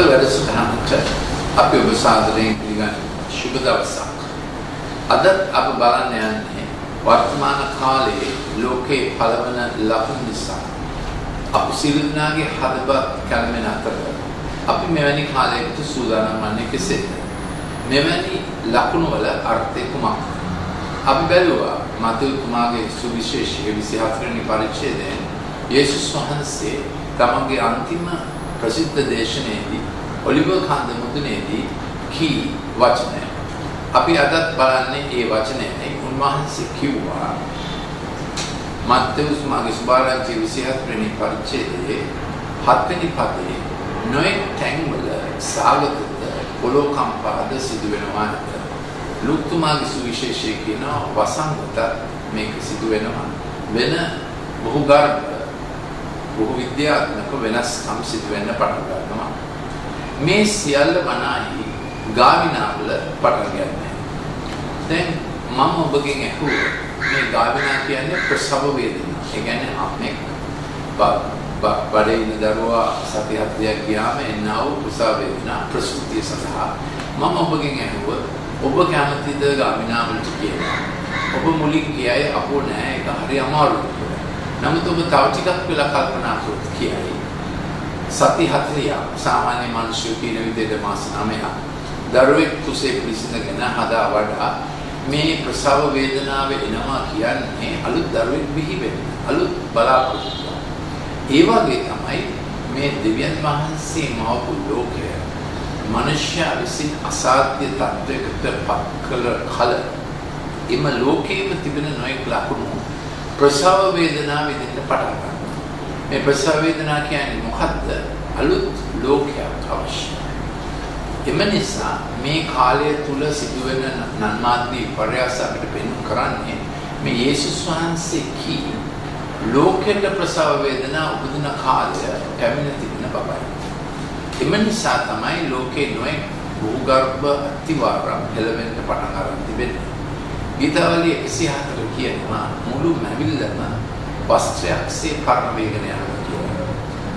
වැඩසටහනට අපි ඔබ සාදරයෙන් පිළිගන්න සුබ දවසක්. අද අප බලන්න යන්නේ වර්තමාන කාලයේ ලෝකේ පළවන ලකුණු නිසා අප සියලු දෙනාගේ හදවත් කැළමෙන අතර අපි මෙවැනි කාලයකට සූදානම් වන්නේ කෙසේද? මෙවැනි ලකුණු වල අර්ථය කුමක්ද? අපි බැලුවා මාතෘතුමාගේ සුවිශේෂී 24 වෙනි පරිච්ඡේදයෙන් යේසුස් වහන්සේ තමගේ අන්තිම ප්‍රසිද්ධ දේශනාවේදී ඔලිව කන්ද මුදුනේදී කී වචනය. අපි අදත් බලන්නේ ඒ වචනයයි. උන්වහන්සේ කිව්වා මත්තෙවුස් මාගේ සුභාරංචි 24 වෙනි පරිච්ඡේදයේ 7 වෙනි පදයේ නොයෙක් තැන්වල සාගතද පොළොකම්පාද සිදු වෙනවා. ලුක්තුමාගේ සුවිශේෂී කියන වසංගත මේක සිදු වෙනවා. වෙන බහුගර්භ බොහෝ විද්‍යාත්මක වෙනස්කම් සිදු වෙන්න පටන් ගන්නවා. මේ සියල්ල වනාහි ගාවිනාවල පටන් ගන්නවා. දැන් මම ඔබගෙන් අහුවා මේ ගාවිනා කියන්නේ ප්‍රසව වේදනා. ඒ කියන්නේ අපේ බඩේ ඉන්න දරුවා සති 7ක් ගියාම එනවා ප්‍රසව වේදනා ප්‍රසූතිය සඳහා. මම ඔබගෙන් අහුවා ඔබ කැමතිද ගාවිනාවලට කියලා? ඔබ මුලින් කියයි අපෝ නෑ ඒක හරි අමාරුයි. නමුත් ඔබ තව ටිකක් වෙලා කල්පනා කරොත් කියයි සති 40 සාමාන්‍ය මිනිස්සු කියන විදිහට මාස 9ක් දරුවෙක් කුසේ පිළිසිඳගෙන හදා වඩා මේ ප්‍රසව වේදනාව එනවා කියන්නේ අලුත් දරුවෙක් බිහි වෙන අලුත් බලාපොරොත්තු. ඒ වගේ තමයි මේ දෙවියන් වහන්සේ මවපු ලෝකය මනුෂ්‍ය විසින් අසාධ්‍ය තත්ත්වයකට පත් කළ කල එම ලෝකයේම තිබෙන නොයෙක් ලක්ෂණ ප්‍රසව වේදනාව විඳින්න පටන් ගන්නවා. මේ ප්‍රසව වේදනාව කියන්නේ මොකද්ද? අලුත් ලෝකයක් අවශ්‍යයි. එම නිසා මේ කාලය තුල සිදුවෙන නන්මාත්‍රි පරයාස අපිට පෙන්වන්න කරන්නේ මේ යේසුස් වහන්සේ කී ලෝකෙට ප්‍රසව වේදනාව උපදින කාලය පැමිණ තිබෙන බවයි. එම නිසා තමයි ලෝකේ නොයෙක් භූගර්භ අතිවාරම් හෙළවෙන්න පටන් අරන් තිබෙන්නේ. ගීතාවලිය 104 කියනවා මුළු මැවිල්ලම වස්ත්‍රයක්සේ පරණ වේගන යනවා කියලා.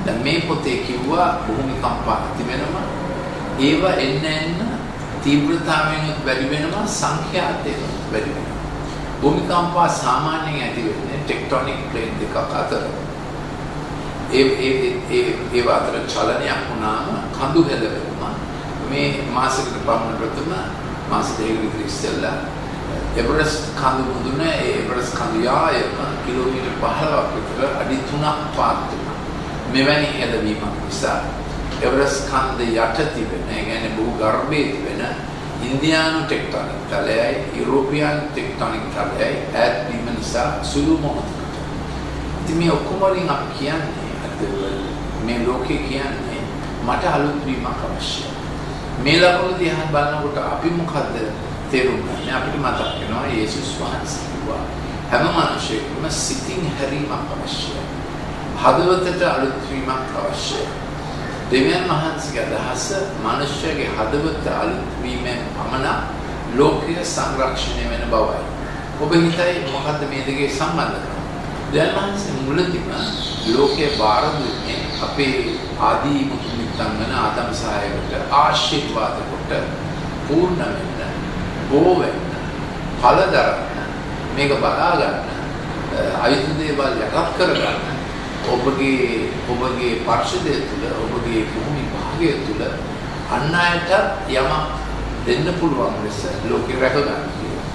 දැන් මේ පොතේ කිව්වා භූමිකම්පා ඇති වෙනවා. ඒව එන්න තීව්‍රතාවයෙන් වැඩි වෙනවා සංඛ්‍යාතයෙන් වැඩි වෙනවා. භූමිකම්පා සාමාන්‍යයෙන් ඇති වෙන්නේ ටෙක්ටොනික් ප්ලේට් දෙකක් අතර. ඒ අතර චලනයක් වුණාම කඳු හැදෙනවා. මේ මාසයකට පමණ ප්‍රථම මාස දෙකක විතර ඉස්සෙල්ලා එවරස්ට් කඳු මුදුන එවරස්ට් කඳු යායම කිලෝමීටර් 15ක් විතර අඩි 3ක් පාත් වුණා. මෙවැනි හැදවීමක් නිසා එවරස්ට් කන්ද යට තිබෙන, ඒ කියන්නේ භූගර්භයේ තිබෙන ඉන්දියානු ටෙක්ටොනික් තලයයි යුරෝපියානු ටෙක්ටොනික් තලයයි ඈත් වීම නිසා සුළු මොහොතකට. ඉතින් මේ ඔක්කොම වලින් අපි කියන්නේ මේ ලෝකේ කියන්නේ මට අලුත් වීමක් අවශ්‍යයි. මේ ලකුණු දිහා බලනකොට අපි මොකද්ද තේරුම් ගන්න අපිට මතක් වෙනවා යේසුස් වහන්සේ කිව්වා හැම මිනිසෙකම සිතින් හැරීමක් අවශ්‍යයි. හදවතට අලුත් වීමක් අවශ්‍යයි. දෙවියන් වහන්සේගේ අදහස මිනිසයාගේ හදවත අලුත් වීමෙන් පමණ ලෝකීය සංරක්ෂණය වෙන බවයි. ඔබ හිතයි මොකද්ද මේ දෙකේ සම්බන්ධකම? දෙවියන් වහන්සේ මුලදීම ලෝකයේ බාර දුන්නේ අපේ ආදී මුතුන්වන ආදම් සහායකට ආශිර්වාද කොට පූර්ණ වෙන්න බෝ වෙන්න ඵල දරන්න මේක බලා ගන්න අයිති දේවල් යටත් කර ගන්න ඔබගේ පරිශුද්ධය තුළ ඔබගේ භූමි භාගය තුළ අන් අයට යමක් දෙන්න පුළුවන් ලෙස ලෝකෙ රැක ගන්න කියලා.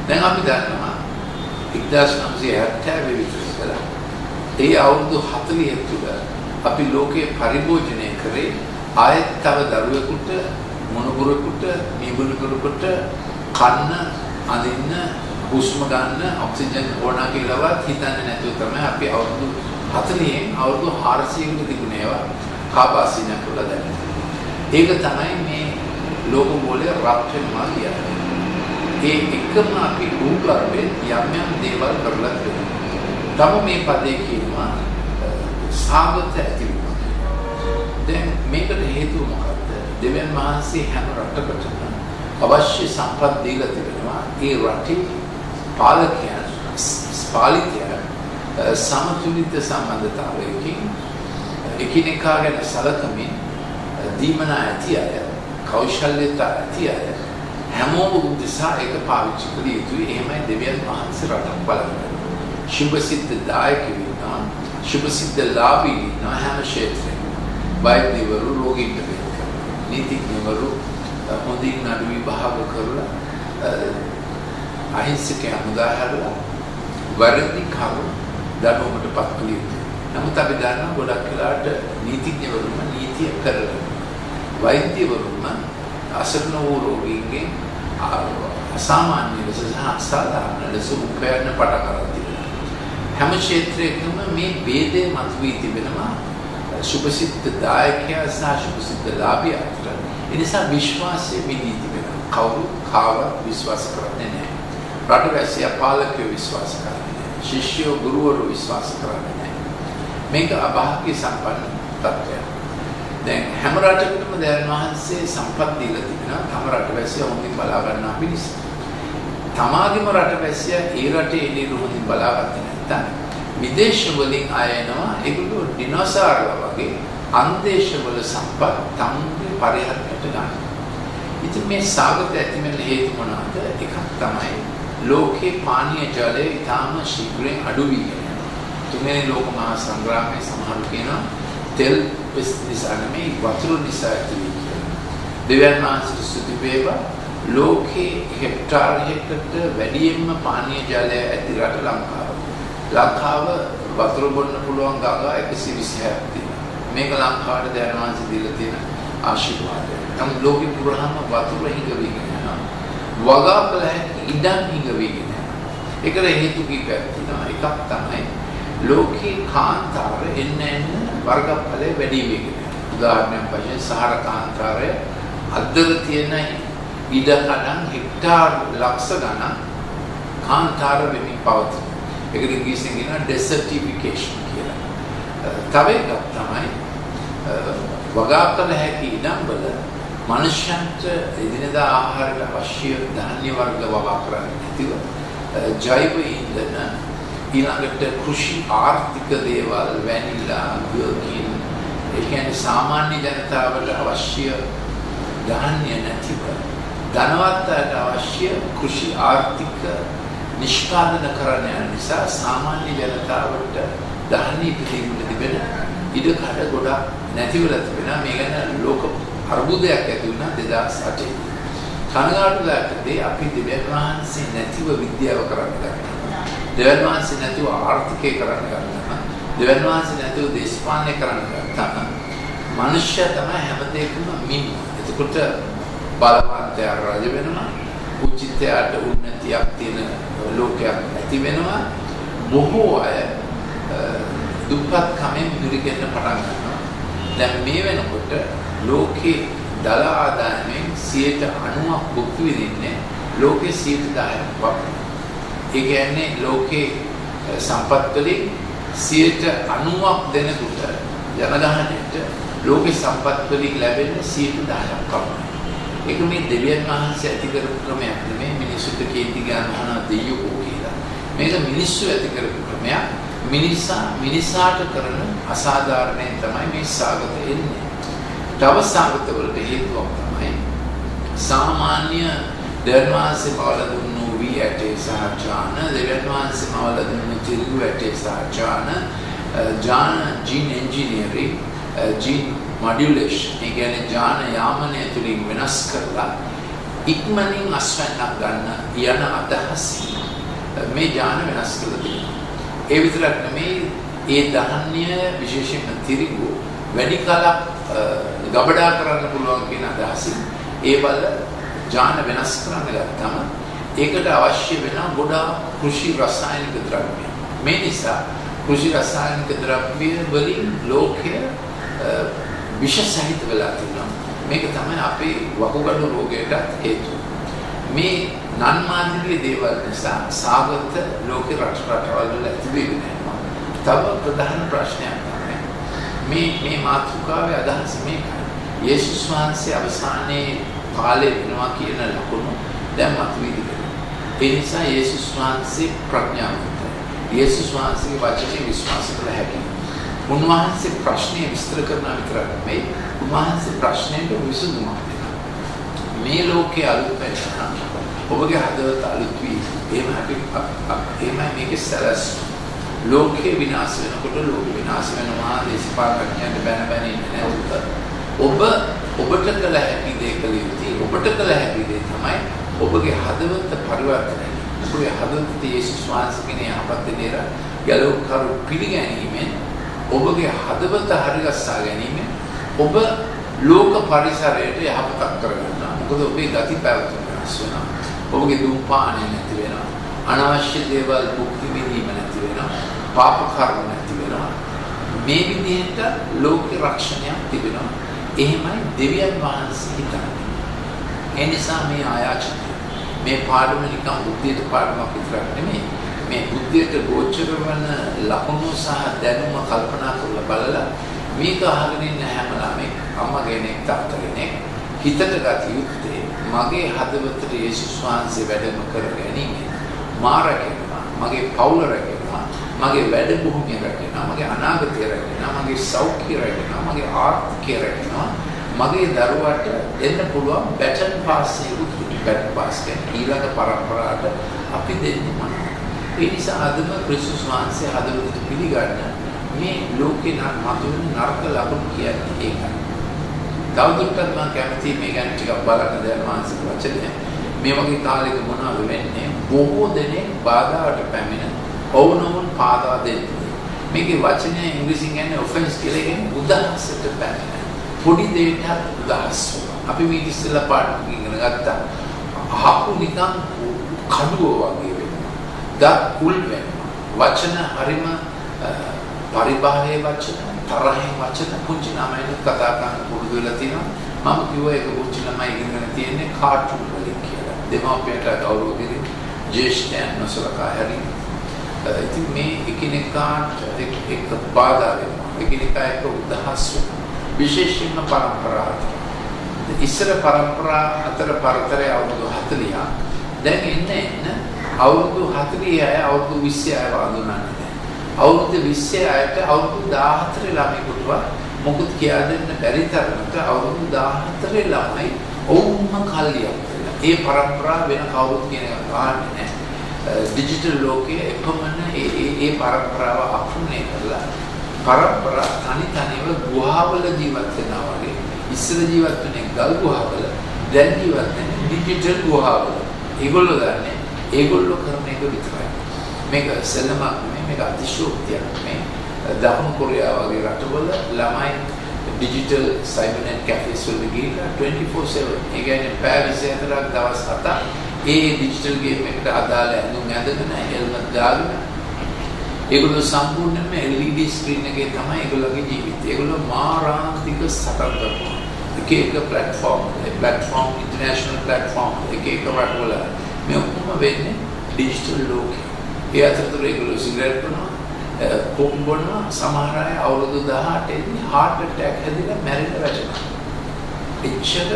දැන් අපි දන්නවා 1970 විතර ඉඳලා ඒ අවුරුදු 40 තුළ අපි ලෝකේ පරිභෝජනය කරේ ආයත් තව දරුවෙකුට මොනබුරෙකුට නිබුණුකරකට කන්න අඳින්න හුස්ම ගන්න ඔක්සිජන් ඕන කියලාවත් හිතන්නේ නැතුව තමයි අපි අවුරුදු 40න් අවුරුදු 400කට තිබුණේවා කාබාසින කියලා දැනෙන. ඒක තමයි මේ ලෝක ගෝලයේ රත් වෙනවා කියන්නේ. ඒ එකම අපි භූගර්භයේ යම් යම් දේවල් කරලා තියෙනවා. තම මේ පදේ කියනවා සාගත ඇතිවීම. දැන් මේකට හේතුව මොකක්ද? දෙවියන් වහන්සේ හැම රටකටම අවශ්‍ය සම්පත් දීලා තිබෙනවා. ඒ රටේ පාලකයන් සමතුලිත සම්බන්ධතාවයකින් එකිනෙකා ගැන සැලකමින් දීමන ඇති අය, කෞශල්‍යතා ඇති අය හැමෝම උදෙසා ඒක පාවිච්චි කළ යුතුයි. එහෙමයි දෙවියන් වහන්සේ රටක් බලන්නේ. සුභසිද්ධ දායකයෝ ඉන්නවා, සුභසිද්ධ ලාභී ඉන්නවා හැම ක්ෂේත්‍රෙම. වෛද්‍යවරු රෝගීන්ට බෙහෙත් කරනවා, නීතිඥවරු හොඳින් නඩු විභාග කරලා අහිංසකයන් මුදාහැරලා වැරදි කරු දඬුවමට පත් කළ යුතුයි. නමුත් අපි දන්නවා ගොඩක් වෙලාවට නීතිඥවරුම නීතිය කරලා වෛද්‍යවරුම අසරණ වූ රෝගීන්ගේ අසාමාන්‍ය ලෙස සහ අසාධාරණ ලෙස උපයන්න පටන් ගන්න තිබෙනවා. හැම ක්ෂේත්‍රයකම මේ ભેදය මතුවී තිබෙනවා සුභසිද්ධ දායකයා සහ සුභසිද්ධ ලාභියා අතර. ඒ නිසා විශ්වාසය විදී තිබෙනවා. කවුරු කාවත් විශ්වාස කරන්නේ නැහැ. රටවැසියා පාලකයෝ විශ්වාස කරන්නේ නැහැ. ශිෂ්‍යයෝ ගුරුවරු විශ්වාස කරන්නේ නැහැ. මේක අභාග්‍ය සම්පන්න තත්ත්වයක්. දැන් හැම රටකටම දෙවියන් වහන්සේ සම්පත් දීලා තිබෙනවා. තම රටවැසියා හොඳින් බලා ගන්නා පිණිස. තමාගේම රටවැසියා ඒ රටේ ඉන්න හොඳින් බලාගත්තේ නැත්නම් විදේශ වලින් අය එනවා. ඒගොල්ලෝ ඩිනෝසාරලා වගේ අන්දේශවල සම්පත් තමුන්ගේ පරිහරණයට ගන්නවා. ඉතින් මේ සාගත ඇති වෙන හේතු මොනවාද? එකක් තමයි ලෝකේ පානීය ජලය ඉතාම ශීඝ්‍රයෙන් අඩු වී යනවා. තුන්වෙනි ලෝක මහා සංග්‍රාමයේ සමහරු කියනවා තෙල් නිසා නෙමෙයි වතුර නිසා ඇති වී කියලා. දෙවියන් වහන්සේට ස්තුති වේවා. ලෝකේ හෙක්ටාරයකට වැඩියෙන්ම පානීය ජලය ඇති රට ලංකාව. ලංකාව වතුර බොන්න පුළුවන් ගඟ 126ක් තියෙනවා. මේක ලංකාවට දෙවියන් වහන්සේ දීලා තියෙන ආශිර්වාදය. නමුත් ලෝකෙ පුරාම වතුර හිඟවිගෙන යනවා. වගා කළ හැකි ඉඩම් හිඟවිගෙන යනවා. ඒකට හේතු කීපයක් තියෙනවා. එකක් තමයි ලෝකේ කාන්තාර එන්න වර්ගඵලය වැඩි වෙගෙන යනවා. උදාහරණයක් වශයෙන් සහර කාන්තාරය අද්දර තියෙන ඉඩකඩම් හෙක්ටාර් ලක්ෂ ගණන් කාන්තාර වෙමින් පවතින. ඒකට ඉංග්‍රීසියෙන් කියනවා desertification කියලා. තව එකක් තමයි වගා කළ හැකි ඉඩම් වල මනුෂ්‍යන්ට එදිනෙදා ආහාරයට අවශ්‍ය ධාන්‍ය වර්ග වගා කරන්නේ නැතිව ජෛව ඉන්ධන ඊළඟට කෘෂි ආර්ථික දේවල් වැනිලා ගියකින් ඒ කියන්නේ සාමාන්‍ය ජනතාවට අවශ්‍ය ධාන්‍ය නැතිව ධනවත්ට අවශ්‍ය කෘෂි ආර්ථික නිෂ්පාදන කරන නිසා සාමාන්‍ය ජනතාවට ධාන්‍ය පිළිගන්න තිබෙන ඉඩකඩ ගොඩක් නැතිවලා තිබෙනවා. මේ ගැන ලෝක අර්බුදයක් ඇති වුණා 2008 කනගාටුදායකදී අපි දෙවියන් වහන්සේ නැතිව විද්‍යාව කරන්න ගත්තා. දෙවියන් වහන්සේ නැතිව ආර්ථිකය කරන්න ගත්තා. දෙවියන් වහන්සේ නැතිව දේශපාලනය කරන්න ගත්තා. මනුෂ්‍ය තමයි හැමදේකම මින්. එතකොට බලවන්තයා රජ වෙනවා. උචිතයාට උන්නතියක් තියෙන ලෝකයක් ඇති වෙනවා. බොහෝ අය දුප්පත් කමෙන් මිරිකෙන්න පටන් ගන්නවා. දැන් මේ වෙනකොට ලෝකේ දල ආදායමෙන් 90% භුක්ති විඳින්නේ ලෝකේ 10%ක් වගේ. ඒ කියන්නේ ලෝකේ සම්පත් වලින් 90% දෙනෙකුට ජනගහනයට ලෝකේ සම්පත් වලින් ලැබෙන්නේ 10%ක් පමණයි. ඒක මේ දෙවියන් වහන්සේ ඇති කරපු ක්‍රමයක් නෙමෙයි. මිනිසුන්ට කේන්ති ගන්න දෙයියෝ කියලා. මේක මිනිස්සු ඇති කරපු ක්‍රමයක්. මිනිසාට කරන අසාධාරණයෙන් තමයි මේ සාගත එන්නේ. තව සාගතවලට හේතුවක් තමයි සාමාන්‍ය දෙවියන් වහන්සේ මවල දුන්නු වී ඇටේ සහ ඥාන, දෙවියන් වහන්සේ මවල දුන්නු තිරිඟු ඇටේ සහ ඥාන ජීන් එන්ජිනියරින් ජීන් මොඩියුලේෂන්. ඒ කියන්නේ ඥාන යාමනය තුළින් වෙනස් කරලා ඉක්මනින් අස්වැන්නක් ගන්න යන අදහසින් මේ ඥාන වෙනස් කරලා තියෙනවා. ඒ විතරක් නෙමෙයි ඒ ධාන්‍ය විශේෂයෙන්ම තිරිඟු වැඩි කලක් ගබඩා කරන්න පුළුවන් කියන අදහසින් ඒ බල ඥාන වෙනස් කරන්න ගත්තම ඒකට අවශ්‍ය වෙන ගොඩාක් කෘෂි රසායනික ද්‍රව්‍ය. මේ නිසා කෘෂි රසායනික ද්‍රව්‍ය වලින් ලෝකය විෂ සහිත වෙලා තියෙනවා. මේක තමයි අපේ වකුගඩු රෝගයට හේතුව. මේ නන්මාන්දික දේවල් නිසා සාගත ලෝක රටවල් වල ඇති වෙන්නේ නැහැ. තව ප්‍රධාන ප්‍රශ්නයක් තමයි මේ මාතෘකාවේ අදහස මේකයි. යේසුස් වහන්සේ අවසානයේ කාලේ වෙනවා කියන ලකුණු දැන් මතුවී තිබෙනවා. ඒ නිසා යේසුස් වහන්සේ ප්‍රඥාවන්තයි. යේසුස් වහන්සේගේ වචනේ විශ්වාස කළ හැකියි. උන්වහන්සේ ප්‍රශ්නය විස්තර කරන විතරක් නෙමෙයි උන්වහන්සේ ප්‍රශ්නයට විසඳුමක් දෙනවා. මේ ලෝකයේ අලුත් වෙනවා. ඔබගේ හදවත අලුත් වී එහෙමයි මේකේ සැලැස්ම. ලෝකේ විනාශ වෙනකොට ලෝක විනාශ වෙනවා දේශපාලකයන්ට බැන ඉන්නේ නැතුව ඔබට කළ හැකි දේ කළ යුතුයි. ඔබට කළ හැකි දේ තමයි ඔබගේ හදවත පරිවර්තනය. ඔබගේ හදවත යේසුස් වහන්සේගේ යහපත් දේර ගැලවුම්කරු පිළිගැනීමෙන් ඔබගේ හදවත හරිගස්සා ගැනීමෙන් ඔබ ලෝක පරිසරයට යහපතක් කරගන්නවා. මොකද ඔබේ ගති පැවැත්ම වෙනස් වෙනවා. ඔබගේ දුම්පාණය නැති වෙනවා. අනවශ්‍ය දේවල් භුක්ති විඳීම නැති වෙනවා. පාප කර්ම නැති වෙනවා. මේ විදිහට ලෝක රක්ෂණයක් තිබෙනවා. එහෙමයි දෙවියන් වහන්සේ හිතන්නේ. ඒ නිසා මේ ආයාචනය මේ පාඩම නිකන් බුද්ධියට පාඩමක් විතරක් නෙමෙයි. මේ බුද්ධියට ගෝචර වන ලකුණු සහ දැනුම කල්පනා කරලා බලලා මේක අහගෙන ඉන්න හැම ළමෙක් අම්මා කෙනෙක් තාත්තා කෙනෙක් හිතට ගත යුත්තේ මගේ හදවතට යේසුස් වහන්සේ වැඩම කර ගැනීම මා රැකෙනවා, මගේ පවුල රැකෙනවා, මගේ වැඩ භූමිය රැකෙනවා, මගේ අනාගතය රැකෙනවා, මගේ සෞඛ්‍යය රැකෙනවා, මගේ ආර්ථිකය රැකෙනවා, මගේ දරුවාට දෙන්න පුළුවන් බැටන් පාස් එකක් බැටන් පාස් කියන්නේ ඊළඟ පරම්පරාවට අපි දෙන්නේ මොනවද? ඒ නිසා අදම ක්‍රිස්තුස් වහන්සේ හදවතට පිළිගන්න මේ ලෝකේ මතුවෙන නරක ලකුණු කියන්නේ ඒකයි. තවදුරටත් මම කැමතියි මේ ගැන ටිකක් බලන්න දැන් මානසික වචනය. මේ වගේ කාලෙක මොනවද වෙන්නේ? බොහෝ දෙනෙක් බාධාවට පැමිණ ඔවුනොවුන් පාදා දෙන්නේ. මේකේ වචනය ඉංග්‍රීසියෙන් කියන්නේ ඔෆෙන්ස් කියලා කියන්නේ උදාහසට පැමිණ. පොඩි දෙයකට උදාහස්. අපි මේ ඉස්සෙල්ලා පාඩම් ඉගෙන ගත්තා. අහපු නිකන් කඩුව වගේ වෙනවා. දත් කුල් වෙනවා. වචන හරිම පරිබාහයේ වචන, තරහින් වචන පුංචි ළමයින් කතා කරන පුරුදු වෙලා තියෙනවා. මම කිව්වා ඒක පුංචි ළමයි ඉගෙන තියෙන්නේ කාටුන් වලින් කියලා. දෙමාපියන්ට ගෞරව දෙන්න, ජේෂ්ඨයන් නොසලකා හැරීම. ඉතින් මේ එකිනෙකාට එක බාධා වෙනවා. එකිනෙකා එක උදාහස් වෙනවා. විශේෂයෙන්ම පරම්පරාවට. ඉස්සර පරම්පරා අතර පරතරය අවුරුදු 40ක්. දැන් එන්න අවුරුදු 40 අය අවුරුදු 20 අය වඳුනන්නේ. අවුරුදු 20 අයට අවුරුදු 14 ළමයිකට මොකද කියා දෙන්න බැරි තරමට අවුරුදු 14 ළමයි ඔවුන්ම කල්ලියක් වෙලා. ඒ පරම්පරාව වෙන කවුරුත් කියන එක ගන්නෙ නැහැ. ඩිජිටල් ලෝකයේ එපමණ ඒ පරම්පරාව අකුණේ කරලා පරම්පරා තනිව ගුහාවල ජීවත් වෙනවා වගේ. ඉස්සර ජීවත් වෙන්නේ ගල් ගුහාවල, දැන් ජීවත් වෙන්නේ ඩිජිටල් ගුහාවල. ඒගොල්ලෝ දන්නේ ඒගොල්ලෝ කරන එක විතරයි. මේක සෙල්ලමක් නෙමෙයි, මේක අතිශෝක්තියක් නෙමෙයි. දකුණු කොරියාව වගේ රටවල ළමයි ඩිජිටල් සයිබර්නෙට් කැෆේස් වල ගිහිල්ලා 24/7 ඒ කියන්නේ පැය 24ක් දවස් 7ක් ඒ ඩිජිටල් ගේම් එකට අදාළ ඇඳුම් ඇඳගෙන හෙල්මට් දාගෙන ඒගොල්ලෝ සම්පූර්ණයෙන්ම LED ස්ක්‍රීන් එකේ තමයි ඒගොල්ලෝගේ ජීවිතය. ඒගොල්ලෝ මාරාන්තික සටන් කරනවා. එක ප්ලැට්ෆෝම් ඉන්ටර්නැෂනල් ප්ලැට්ෆෝම් එක රටවල මේ ඔක්කොම වෙන්නේ ඩිජිටල් ලෝකේ. ඒ අතරතුර ඒගොල්ලෝ සිගරට් බොනවා, කොම් බොනවා, සමහර අය අවුරුදු 18 දී heart attack හැදිලා මැරෙන්න වැටෙනවා. එච්චර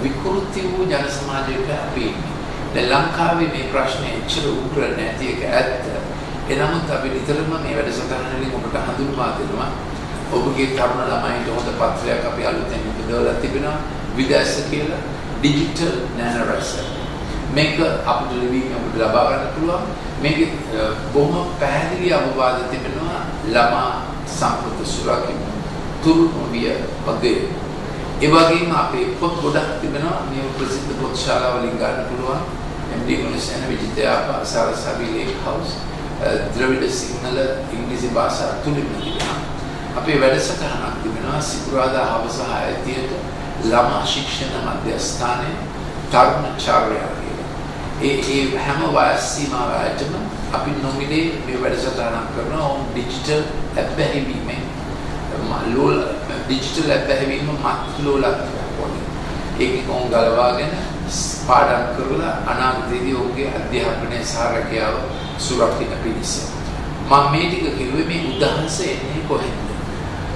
විකෘති වූ ජන සමාජයක අපි ඉන්නේ. දැන් ලංකාවේ මේ ප්‍රශ්නේ එච්චර උග්‍ර නැති එක ඇත්ත. එනමුත් අපි නිතරම මේ වැඩසටහනවලින් ඔබට හඳුන්වා දෙනවා. ඔබගේ තරුණ ළමයින්ට හොඳ පත්‍රයක් අපි අලුතෙන් උපදවලා තිබෙනවා. විදේශ කියලා ඩිජිටල් නැනොරැසර්. මේක අපිට ලිවීමෙන් ඔබට ලබා ගන්න පුළුවන්. මේකේ බොහොම පැහැදිලි අවවාද තිබෙනවා ළමා සම්පත සුරකින්න තුරුණු විය වගේ. ඒ වගේම අපේ පොත් ගොඩක් තිබෙනවා. මේ ප්‍රසිද්ධ පොත් ශාලාවලින් ගන්න පුළුවන්. MD ගුණසේන විජිතයාපා සාරසවි ලේක් හවුස් ද්‍රවිඩ සිංහල ඉංග්‍රීසි භාෂා තුලින් තිබෙනවා. අපේ වැඩසටහනක් තිබෙනවා සිකුරාදා හවස 6:30ට ළමා ශික්ෂණ මධ්‍යස්ථානයේ තරුණ චාර්යා කියලා. ඒ හැම වයස් සීමාවකටම අපි නොමිලේ මේ වැඩසටහනක් කරනවා. ඔවුන් ඩිජිටල් ඇබ්බැහිවීමෙන් ඩිජිටල් ඇබ්බැහිවීම මත්ලෝලත්වයක් වගේ. ඒකේ කොන් ගලවාගෙන පාඩම් කරලා අනාගතයේදී ඔහුගේ අධ්‍යාපනය සහ රැකියාව සුරක්ෂිත පිණිස. මම මේ ටික කිව්වේ මේ උදාහරණය එන්නේ කොහෙන්ද?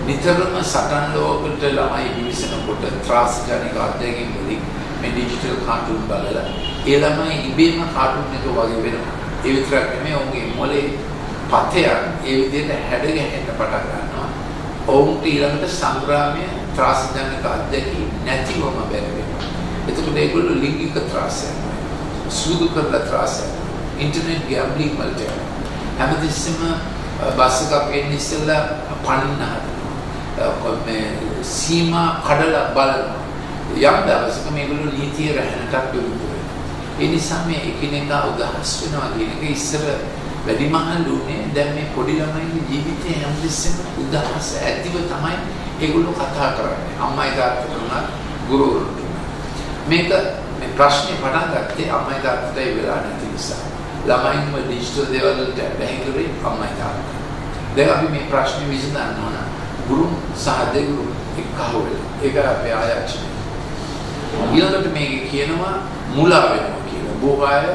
නිතරම සටන් ලෝකෙට ළමයි විශ්සනකොට ත්‍රාසජනක අධ්‍යයනය වලින් මේ ඩිජිටල් කාටුන් බලලා ඒ ළමයි ඉබේම කාටුන් එක වගේ වෙනවා. ඒ විතරක් නෙමෙයි ඔවුන්ගේ මොලේ පතයන් ඒ විදිහට හැඩ ගැහෙන්න පටන් ගන්නවා. ඔවුන්ට ඊළඟට සංග්‍රාමයේ ත්‍රාසජනක අධ්‍යක්ෂ නැතිවම බැරි වෙනවා. එතකොට ඒගොල්ලෝ ලිංගික ත්‍රාසය, සූදු කරලා ත්‍රාසය, ඉන්ටර්නෙට් ගෑම්බලින් වලට හැමතිස්සෙම බස් එකක් එන්න ඉස්සෙල්ලා පණින්න හදනවා. මේ සීමා කඩලා බලනවා. යම් දවසක මේගොල්ලෝ නීතිය රැහැනටත් යොමු වෙනවා. ඒ නිසා මේ එකිනෙකා උදහස් වෙනවා කියන එක ඉස්සර වැඩිමහල්ුනේ දැන් මේ පොඩි ළමයිගේ ජීවිතේ හැමතිස්සෙම උදහස් ඇතිව තමයි ඒගොල්ලෝ කතා කරන්නේ. අම්මයි තාත්තට උනත් ගුරුවරුන්ට උනත්. මේ ප්‍රශ්නේ පටන් ගත්තේ අම්මයි තාත්තටයි වෙලා නැති නිසා. ළමයින්ම ඩිජිටල් දේවල් වලට බැහැ කරේ අම්මයි තාත්තා. දැන් අපි මේ ප්‍රශ්නේ විසඳන්න ඕන ගුරු සහ දෙගුරු එක්කහුව වෙලා. ඒක අපේ ආයතනය. ඊළඟට මේකේ කියනවා මුලා වෙනවා කියලා. බොහෝ අය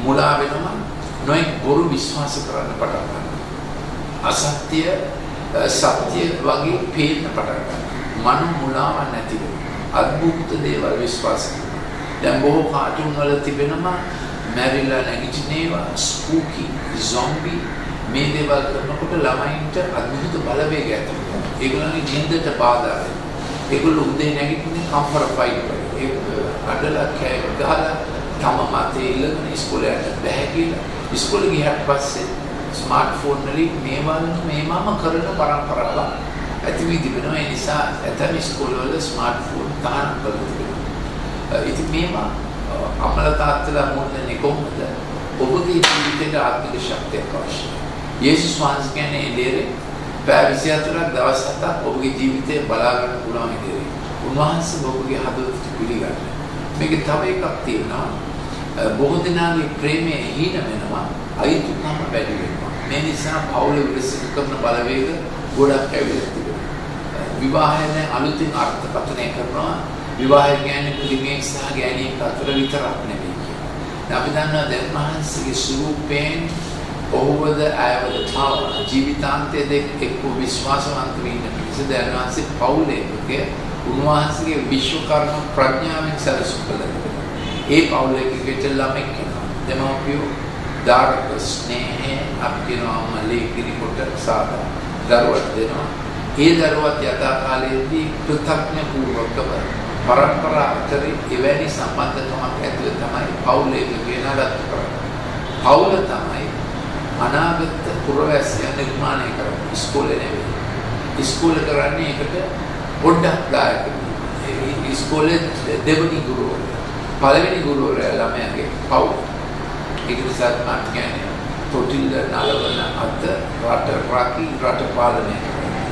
මුලා වෙනවා නොයෙක් බොරු විශ්වාස කරන්න පටන් ගන්නවා. අසත්‍ය සත්‍ය වගේ පේන්න පටන් ගන්නවා. මන මුලාවක් නැති වෙනවා. අద్භූත දේවල් විශ්වාස කරනවා. දැන් බොහෝ කාටුන් වල තිබෙනවා මැරිලා නැගිටිනේවා ස්පූකි zombie මේ දේවල් කරනකොට ළමයින්ට අద్භූත බලවේගයක් ඇති වෙනවා. ඒගොල්ලන්ගේ නිින්දට බාධා වෙනවා. ඒගොල්ලෝ උදේ නැගිටින්නේ කම්පර ෆයිට් වගේ. ඒක අඬලා කෑ ගහලා තම මතේ ඉල්ලගෙන ඉස්කෝලේ යන්න බැහැ කියලා. ඉස්කෝලේ ගියාට පස්සේ ස්මාර්ට්ෆෝන් වලින් මේවම කරන පරම්පරාවක් ඇති වී තිබෙනවා. ඒ නිසා ඇතැම් ඉස්කෝලවල ස්මාර්ට්ෆෝන් තහනම් කරලා තිබෙනවා. ඉතින් මේවා අම්මලා තාත්තලා මොන්නේ කොහොමද? ඔබගේ ජීවිතේට ආත්මික ශක්තියක් අවශ්‍යයි. යේසුස් වහන්සේ කියන්නේ ඉදිරියේ පැය 24ක් දවස් 7ක් ඔබගේ ජීවිතේ බලා ගන්න පුළුවන් ඉදිරියේ. උන්වහන්සේ ඔබගේ හදවතට පිළිගන්න. මේකේ තව එකක් තියෙනවා. බොහෝ දෙනාගේ ප්‍රේමයේ හීන වෙනවා, අයිතිකම වැඩි වෙනවා. මේ නිසා පවුල විශ්ිත කරන බලවේග ගොඩක් ඇවිල්ලා තිබෙනවා. විවාහයෙන් අලුතින් අර්ථකථනය කරනවා. විවාහය කියන්නේ පිළිමයක් සහ ගෑණියෙක් අතර විතරක් නෙවෙයි කියන්නේ. අපි දන්නවා දැන් මහන්සියගේ ස්වරූපයෙන් ඔහුවද ඇයවද තව ජීවිතාන්තයේ එක්ක විශ්වාසවන්ත වෙන්න පිණිස දැන් වහන්සේ පවුලේ උන්වහන්සේගේ විශ්වකර්ම ප්‍රඥාවෙන් සැලසුම් කළා. ඒ පවුලේ කිගෙට ළමෙක් වෙනවා. දෙමව්පියෝ දායක ස්නේහය අපිනවා මලේ කිරිකොට සාදා දරුවක් දෙනවා. ඒ දරුවත් යථා කාලයේදී කෘතඥ පූර්වකව පරම්පරා අතරේ එවැනි සම්බන්ධකමක් ඇතුළේ තමයි පවුලේ ගෙනගත්තු කරන්නේ. පවුල තමයි අනාගත පුරවැසියන් නිර්මාණය කරන්නේ. ඉස්කෝලේ නෙවෙයි. ඉස්කෝලේ කරන්නේ ඒකට පොඩ්ඩක් දායක. ඉස්කෝලේ දෙවනි ගුරුවරයා. පළවෙනි ගුරුවරයා ළමයාගේ පවුල. ඒක නිසා මම කියන්නේ තොටිල්ල නලවන අත රට රාකි රට පාලනය කරන්නේ.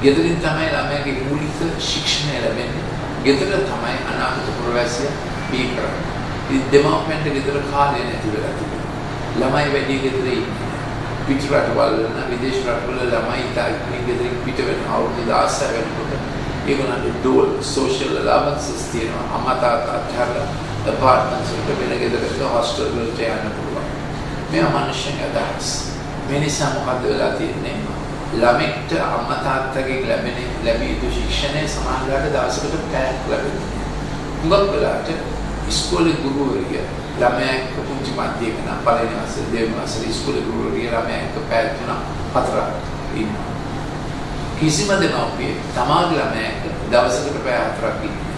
ගෙදරින් තමයි ළමයාගේ මූලික ශික්ෂණය ලැබෙන්නේ. ගෙදර තමයි අනාගත පුරවැසිය බිහි කරන්නේ. ඉතින් දෙමාපියන්ට ගෙදර කාලය නැති වෙලා තිබෙනවා. ළමයි වැඩි ගෙදර ඉන්නේ. පිට රටවල නම් විදේශ රටවල ළමයි තාක්ෂණික ගෙදරින් පිට වෙන අවුරුදු 17 වෙනකොට ඒගොල්ලන්ට ඩෝල් සෝෂල් අලවන්සස් තියෙනවා. අම්මා තාත්තා අතහැරලා apartments වලට වෙන ගෙදරකට හොස්ටල් වලට යන්න පුළුවන්. මේවා මිනිස්සුන්ගේ අදහස්. මේ නිසා මොකද වෙලා තියෙන්නේ? ළමෙක්ට අම්මා තාත්තගෙන් ලැබිය යුතු ශික්ෂණය සමානලාට දවසකට පැයක් ලැබෙනවා. හුඟක් වෙලාවට ඉස්කෝලේ ගුරුවරිය ළමයා එක්ක පුංචි මධ්‍යයක නම් පළවෙනි වසරේ දෙවෙනි වසරේ ඉස්කෝලේ ගුරුවරිය ළමයා එක්ක පැය 3-4ක් ඉන්නවා. කිසිම දෙමව්පියෙක් තමාගේ ළමයා එක්ක දවසකට පැය 4ක් ඉන්නේ.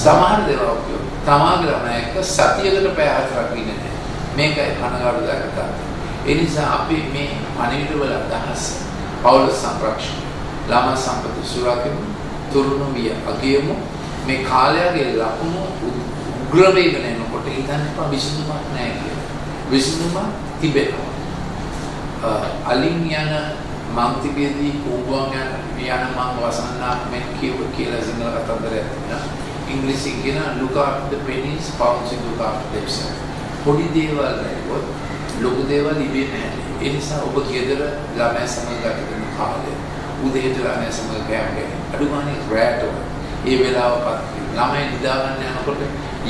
සමහර දෙමව්පියෝ තමාගේ ළමයා එක්ක සතියකට පැය 4ක් ඉන්නේ නැහැ. මේකයි කනගාටුදායක තත්ත්වය. ඒ නිසා අපි මේ පණිවිඩවල අදහස පවුල සංරක්ෂණය, ළමා සම්පත සුරකිමු, තුරුණු විය අගයමු. මේ කාලයගේ ලකුණු උග්‍ර වේගන එනකොට හිතන්න එපා විසඳුමක් නැහැ කියලා. විසඳුම තිබෙනවා. අලින් යන මන්තිකේදී කෝඹුවන් යන මං වසන්නා මෙන් කියලා සිංහල කතන්දරයක් තියෙනවා. ඉංග්‍රීසියෙන් කියන look after the pennies, pounds and look after themselves. පොඩි දේවල් නේද? ලොකු දේවල් ඉබේ නැහැ. ඒ නිසා ඔබ ගෙදර ළමයා සමග ගත කරන කාලය උදේට ළමයා සමග කෑම ගැනීම අඩුගානේ රැට ඒ වෙලාවපත් ළමයි නිදා ගන්න යනකොට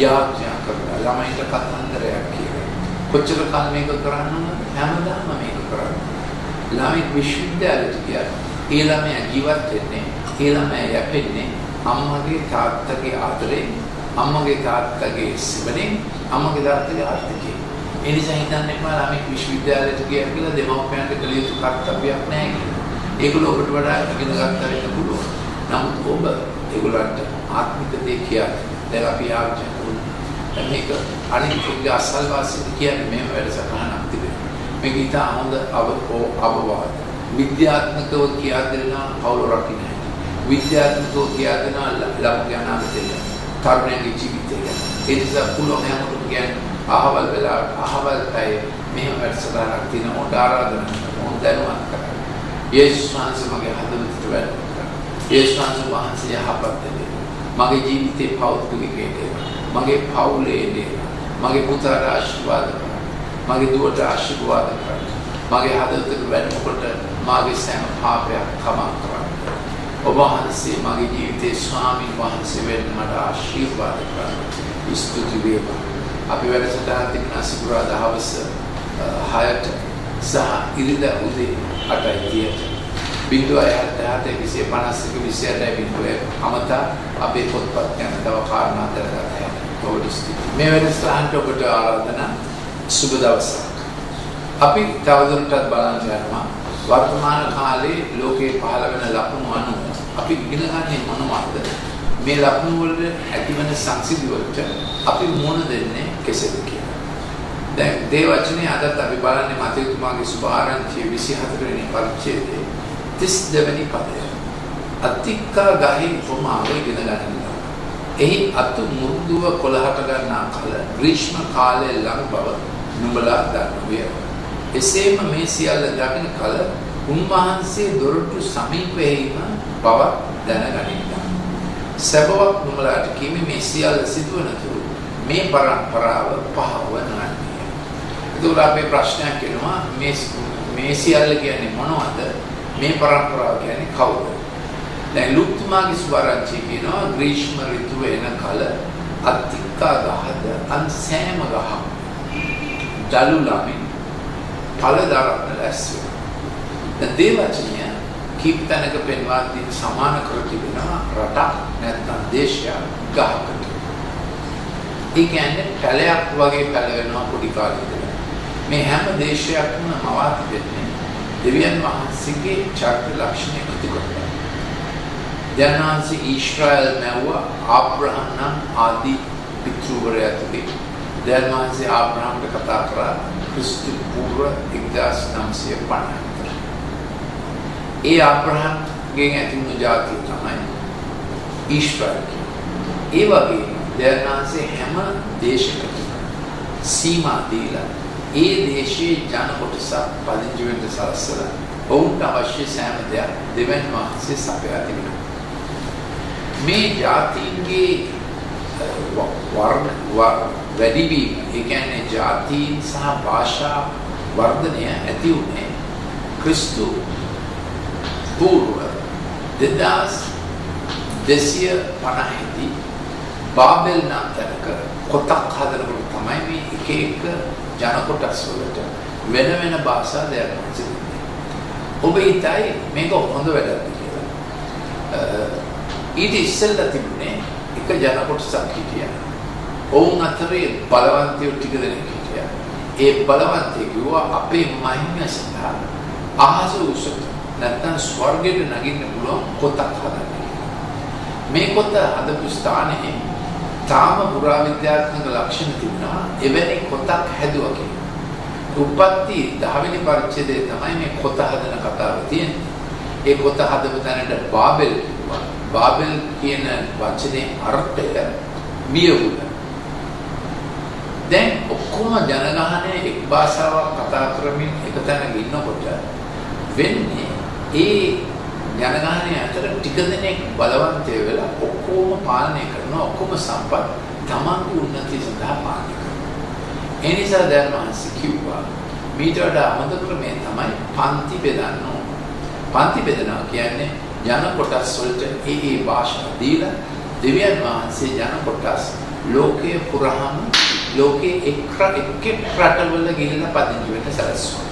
යාඥා කරලා ළමයින්ට කතන්දරයක් කියලා. කොච්චර කාල මේක කරන්නද? හැමදාම මේක කරන්න. ළමයි විශ්වවිද්‍යාලයට ගියා. ඒ ළමයා ජීවත් වෙන්නේ, ඒ ළමයා යැපෙන්නේ අම්මගේ තාත්තගේ ආදරේ, අම්මගේ තාත්තගේ සෙවණෙන්, අම්මගේ තාත්තගේ ආර්ථිකයෙන්. ඒ නිසා හිතන්නේ ළමයි විශ්වවිද්‍යාලයට ගියා කියලා දෙමව්පියන්ට කළ යුතු කර්තව්‍යයක් නැහැ කියලා. ඒගොල්ලෝ ඔබට වඩා ඉගෙන ගන්න වෙන්න පුළුවන්. නමුත් ඔබ ඒගොල්ලන්ට ආත්මික දේ කියන්නේ. දැන් අපි ආවචන දැන් මේක අනිත් අසල්වාසී කියන්නේ මේ වැඩසටහනක් තිබෙනවා. මේක ඉතා හොඳ අවවාද. විද්‍යාත්මකව කියා දෙනවා පවුල රකින්න. විද්‍යාත්මකව කියා දෙනවා ළමගේ අනාගතය. තරුණයන්ගේ ජීවිතය. ඒ නිසා පුළුවන් හැමෝටම කියන්නේ අහවල් වෙලාවට අහවල් අය මෙහෙම වැඩසටහනක් තියෙන උඩ ආරාධනා කරනවා දැනුවත් කරනවා. යේසුස් වහන්සේ මගේ හදවතට වැඩ කරා. යේසුස් වහන්සේ යහපත් දෙයක්. මගේ ජීවිතේ පෞද්ගලික දෙයක්. මගේ පවුලේ දෙයක්. මගේ පුතාට ආශිර්වාද කරා. මගේ දුවට ආශිර්වාද කරා. මගේ හදවතට වැඩනකොට මාගේ සෑම පාපයක් කමා කරා. ඔබ වහන්සේ මගේ ජීවිතේ ස්වාමීන් වහන්සේ වෙන්න මට ආශිර්වාද කරා. ස්තුති වේවා. අපි වැඩසටහන තිබෙන සිකුරාදා හවස 6ට සහ ඉරිදා උදේ 8:30ට 0.77 අමතා අපේ පොත්පත් ගැන තව කාරණා දරගන්න මේ වැඩසටහනට ඔබට ආරාධනා සුබ දවසක්. අපි තවදුරටත් බලන්න යනවා වර්තමාන කාලේ ලෝකේ පහළ වෙන ලක්ෂණ අනුව අපි ඉගෙන ගන්නේ මොනවද? මේ ලක්ෂණ වල ඇතිවන සංසිද්ධි වලට අපි මුහුණ දෙන්නේ කෙසේද කියලා. දැන් දේවචනේ අදත් අපි බලන්නේ මතේතුමාගේ සුභාරංචිය 24 වෙනි පරිච්ඡේදයේ 32 වෙනි පදය. අතික්කා ගහේ උපමාව ඉගෙන ගන්නවා. එහි අතු මුරුදුව කොළහට ගන්නා කල ග්‍රීෂ්ම කාලයේ ළඟ බව නුඹලා දන්නවා. එසේම මේ සියල්ල දකින කල උන්වහන්සේ දොරටු සමීපයේම බව දැනගනින්න. සබවක් නුඹලාට කිමි මේ සියල්ල සිදුවන තුරු මේ පරම්පරාව පහව නැන්නේ. ඒක අපේ ප්‍රශ්නයක් වෙනවා මේ සියල්ල කියන්නේ මොනවද? මේ පරම්පරාව කියන්නේ කවුද? දැන් ලුක්තුමාගේ සුවරංචි කියනවා ග්‍රීෂ්ම ඍතුව එන කල අත්තික්කා ගහද අන් සෑම ගහක් දලු ළමින් ඵල දරන්න ලැස්ති. දැන් දේවචනය කීප තැනක පෙන්වා දී සමාන කර තිබෙනවා රටක් නැත්නම් දේශයක් ගහකට. ඒ කියන්නේ පැලයක් වගේ පැලවෙනවා පොඩි කාලේ ඉඳලා. මේ හැම දේශයක්ම මවා තිබෙන්නේ දෙවියන් වහන්සේගේ චරිත ලක්ෂණ එකතු කරලා. දැන්වහන්සේ ඊශ්‍රායල් මැව්වා ආබ්‍රහම් නම් ආදි පිතෘවරයා තිබේ. දැන්වහන්සේ ආබ්‍රහම්ට කතා කරා ක්‍රිස්තු පූර්ව 1950. ඒ ආබ්‍රහම්ගෙන් ඇතිවුණු ජාතිය තමයි ඊශ්‍රායල්. ඒ වගේ දැන්වහන්සේ හැම දේශයකටම සීමා දීලා ඒ දේශයේ ජන කොටසක් පදිංචි වෙන්න සලස්සලා ඔවුන්ට අවශ්‍ය සෑම දෙයක් දෙවියන් වහන්සේ සපයා තිබෙනවා. මේ ජාතීන්ගේ වැඩිවීම, ඒ කියන්නේ ජාතීන් සහ භාෂා වර්ධනය ඇති වුණේ ක්‍රිස්තු පූර්ව 2250 දී බාබෙල් නම් තැනක කොටක් හදනකොට තමයි මේ එක එක ජන කොටස් වලට වෙන වෙන භාෂා දැනුම් තිබෙන්නේ. ඔබ හිතයි මේක හොඳ වැඩක්ද කියලා. ඊට ඉස්සෙල්ලා තිබුණේ එක ජන කොටසක් හිටියා. ඔවුන් අතරේ බලවන්තයෝ ටික දෙනෙක් හිටියා. ඒ බලවන්තයෝ කිව්වා අපේ මහිම සඳහා අහස උසට නැත්නම් ස්වර්ගයට නගින්න පුළුවන් කොටක් හදන්න. මේ කොට හදපු ස්ථානයේ තාම පුරාවිද්‍යාත්මක ලක්ෂණ තිබුණා. එවැනි කොටක් හැදුවා කියලා. උප්පත්ති 10 වෙනි පරිච්ඡේදයේ තමයි මේ කොට හදන කතාව තියෙන්නේ. ඒ කොට හදපු තැනට බාබෙල් කිව්වා. බාබෙල් කියන වචනේ අර්ථය මියවුන. දැන් ඔක්කොම ජනගහනය එක් භාෂාවක් කතා කරමින් එක තැනක ඉන්නකොට වෙන්නේ ඒ ජනගහනය අතර ටික දෙනෙක් බලවන්තය වෙලා ඔක්කොම පාලනය කරනවා. ඔක්කොම සම්පත් තමන්ගේ උන්නතිය සඳහා පාලනය කරනවා. ඒ නිසා දැන් මහන්සි කිව්වා මීට වඩා හොඳ ක්‍රමය තමයි පන්ති බෙදන්න ඕන. පන්ති බෙදනවා කියන්නේ ජන කොටස් වලට ඒ භාෂා දීලා දෙවියන් වහන්සේ ජන කොටස් ලෝකයේ පුරාම ලෝකයේ එක් රටවල ගිහිල්ලා පදිංචි වෙන්න සැලසුවා.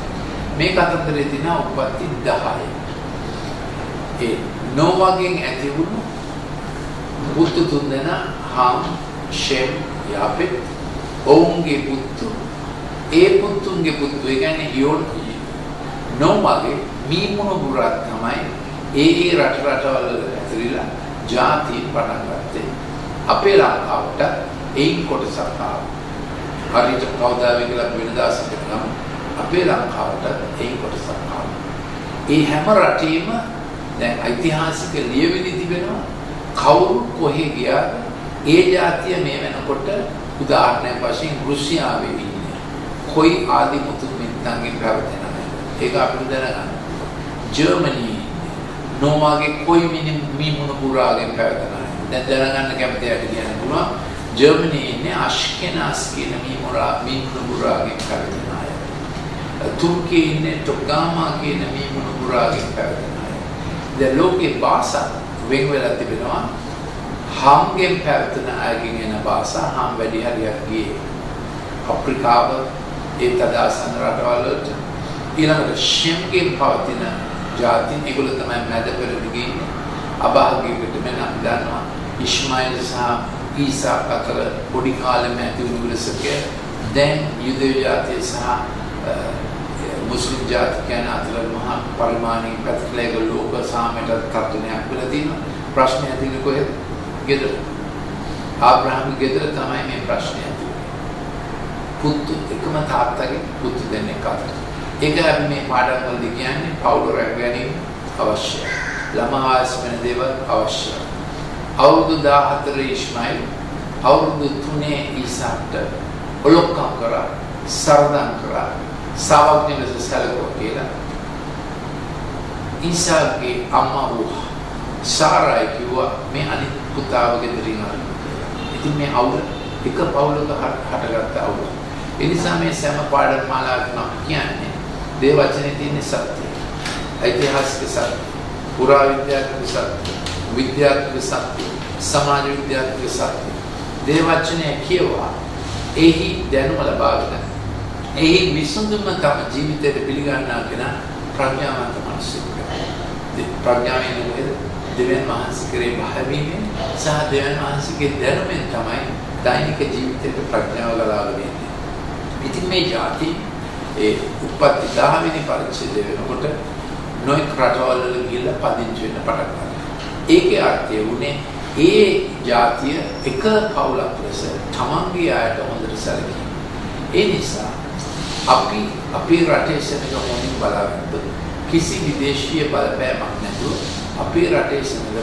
මේ කතන්දරේ දින උප්පත්ති 10. ඒ නෝවාගෙන් ඇති වුණු පුතු තුන්දෙනා හාම්, ෂෙම්, යාපෙත් ඔවුන්ගේ පුතු ඒ පුතුන්ගේ පුතු ඒ කියන්නේ යෝන් නොමගේ මීමුණු බුරක් තමයි ඒ රටවල් ඇතුළේ ජාති පටන් ගත්තේ. අපේ ලංකාවට ඒන් කොටසක් ආවා. හරියට කවදාද කියලා වෙනදා සිටිනවා. අපේ ලංකාවට ඒන් කොටසක් ආවා. ඒ හැම රටේම දැන් ඓතිහාසික ලියවිලි තිබෙනවා. කවුරු කොහෙ ගියාද ඒ ජාතිය මේ වෙනකොට උදාහරණයක් වශයෙන් රුසියාවේ ඉන්නේ. කොයි ආදිමුතු මිත්‍යාගේ ප්‍රවෘත්තිනයි. ඒක අපිට දැනගන්න. ජර්මනි නොවාගේ කොයි මීමුණු පුරාගෙන් පැවතෙනවා. දැන් දැනගන්න කැමතියට කියන්න පුළුවන්. ජර්මනි ඉන්නේ අෂ්කෙනාස් කියන මීමුණු පුරාගෙන් පැවතෙන අය. තුර්කියේ ඉන්නේ ටොගාමා කියන මීමුණු පුරාගෙන් පැවතෙන අය. දැන් ලෝකේ භාෂා වෙන් වෙලා තිබෙනවා. හම්ගෙන් පැවතෙන අයගෙන් එන භාෂා හම් වැඩි හරියක් ගියේ අප්‍රිකාව ඒ තදාසන රටවල් වලට. ඊළඟට ෂෙම්ගෙන් පවතින ජාතින් ඒගොල්ලෝ තමයි මැද පෙරදිගේ ඉන්නේ. අභාග්‍යයකට මම දන්නවා ඉස්මායිල් සහ ඊසා අතර පොඩි කාලෙම ඇති වුණු විරසක දැන් යුදෙව් ජාතිය සහ මුස්ලිම් ජාතිකයන් අතර මහා පරිමාණික පැතිකලයක ලෝක සාමයට තත්ත්වයක් වෙලා තියෙනවා. ප්‍රශ්නය තියෙන්නේ කොහෙද? ගෙදර. ආබ්‍රහම් ගෙදර තමයි මේ ප්‍රශ්නය තියෙන්නේ. පුතු එකම තාත්තගේ පුතු දෙන්නෙක් අතර. ඒක අපි මේ පාඩම් වලදී කියන්නේ පවුල රැක ගැනීම අවශ්‍යයි. ළමා වයස් වෙන දේවල් අවශ්‍යයි. අවුරුදු 14 ඉස්මායිල් අවුරුදු 3 ඊසාට ඔලොක්කම් කරා සරදම් කරා සාවඥ ලෙස සැලකුවා කියලා. ඊසාගේ අම්මා වූ සාරායි කිව්වා මේ අනිත් පුතාව ගෙදරින් ආවා. ඉතින් මේ අවුල එක පවුලක හටගත්ත අවුල. ඒ නිසා මේ සෑම පාඩම් මාලාවකම කියන්නේ දේ වචනේ තියෙන සත්‍යය. ඓතිහාසික සත්‍ය, පුරාවිද්‍යාත්මක සත්‍ය, විද්‍යාත්මක සත්‍ය, සමාජ විද්‍යාත්මක සත්‍ය. දේ වචනේ කියවා එහි දැනුම ලබාගෙන එහි විසඳුම තම ජීවිතයට පිළිගන්නා කෙනා ප්‍රඥාවන්ත මිනිසෙක්. ප්‍රඥාවෙන් නේද? දෙවියන් වහන්සේ කරේ භාවීමෙන් සහ දෙවියන් වහන්සේගේ දැනුමෙන් තමයි දෛනික ජීවිතයට ප්‍රඥාව ලබාගෙන ඉන්නේ. ඉතින් මේ જાති ඒ උපත් 10 වෙනි පරිච්ඡේදය වෙනකොට නොයෙක් රටවල් වල ගිහිල්ලා පදිංචි වෙන්න පටන් ගන්නවා. ඒකේ අර්ථය උනේ ඒ જાතිය එක පවුලක් ලෙස තමන්ගේ අයට හොඳට සැලකීම. ඒ නිසා අපි අපේ රටේ සෙනඟ හොඳින් බලාගන්න කිසි විදේශීය බලපෑමක් නැතුව අපේ රටේ සෙනඟ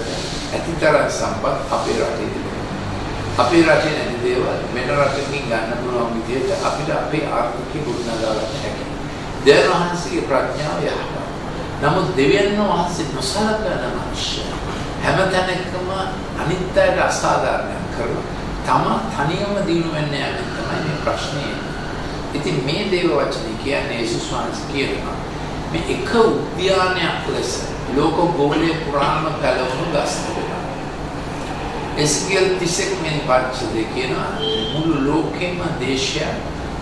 ඇතිතරම් සම්පත් අපේ රටේ තිබෙනවා. අපේ රටේ නැති දේවල් වෙන රටකින් ගන්න පුළුවන් විදිහට අපිට අපේ ආර්ථිකය ගොඩනගා ගන්න හැකියි. දෙවියන් වහන්සේගේ ප්‍රඥාව යහපත්. නමුත් දෙවියන් වහන්සේ නොසලකන මනුෂ්‍ය හැමතැනකම අනිත් අයට අසාධාරණයක් කරලා තම තනියම දිනු වෙන්නේ නැහැ තමයි මේ ප්‍රශ්නේ. ඉතින් මේ දේව වචනේ කියන්නේ යේසුස් වහන්සේ කියනවා මේ එක උද්‍යානයක් ලෙස ලෝක ගෝලයේ පුරාම පැලවුණු ගස් තිබෙනවා. එස්කේල් 31 වෙනි පරිච්ඡේදයේ කියනවා මුළු ලෝකෙම දේශය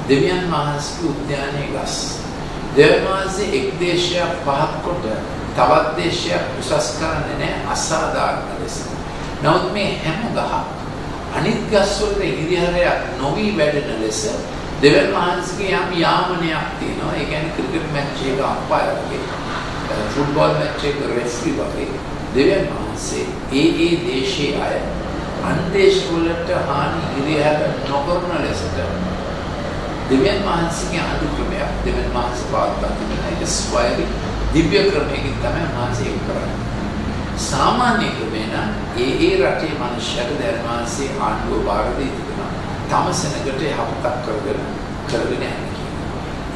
දෙවියන් වහන්සේගේ උද්‍යානයේ ගස්. දෙවියන් වහන්සේ එක් දේශයක් පහක් කොට තවත් දේශයක් උසස් කරන්නේ නැහැ අසාධාරණ ලෙස. නමුත් මේ හැම ගහක් අනිත් ගස් වලට ඉරිහරයක් නොවි වැඩෙන ලෙස දෙවියන් වහන්සේගේ යම් යාමනයක් තියෙනවා. ඒ කියන්නේ ක්‍රිකට් මැච් එක අම්පයර් වගේ, ෆුට්බෝල් මැච් එක රෙෆරි වගේ දෙවියන් වහන්සේ ඒ දේශයේ අය අන් දේශ වලට හානි ඉරිහර නොකරන ලෙසට දෙවියන් වහන්සේගේ අනුක්‍රමයක් දෙවියන් වහන්සේ පාත්තා තිබෙන එක ස්වයං දිව්‍ය ක්‍රමයකින් තමයි වහන්සේ ඒක කරන්නේ. සාමාන්‍ය ක්‍රමේන ඒ රටේ මිනිස්සුන්ට දෙවියන් වහන්සේ ආණ්ඩුව බාර දී තිබෙනවා. තම සෙනගට යහපතක් කරගෙන යන්නේ.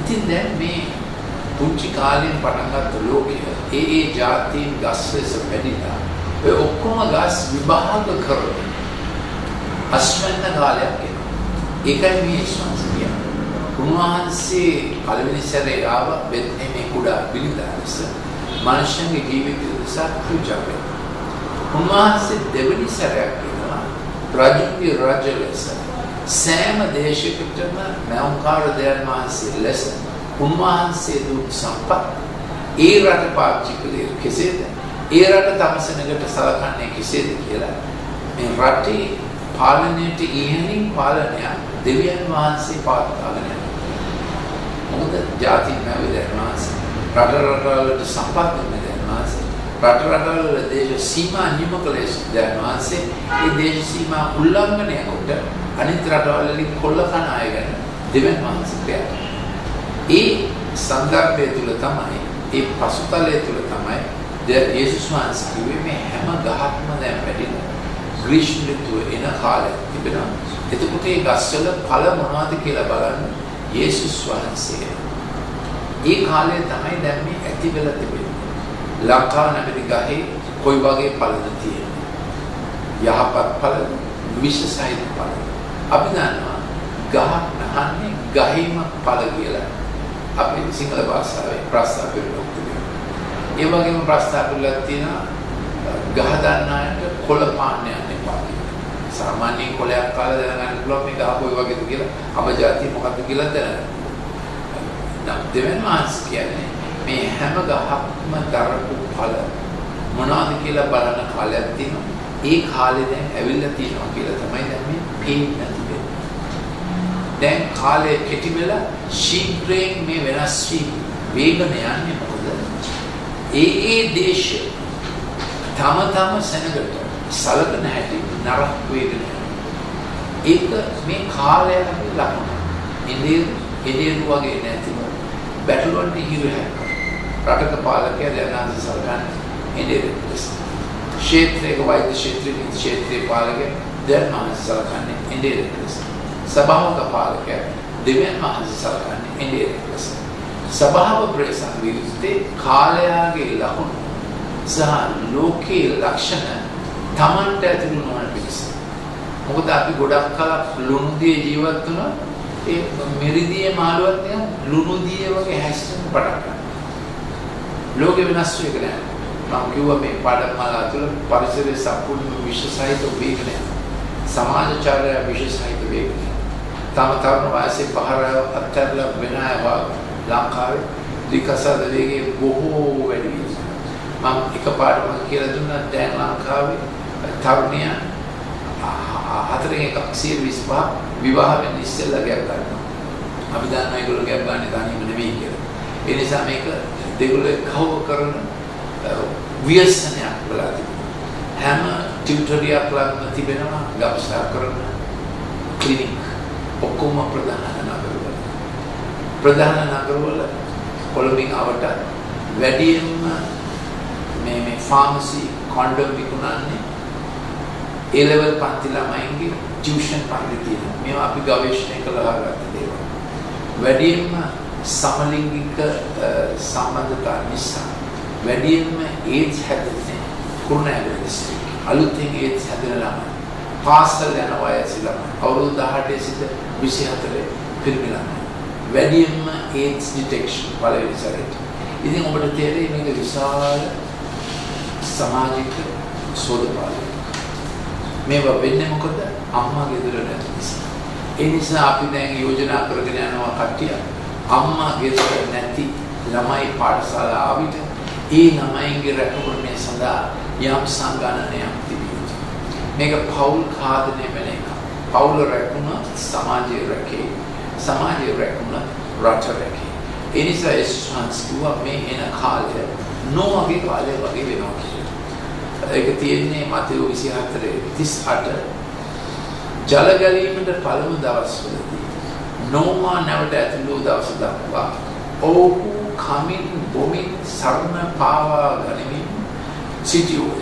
ඉතින් දැන් මේ පුංචි කාලෙන් පටන් ගත්ත ලෝකයේ ඒ ජාතීන් ගස් ලෙස වැඩිලා ඔය ඔක්කොම ගස් විභාග කරලා අස්වැන්න කාලයක් එනවා. ඒකයි මේ ශාස්ත්‍රය කියන්නේ. උන්වහන්සේ පළවෙනි සැරේ ආව බෙත්ලෙහේ කුඩා බිලිදාස මනුෂ්‍යන්ගේ ජීවිතය උදෙසා පූජා කරනවා. උන්වහන්සේ දෙවෙනි සැරයක් එනවා රජුගේ රජ ලෙස සෑම දේශයකටම මෞංකාර දෙවියන් වහන්සේ ලෙස උන්වහන්සේ දුක් සම්පත් ඒ රට පාවිච්චි කළේ කෙසේද? ඒ රට තමසනකට සලකන්නේ කෙසේද කියලා මේ රටේ පාලනයට ඉහළින් පාලනය දෙවියන් වහන්සේ පාත්තාගෙන යනවා. මොකද ජාති නැවේ දැනවාස රට රටවලට සම්පත් දුන්නේ දැනවාස රට රටවල දේශ සීමා නියම කළේ දැනවාසේ ඒ දේශ සීමා උල්ලංඝනය කොට අනිත් රටවලදී කොල්ල කන අය ගැන දෙවන් වහන්සේ ඒ සංදර්භය තුල තමයි ඒ පසුතලය තුල තමයි යේසුස් වහන්සේ කිව්වේ මේ හැම ගහක්ම දැන් පැටිලා ග්‍රීෂ්ම ඍතුව එන කාලයක් තිබෙනවා. එතකොට ඒ ගස්වල ඵල මොනවද කියලා බලන්න යේසුස් වහන්සේ. ඒ කාලය තමයි දැන් මේ ඇති වෙලා තිබෙන්නේ. ලංකාව නැමැති ගහේ කොයි වගේ ඵලද තියෙන්නේ? යහපත් ඵල, විශේෂයිත් ඵල. අපි දන්නවා ගහක් නහන්නේ ගහේම ඵල කියලා. අපි සිංහල භාෂාවේ ප්‍රස්තාව කරලා තියෙනවා. ඒ වගේම ප්‍රස්තාව කරලා තියෙනවා ගහ දන්නාට කොළ පාන්න යන්න එපා කියලා. සාමාන්‍ය කොළයක් කාලා දැනගන්න පුළුවන් මේ ගහ කොයි වගේද කියලා. අපජාතිය මොකක්ද කියලා දැනගන්න. නම් දෙවෙනි මාස් කියන්නේ මේ හැම ගහක්ම දරපු ඵල මොනවද කියලා බලන කාලයක් තියෙනවා. ඒ කාලේ දැන් ඇවිල්ලා තියෙනවා කියලා තමයි දැන් මේ පේන්නේ. දැන් කාලය කෙටි වෙලා ශීඝ්‍රයෙන් මේ වෙනස් වී වේගන යන්නේ මොකද? ඒ දේශ තම සෙනගට සලකන හැටි නරක වේගන. ඒක මේ කාලයේ ලකුණ. එළිය වගේ නැතිව බැටළුවන්ට හිරහැක්. රටක පාලකයා දැනන සලකන්නේ එළිය දෙස්. ක්ෂේත්‍රයක වෛද්‍ය ක්ෂේත්‍රයේ පාලකයා දැනන සලකන්නේ එළිය දෙස්. සභාවක පාලකයා දෙවියන් වහන්සේ සලකන්නේ එළිය දෙස්. සභාව ප්‍රේසන් විරුද්ධේ කාලයාගේ ලකුණු සහ ලෝකයේ ලක්ෂණ තමන්ට ඇතුළු නොවන පිළිස. මොකද අපි ගොඩක් කලක් ලුණුදියේ ජීවත් වුණා. ඒ මෙරිදියේ මාළුවත් නිකන් ලුණුදියේ වගේ හැසිරෙන්න පටන් ගන්නවා. ලෝකෙ වෙනස් වෙක නෑ. මම කිව්වා මේ පාඩම්මාලා තුළ පරිසරයේ සම්පූර්ණ විශ්වසහිත වේගනය. සමාජචාරය විශ්වසහිත වේගනය. තරුණ වයසේ පහර අත්හැරලා වෙන අය ලංකාවේ විකසද වේගයේ බොහෝ වැඩි වෙනවා. මම එකපාරටම කියලා දුන්නා දැන් ලංකාවේ තරුණියන් 4.125 විවාහ වෙන්න ඉස්සෙල්ලා ගැප් ගන්නවා. අපි දන්නවා ඒගොල්ලෝ ගැප් ගන්න තනියම නෙවෙයි කියලා. ඒ නිසා මේක දෙගොල්ලෝ කව කරන ව්‍යසනයක් වෙලා තිබෙනවා. හැම ටියුටෝරියක් ළඟම තිබෙනවා ගබ්සා කරන ක්ලිනික් ඔක්කොම ප්‍රධාන නගරවල කොළඹින් අවට වැඩියෙන්ම මේ ෆාමසි කොන්ඩම් විකුණන්නේ ඒ ලෙවල් පන්ති ළමයින්ගේ ටියුෂන් පන්ති තියෙනවා. මේවා අපි ගවේෂණය කළා ගත්ත දේවල්. වැඩියෙන්ම සමලිංගික සම්බන්ධතා නිසා වැඩියෙන්ම ඒඩ්ස් හැදෙන්නේ කුරුණෑගල දිස්ත්‍රික්කයේ. අලුතෙන් ඒඩ්ස් හැදෙන ළමයි පාසල් යන වයස ළමයි අවුරුදු 18 සිට 24 පිරිමි ළමයි වැඩියෙන්ම AIDS detection පළවෙනි සැරේට. ඉතින් ඔබට තේරෙයි මේක විශාල සමාජික සෝදපාලනයක්. මේවා වෙන්නේ මොකද? අම්මාගේ දොර නැති නිසා. ඒ නිසා අපි දැන් යෝජනා කරගෙන යනවා කට්ටිය අම්මාගේ දොර නැති ළමයි පාඨශාලා ආවිත ඒ ළමයින්ගේ රැකවරණය සඳහා යම් සංගණනයක් තිබෙනවා. මේක පෞල් ඛාදනය වෙන එක. පෞල් රැකුණා සමාජයේ රැකේ. සමාජයේ රැකුණා රට රැකේ. ඒ නිසා සංස්කෘතිය මේ එන කාලය නොවගේ කාලය වගේ වෙනවා කියලා. ඒක තියෙන්නේ මතයෝ 24:38 ජල ගැලීමට පළමු දවස්වලදී නෝමා නැවට ඇතුළු දවස දක්වා ඔහු කමින් බොමින් සරණ පාවා ගනිමින් සිටියෝ.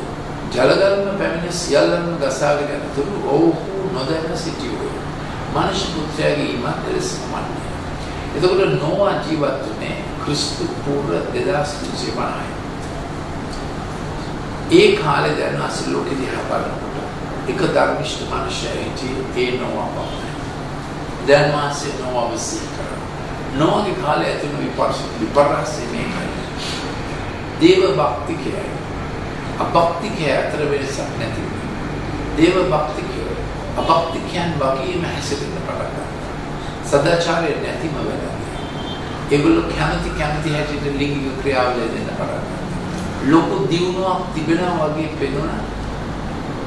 ජලගල්ම පැමිණ සියල්ලම ගසාගෙන යනතුරු ඔහු නොදැන සිටියෝ. මනුෂ්‍ය පුත්‍රයාගේ ඉමත් සමානයි. එතකොට නෝවා ජීවත් වුණේ ක්‍රිස්තු පූර්ව 2350යි. ඒ කාලේ දැන් අසල ලෝකෙ දිහා බලනකොට එක ධර්මිෂ්ඨ මනුෂ්‍යයෙක් ඒ නෝවා වගේ. දැන් මාසේ නෝවා විශ්ිත කරා. නෝවාගේ කාලේ ඇතුළු විපර්යාසය මේකයි. දේව භක්තිකයයි අභක්තිකය අතර වෙනසක් නැති. දේව භක්තිකය අභක්තිකයන් වගේම හැසිරෙන්න පටන් ගන්නවා. සදාචාරය නැතිම වෙලා. ඒගොල්ලෝ කැමති හැටියට ලිංගික ක්‍රියාවල දෙන්න පටන් ගන්නවා. ලොකු දියුණුවක් තිබෙනවා වගේ පෙනුන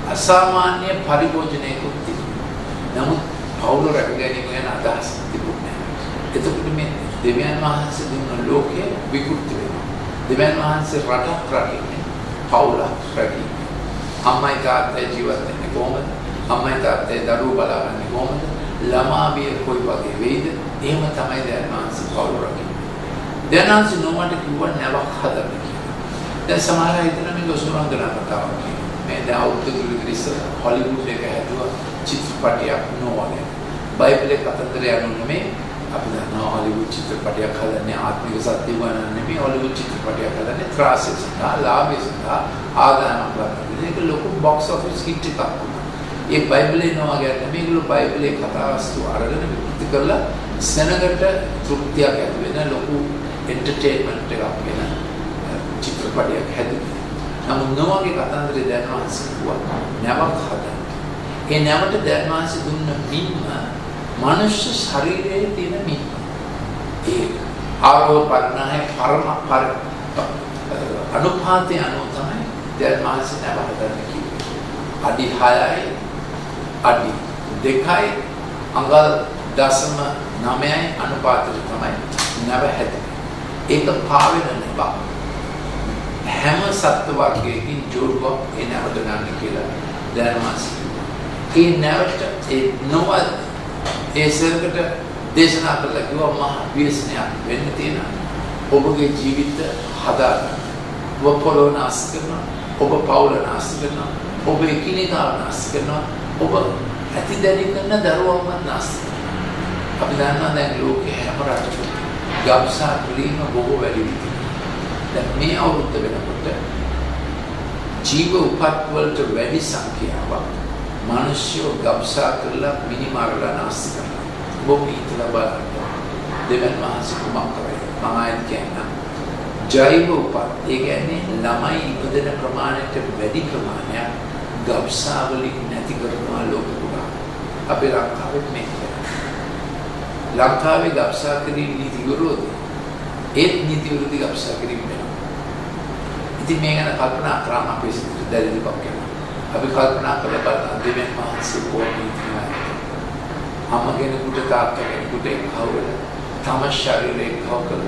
අසාමාන්‍ය පරිභෝජනයකුත් තිබුණා. නමුත් පෞල රැක ගැනීම ගැන අදහස් තිබුණේ නැහැ. එතකොට මේ දෙවියන් වහන්සේ දුන්න ලෝකය විකෘති වෙනවා. දෙවියන් වහන්සේ රටක් රකින්නේ, පවුලක් රකින්නේ. අම්මයි තාත්තයි ජීවත් වෙන්නේ කොහොමද? අම්මයි තාත්තයි දරුවෝ බලාගන්නේ කොහොමද? ළමා බිය කොයි වගේ වෙයිද? එහෙම තමයි දෙවියන් වහන්සේ පවුල රකින්නේ. දෙවියන් වහන්සේ නොමට කිව්වා නැවක් හදන්න කියලා. දැන් සමහර අය හිතන මේක සුරංගනා කතාවක් කියලා. මේ දැන් අවුරුදු දෙකකට ඉස්සෙල්ලා හොලිවුඩ් එක හැදුවා චිත්‍රපටයක් නොවනේ. බයිබලයේ කතන්දරය අනුව නෙමෙයි අපි දන්නවා හොලිවුඩ් චිත්‍රපටයක් හදන්නේ ආත්මික සත්‍ය ගණන් නෙමෙයි හොලිවුඩ් චිත්‍රපටයක් හදන්නේ ත්‍රාසය සඳහා ලාභය සඳහා ආදායමක් ගන්න. ඒක ලොකු බොක්ස් ඔෆිස් හිට් එකක් වුණා. ඒ බයිබලේ නෝ ගැන මේගොල්ලෝ බයිබලයේ කතාවස්තු අරගෙන විකෘති කරලා සෙනගට තෘප්තියක් ඇති වෙන ලොකු එන්ටර්ටේන්මන්ට් එකක් වෙන චිත්‍රපටයක් හැදුවා. නමුත් නොවගේ කතන්දරේ දැනවන්ස කිව්වා නැවක් හදන්න. ඒ නැවට දැනවන්ස දුන්න මින්ම මනුෂ්‍ය ශරීරයේ තියෙන මින්ම. ඒ ආරෝ පරණයි අනුපාතය අනුව තමයි දැනවන්ස නැව හදන්න කිව්වේ. අඩි 6යි අඩි 2යි අඟල් 0.9යි අනුපාතයට තමයි නැව හැදෙන්නේ. ඒක පාවෙන නැවක්. හැම සත්ත්ව වර්ගයකින් ජෝඩුවක් ඒ නැවට ගන්න කියලා දැනවන්ස කිව්වා. ඒ නැවට ඒ නොව ඒ සර්කට දේශනා කළා කිව්වා මහ ව්‍යසනයක් වෙන්න තියෙනවා. ඔබගේ ජීවිත හදාගන්න. ඔබ පොළොව නාස්ති කරනවා. ඔබ පවුල නාස්ති කරනවා. ඔබ එකිනෙකාව නාස්ති කරනවා. ඔබ ඇතිදැඩි කරන දරුවන්ව නාස්ති කරනවා. අපි දන්නවා දැන් ලෝකේ හැම රටකම ගබ්සා කිරීම බොහෝ වැඩි වෙනවා. දැන් මේ අවුරුද්ද වෙනකොට ජීව උපත් වලට වැඩි සංඛ්‍යාවක් මිනිස්සු ගබ්සා කරලා මිනිමාරලා නාස්ති කරනවා. ඔබ හිතලා බලන්න. දෙවියන් වහන්සේ කුමක් කරේ? මම ආයෙත් කියන්නම්. ජෛව උපත් ඒ කියන්නේ ළමයි ඉපදෙන ප්‍රමාණයට වැඩි ප්‍රමාණයක් ගබ්සා වලින් නැති කරනවා ලෝක පුරා. අපේ ලංකාවේ මේක. ලංකාවේ ගබ්සා කිරීම නීති විරෝධී. ඒත් නීති විරෝධී ගබ්සා කිරීම වෙනවා. ඉතින් මේ ගැන කල්පනා කරාම අපේ සිතට දැනෙන්නක් වෙනවා. අපි කල්පනා කරලා බලන දෙවියන් වහන්සේ කොහොමද අම්ම කෙනෙකුට තාත්තා කෙනෙකුට කවුරුද තම ශරීරයෙන් කවුරුද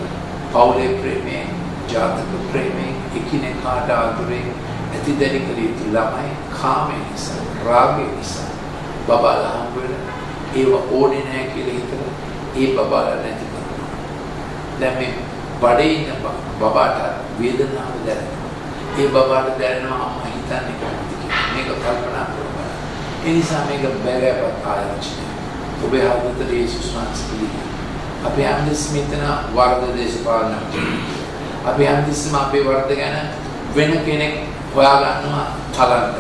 පෞලේ ප්‍රේමයෙන් ජාතක ප්‍රේමයෙන් එකිනෙකාට ආදරයෙන් ඇතිදැඩි කළ යුතු ළමයි කාමය නිසා රාගය නිසා බබාලා හම්බ වෙන ඒව ඕනේ නැහැ කියලා හිතලා ඒ බබාලා නැති කරනවා. දැන් මේ බඩේ ඉන්න බබාට වේදනාව දැනෙනවා. ඒ බබාට දැනෙනවා අම්මා හිතන්නේ කොහොමද කියලා. මේක කල්පනා කරනවා. ඒ නිසා මේක බැලෑපත් ආයෝජනය. ඔබේ හදවතට යේසුස් වහන්සේ පිළිගන්න. අපි හැමදෙස්සම මෙතන වර්ධ දේශපාලනයක් තියෙනවා. අපි හැමදෙස්සම අපේ වර්ධ ගැන වෙන කෙනෙක් හොයා ගන්නවා තරන්න.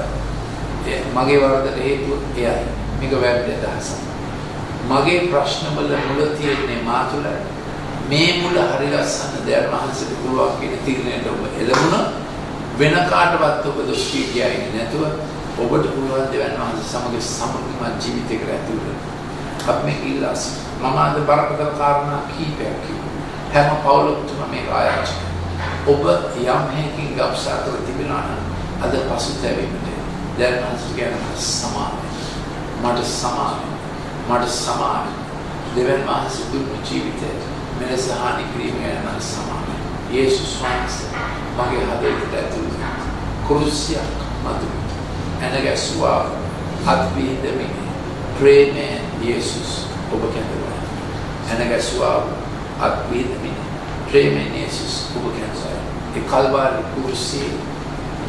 මගේ වර්ධට හේතුව එයයි. මේක වැරදි අදහසක්. මගේ ප්‍රශ්නවල මුල තියෙන්නේ මා තුළ. මේ මුල හරි ලස්සන දෙයක් මහන්සියට පුළුවන් කියන තීරණයට ඔබ එළඹුණා. වෙන කාටවත් ඔබ දොස් කියයි නැතුව ඔබට පුළුවන් දෙවන් වහන්සේ සමග සමගිමත් ජීවිතයකට ඇතුළු අප මේ ඉල්ලාස් මම අද බරපතල කාරණා කීපයක් කිව්වා. හැම පවුලකටම මේක ආයාචන. ඔබ යම් හේකින් ගබ්සා කර තිබෙනවා නම් අද පසුතැවීමට දැන් වහන්සේ කියන සමාන මට සමාන දෙවන් වහන්සේ දුන්නු ජීවිතේ මෙලෙස හානි කිරීම ගැන සමාන. යේසුස් වහන්සේ මගේ හදවතට ඇතුළු කුරුසියක් මතු ඇනගැසුවා අත්විඳමින් ප්‍රේමයෙන් යේසුස් ඔබ කැඳවුවා. ඇනගැසුවා අත්විඳමින් ප්‍රේමයෙන් යේසුස් ඔබ කැඳවුවා. ඒ කල්වාරි කුරුසියේ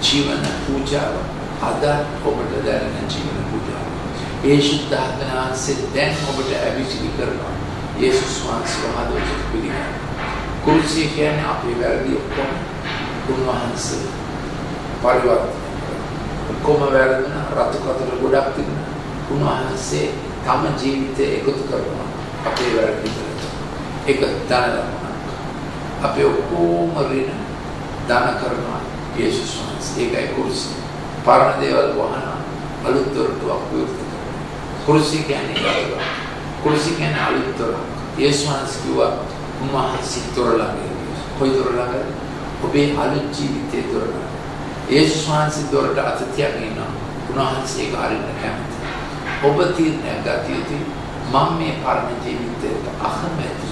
ජීවන පූජාව අද ඔබට දැනෙන ජීවන පූජාව. යේසුස් දහවනාසේ දැන් ඔබට අවිචි කරනවා. යේසුස් වහන්සේ හදවතට පිළිගන්න. කුරුසිය කියන්නේ අපේ වැරදි ඔක්කොම උන්වහන්සේ පරිවර්තනය ඔක්කොම වැරදුන රතු කතර ගොඩක් තිබුණා. උන්වහන්සේ තම ජීවිතේ එකතු කරනවා අපේ වැරදි වලට. ඒක දානයක්. අපේ ඔක්කොම ඍණ දාන කරනවා යේසුස් වහන්සේ. ඒකයි කුරුසිය. පරණ දේවල් වහන අලුත් දොරටුවක් විවෘත කරනවා. කුරුසිය කියන්නේ ඒක. කුරුසිය කියන්නේ අලුත් දොරක්. යේසුස් වහන්සේ කිව්වා උන්වහන්සේ දොර ළඟ. කොයි දොර ළඟද? ඔබේ අලුත් ජීවිතයේ දොර ළඟ. යේසුස් වහන්සේ දොරට අත තියගෙන ඉන්නවා. උන්වහන්සේ ඒක අරින්න කැමති. ඔබ තීරණයක් ගත යුතුයි. මම මේ පරණ ජීවිතයට අකමැති.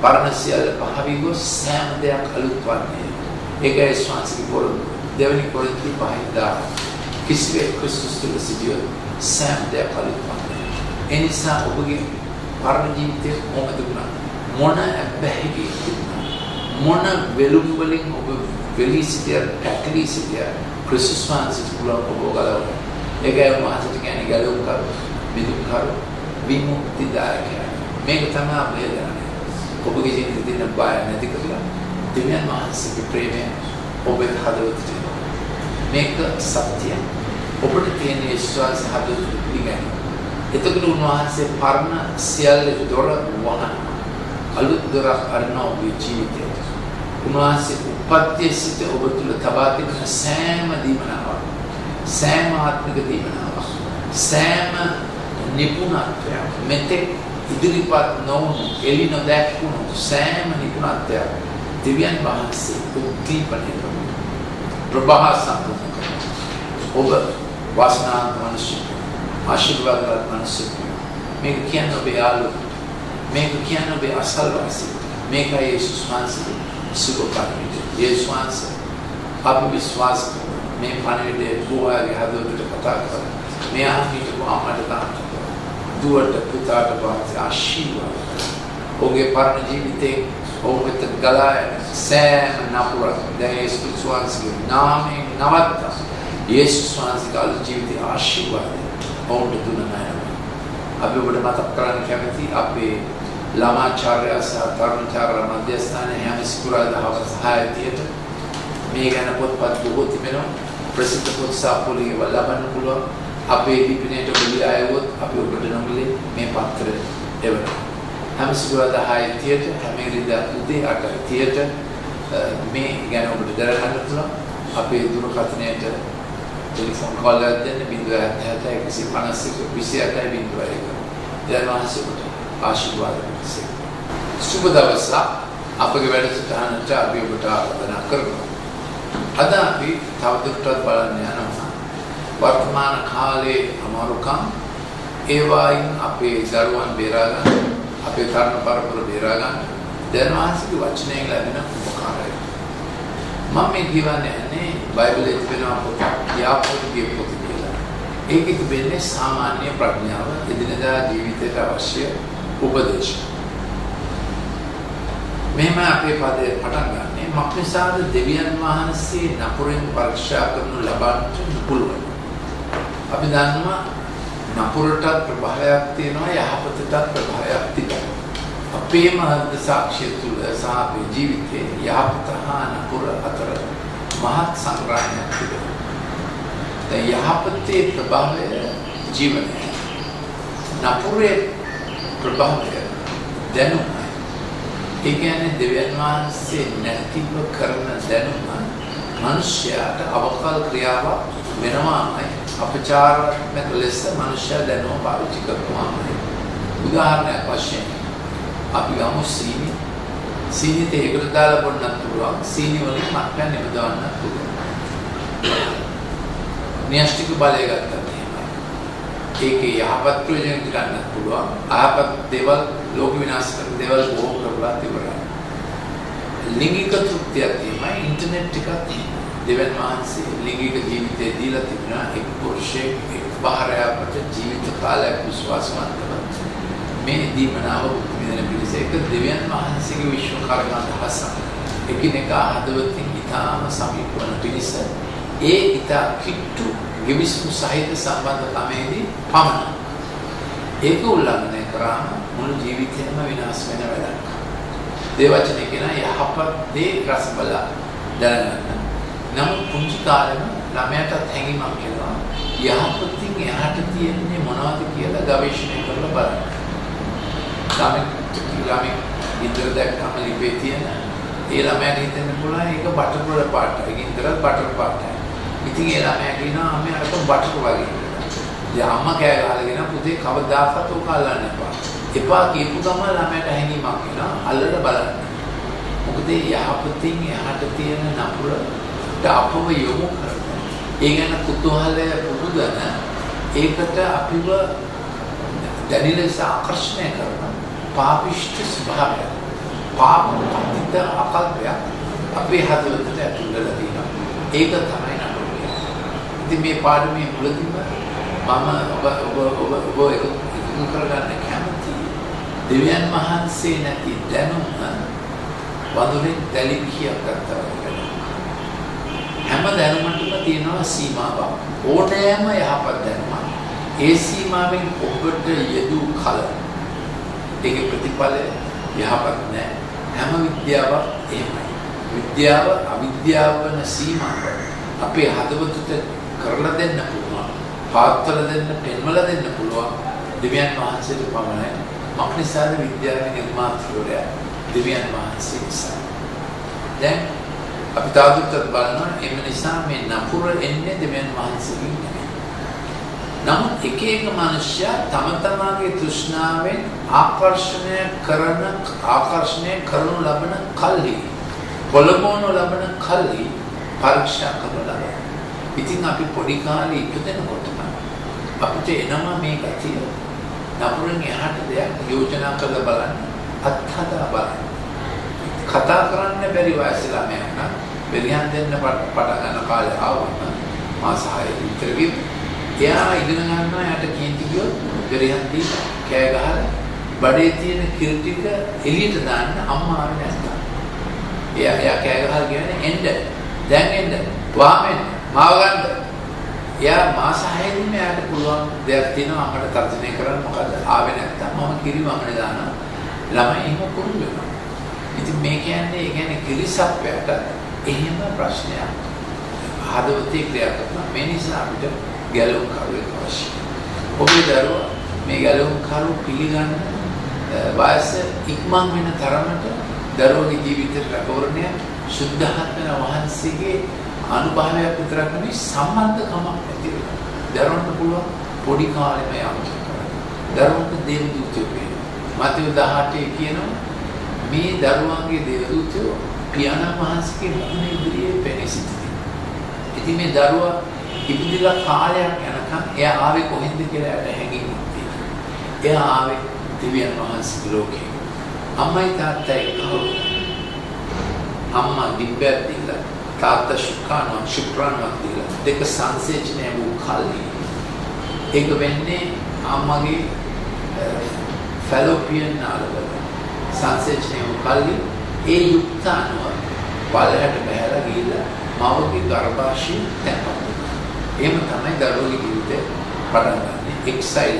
පරණ සියල්ල පහ වී ගොස් සෑම දෙයක් අලුත් වන්නේ. ඒකයි ශ්වාසික පොරොන්දු. දෙවනි කොරින්ති 5:10 කිසිවෙක් ක්‍රිස්තුස් තුළ සිටියොත් සෑම දෙයක් අලුත් වන්නේ. ඒ නිසා ඔබගේ පරණ ජීවිතයේ මොකද වුණා? මොන බැහැගේ තිබුණා? මොන වෙලුම් වලින් ඔබ වෙලී සිටිය, පැටලී සිටිය ක්‍රිස්තුස් වහන්සේ තුළ ඔබ ගලවලා. ඒකයි මහසට කියන්නේ ගැලවුම් කරු, විදුම් කරු, විමුක්තිදායකය. මේක තමයි අපේ දරන්නේ. ඔබගේ ජීවිතේ තියෙන බය නැති කරලා දෙවියන් වහන්සේගේ ප්‍රේමය ඔබේ හදවතට මේක සත්‍යය. ඔබට තියෙන විශ්වාස හදවතට පිළිගන්න. එතකොට උන්වහන්සේ පරණ සියල්ල දොර වහන අලුත් දොරක් අරන ඔබේ ජීවිතයට. උන්වහන්සේ උපත්යේ සිට ඔබ තුළ තබා තිබෙන සෑම දීමනාවක්, සෑම ආත්මික දීමනාවක්, සෑම නිපුණත්වයක්, මෙතෙක් ඉදිරිපත් නොවුණු, එළි නොදැක්වුණු සෑම නිපුණත්වයක් දෙවියන් වහන්සේ උද්දීපනය කරනවා. ප්‍රභා සම්පූර්ණ කරනවා. ඔබ වාසනාවන්ත මිනිසෙක්, ආශිර්වාදවත් මිනිසෙක්. මේක කියන්නේ ඔබේ යාළුවෝ. මේක කියන්නේ ඔබේ අසල්වාසී. මේකයි යේසුස් වහන්සේ සුබපණිවිඩය. යේසුස් වහන්සේ අපි විශ්වාස කරන මේ පණිවිඩය බොහෝගේ හදවතට කතා කරනවා. මේ අහිමිට අම්මට තාත්තට දුවට පුතාට වාසි ආශිර්වාද. ඔබගේ පරණ ජීවිතේ ඔබට ගලා සෑම නපුරක් දැන් යේසුස් වහන්සේගේ නාමයෙන් නවත්තා. යේසුස් වහන්සේගේ ජීවිතේ ආශිර්වාදය ඔබට දුන්නා. අපි ඔබට මතක් කරන්න කැමති අපේ ළමාචාර්ය සහ තරුණචාර්ය මධ්‍යස්ථානයේ හැම සිකුරාදා හවස 6:30ට මේ ගැන පොත්පත් බොහෝ තිබෙනවා. ප්‍රසිද්ධ පොත් සාපෝලියව ලබන්න පුළුවන්. අපේ ලිපිනයට ඔබ ආයවොත් අපි ඔබට නොමිලේ මේ පත්‍රය එවනවා. හැම සිකුරාදා 6:30ට හැම ඉරිදා උදේ 8:30ට මේ ගැන ඔබට දැනගන්න පුළුවන්. අපේ දුරකථනයට ටෙලිෆෝන් කෝල් එකක් දෙන්න 077 156 28 01. ආශිර්වාද වෙනසේ. සුබ දවසක්. අපගේ වැඩසටහනට අපි ඔබට ආරාධනා කරනවා. අද අපි තවදුරටත් බලන්න යනවා වර්තමාන කාලයේ අමාරුකම්, ඒවායින් අපේ දරුවන් බේරා ගන්න, අපේ තරුණ පරපුර බේරා ගන්න දැනවාසික වචනයෙන් ලැබෙන උපකාරය. මම මේ කියවන්නේ බයිබලයේ තිබෙන පොත, යාපෝගේ පොත කියලා. ඒකෙ තිබෙන්නේ සාමාන්‍ය ප්‍රඥාව, එදිනදා ජීවිතයට අවශ්‍ය උපදේශ. මෙහෙම අපේ පදේ පටන් ගන්නෙ මක්නිසාද දෙවියන් වහන්සේ නපුරෙන් පරීක්ෂා කරනු ලබන්නට පුළුවන්. අපි දන්නවා නපුරටත් ප්‍රභාවයක් තියෙනවා, යහපතටත් ප්‍රභාවයක් තියෙනවා. අපේම හෘද සාක්ෂිය තුළ සහ අපේ ජීවිතයේ යහපත හා නපුර අතර මහත් සංග්‍රහණයක් තිබෙනවා. දැන් යහපතේ ප්‍රභාවය ජීවනය, නපුරේ ප්‍රභාවය දැනුම. ඒ කියන්නේ දෙවියන් වහන්සේ නැතිව කරන දැනුම මනුෂ්‍යයාට අවකල් ක්‍රියාවක් වෙනවාමයි. අපචාරාත්මක ලෙස මනුෂ්‍යයා දැනුම පාවිච්චි කරනවාමයි. උදාහරණයක් වශයෙන් අපි ගමු සීනි තේකට දාලා බොන්නත් පුළුවන්. සීනි වලින් මත්පැන් නිපදවන්නත් පුළුවන්. න්‍යෂ්ටික බලය ගත්තත් එහෙමයි. ඒකේ යහපත් ප්‍රයෝජන ගන්නත් පුළුවන්. අයහපත් දේවල්, ලෝක විනාශ කරන දේවල් බොහෝ කරලා තිබුණා. ලිංගික තෘප්තියක් තියෙනවා. ඉන්ටර්නෙට් එකක් තියෙනවා. දෙවියන් වහන්සේ ලිංගික ජීවිතය දීලා තිබුණා. එක් පුරුෂයෙක් එක් භාර්යාවකට ජීවිත කාලයක් විශ්වාසවන්තව මේ දීමනාව විඳින පිළිස එක දෙවියන් වහන්සේගේ විශ්වකාරක අදහස. එකිනෙකා හදවතින් ඉතාම සමීප වන පිළිස ඒ ඉතා කිට්ටු ගිවිසුම් සහිත සම්බන්ධකමේදී පමණ. ඒක උල්ලංඝනය කරාම මුළු ජීවිතයම විනාශ වෙන වැඩක්. දේවචනේ කියන යහපත් දේ රස බල දැනගන්න. නමුත් පුංචි කාලෙම ළමයාටත් හැඟීමක් එනවා යහපතින් එහාට තියෙන්නේ මොනවද කියලා ගවේෂණය කරලා බලන්න. ළමයි ඉදර දැක්කම ලිපේ තියෙන ඒ ළමයාට හිතෙන්න පුළුවන් ඒක බටර් පාටයි. ඉදර බටර් පාටයි. ඉතින් ඒ ළමයා කියනවා අම්මේ අරක බටර් වගේ. ඉතින් අම්මා කෑ ගහලාගෙන පුතේ කවදාකවත් උක අල්ලන්න එපා. එපා කියපු ගමන් ළමයාට හැඟීමක් එනවා අල්ලලා බලන්න. මොකද යහපතින් එහාට තියෙන නපුරට අපව යොමු කරනවා. ඒ ගැන කුතුහලය පුබුදන ඒකට අපිව දැඩි ලෙස ආකර්ෂණය කරන පාපිෂ්ඨ ස්වභාවය. පාප පතිත අකල්පයක් අපේ හදවතට ඇතුල් වෙලා තියෙනවා. ඒක තමයි නඩුව. ඉතින් මේ පාඩමේ මුලදීම ඔබ එකතු කරගන්න කැමතියි. දෙවියන් වහන්සේ නැති දැනුම වඳුරෙන් දැලිපියක් ගත්තා වගේ. හැම දැනුමකටම තියෙනවා සීමාවක්. ඕනෑම යහපත් දැනුමක් ඒ සීමාවෙන් ඔබට යෙදූ කල ඒකේ ප්‍රතිඵලය යහපත් නෑ. හැම විද්‍යාවක් එහෙමයි. විද්‍යාව අවිද්‍යාව වෙන සීමාව අපේ හදවතට කරලා දෙන්න පුළුවන්. පාත්වල දෙන්න, පෙන්වලා දෙන්න පුළුවන් දෙවියන් වහන්සේට පමණයි. මක්නිසාද විද්‍යාවේ නිර්මාතෘවරයා දෙවියන් වහන්සේ නිසා. දැන් අපි තාදුත්තත් බලනවා එම නිසා මේ නපුර එන්නේ දෙවියන් වහන්සේගෙන් නෙමෙයි. නමුත් එක එක මනුෂ්‍යයා තම තමාගේ තෘෂ්ණාවෙන් ආකර්ෂණය කරනු ලබන කල්හි පොළඹවනු ලබන කල්හි පරීක්ෂා කරනු ලබන. ඉතින් අපි පොඩි කාලේ ඉපදෙනකොටම අපිට එනවා මේ ගතිය. නපුරෙන් එහාට දෙයක් යෝජනා කරලා බලන්න, අත්හදා බලන්න. කතා කරන්න බැරි වයසේ ළමයා නම් බෙරියන් දෙන්න පටන් ගන්න කාලේ ආවම මාස 6 විතර එයා ඉගෙන ගන්නවා. යාට කීන්ති ගියොත් බෙරියන් දීලා කෑ ගහලා බඩේ තියෙන කිරි ටික එළියට දාන්න අම්මා ආවේ නැත්නම්. එයා කෑ ගහලා කියන්නේ එන්න. දැන් එන්න. වාමෙන් මාව ගන්න. එයා මාස 6 දින යාට පුළුවන් දෙයක් තියෙනවා අපට තර්ජනය කරන්න. මොකද ආවේ නැත්නම් මම කිරි වමනේ දානවා. ළමයි එහෙම පුරුදු වෙනවා. ඉතින් මේ කියන්නේ කිරිසප්පයට එහෙම ප්‍රශ්නයක් හදවතේ ක්‍රියා කරනවා. මේ නිසා අපිට ගැලවුම් කරුවෙක් අවශ්‍යයි. ඔබේ දරුවා මේ ගැලවුම් කරු පිළිගන්න වයස ඉක්මන් වෙන තරමට දරුවගේ ජීවිතේ රැකවරණය සුද්ධාත්මන වහන්සේගේ අනුභවයක් විතරක් නෙවෙයි සම්බන්ධකමක් ඇති වෙනවා. දරුවන්ට පුළුවන් පොඩි කාලෙම යන්න. දරුවන්ට දේවදූතයෝ වෙනවා. මතෙව් 18 කියනවා මේ දරුවන්ගේ දේවදූතයෝ පියාණන් වහන්සේගේ මුණ ඉදිරියේ පෙනී සිටිති. ඉතින් මේ දරුවා ඉපදිලා කාලයක් යනකම් එයා ආවේ කොහෙන්ද කියලා යට හැඟීමක් තියෙනවා. එයා ආවේ දෙවියන් වහන්සේගේ ලෝකේ. අම්මයි තාත්තයි කවුරුද? අම්මා දිබ්බයක් දීලා තාත්තා ශුක්‍රාණුවක් දීලා දෙක සංසේචනය වූ කල්හි ඒක වෙන්නේ අම්මගේ ෆැලෝපියන් නාලවල සංසේචනය වූ කල්හි ඒ යුක්තාණුව බලයට බහැලා ගිහිල්ලා මවගේ ගර්භාෂයේ තැන්පත් වෙනවා. එහෙම තමයි දරුවගේ ජීවිතේ පටන් ගන්න. එක්සයිල්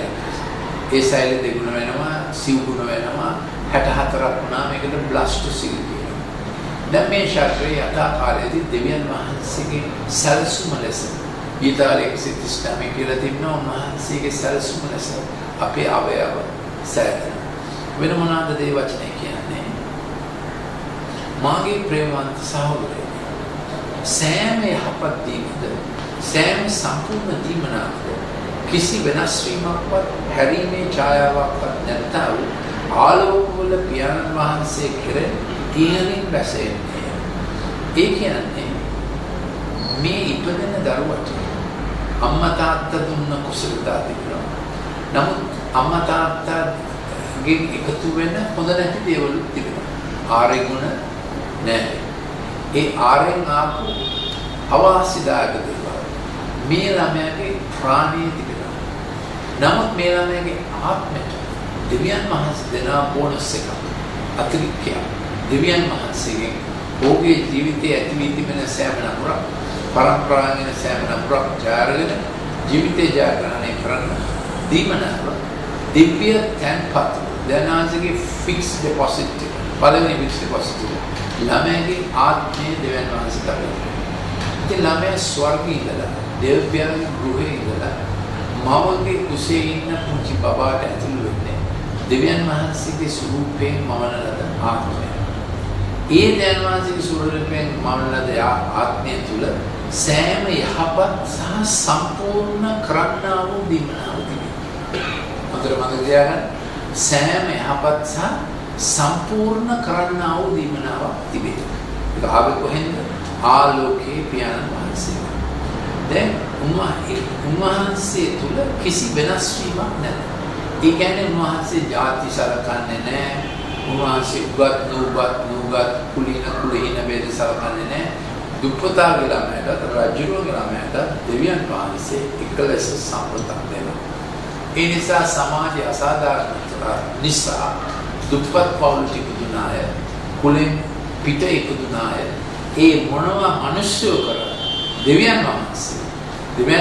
ඒ සෛල දෙගුණ වෙනවා, සිව් ගුණ වෙනවා. 64ක් වුණා මේකට බ්ලාස්ටෝසිල් කියනවා. දැන් මේ ශාස්ත්‍රයේ යථාකාරයේදී දෙවියන් වහන්සේගේ සැලසුම ලෙස ඊතාලයේ 139 කියලා තිබෙනවා. උන්වහන්සේගේ සැලසුම ලෙස අපේ අවයව සැලසෙන. වෙන මොනවාද දේ වචනේ කියන්නේ? මාගේ ප්‍රේමවන්ත සහෝදරයනි, සෑම යහපත් දීමද, සෑම සම්පූර්ණ දීමනාද කිසි වෙනස් වීමක්වත් හැරීමේ ඡායාවක්වත් නැත්තා වූ ආලෝකවල පියාණන් වහන්සේ කෙරෙන් ඉහළින් බැසෙන්නේ. ඒ කියන්නේ මේ ඉපදෙන දරුවට අම්මා තාත්තා දුන්න කුසලතා තිබෙනවා. නමුත් අම්මා තාත්තාගෙන් එකතු වෙන හොඳ නැති දේවල් තිබෙනවා. ආරේ ගුණ නැහැ. ඒ ආරෙන් ආපු අවාසිදායක දේවල් මේ ළමයාගේ ප්‍රාණයේ තිබෙනවා. නමුත් මේ ළමයාගේ ආත්මයට දෙවියන් වහන්සේ දෙන බෝනස් එක අතිරික්තයක්. දෙවියන් වහන්සේගෙන් ඔහුගේ ජීවිතයේ ඇති වී තිබෙන සෑම නපුරක් පරම්පරාවෙන් සෑම නපුරක් ජාරගෙන ජීවිතේ ජාගරණය කරන්න දීමනාව දිව්‍ය තැන්පත් දනාංශගේ ෆික්ස් ඩෙපොසිට් එක පළවෙනි ෆික්ස් ඩෙපොසිට් එක ළමයාගේ ආත්මයේ දෙවියන් වහන්සේ දරුවා. ඉතින් ළමයා ස්වර්ගයේ ඉඳලා දෙවියන්ගේ ගෘහේ ඉඳලා මවගේ කුසේ ඉන්න පුංචි බබාට ඇතුළු වෙන්නේ දෙවියන් වහන්සේගේ ස්වරූපයෙන් මවන ලද ආත්මය. ඒ දෙවියන් වහන්සේගේ ස්වරූපයෙන් මවන ලද ආත්මය තුල සෑම යහපත් සහ සම්පූර්ණ කරන්නා වූ දීමනාව තිබෙනවා. අතර මතක තියාගන්න සෑම යහපත් සහ සම්පූර්ණ කරන්නා වූ දීමනාවක් තිබෙනවා. ඒක ආවේ කොහෙන්ද? ආලෝකේ පියාණන් වහන්සේ. දැන් උන්වහන්සේ තුල කිසි වෙනස් වීමක් නැහැ. ඒ කියන්නේ උන්වහන්සේ ಜಾති සලකන්නේ නැහැ, උන්වහන්සේ උගත් නුගත් කුලීන කුලහීන වේද සලකන්නේ නැහැ. දුප්පතාගේ ළමයට රජුගේ ළමයට දෙවියන් වහන්සේ එකලෙස සම්පතක් දෙනවා. ඒ නිසා සමාජය අසාධාරණ නිසා දුප්පත් පවුලට ඉපදුන අය කුලෙන් පිට ඉපදුන අය ඒ මොනවා මිනිස්සු කරා දෙවියන්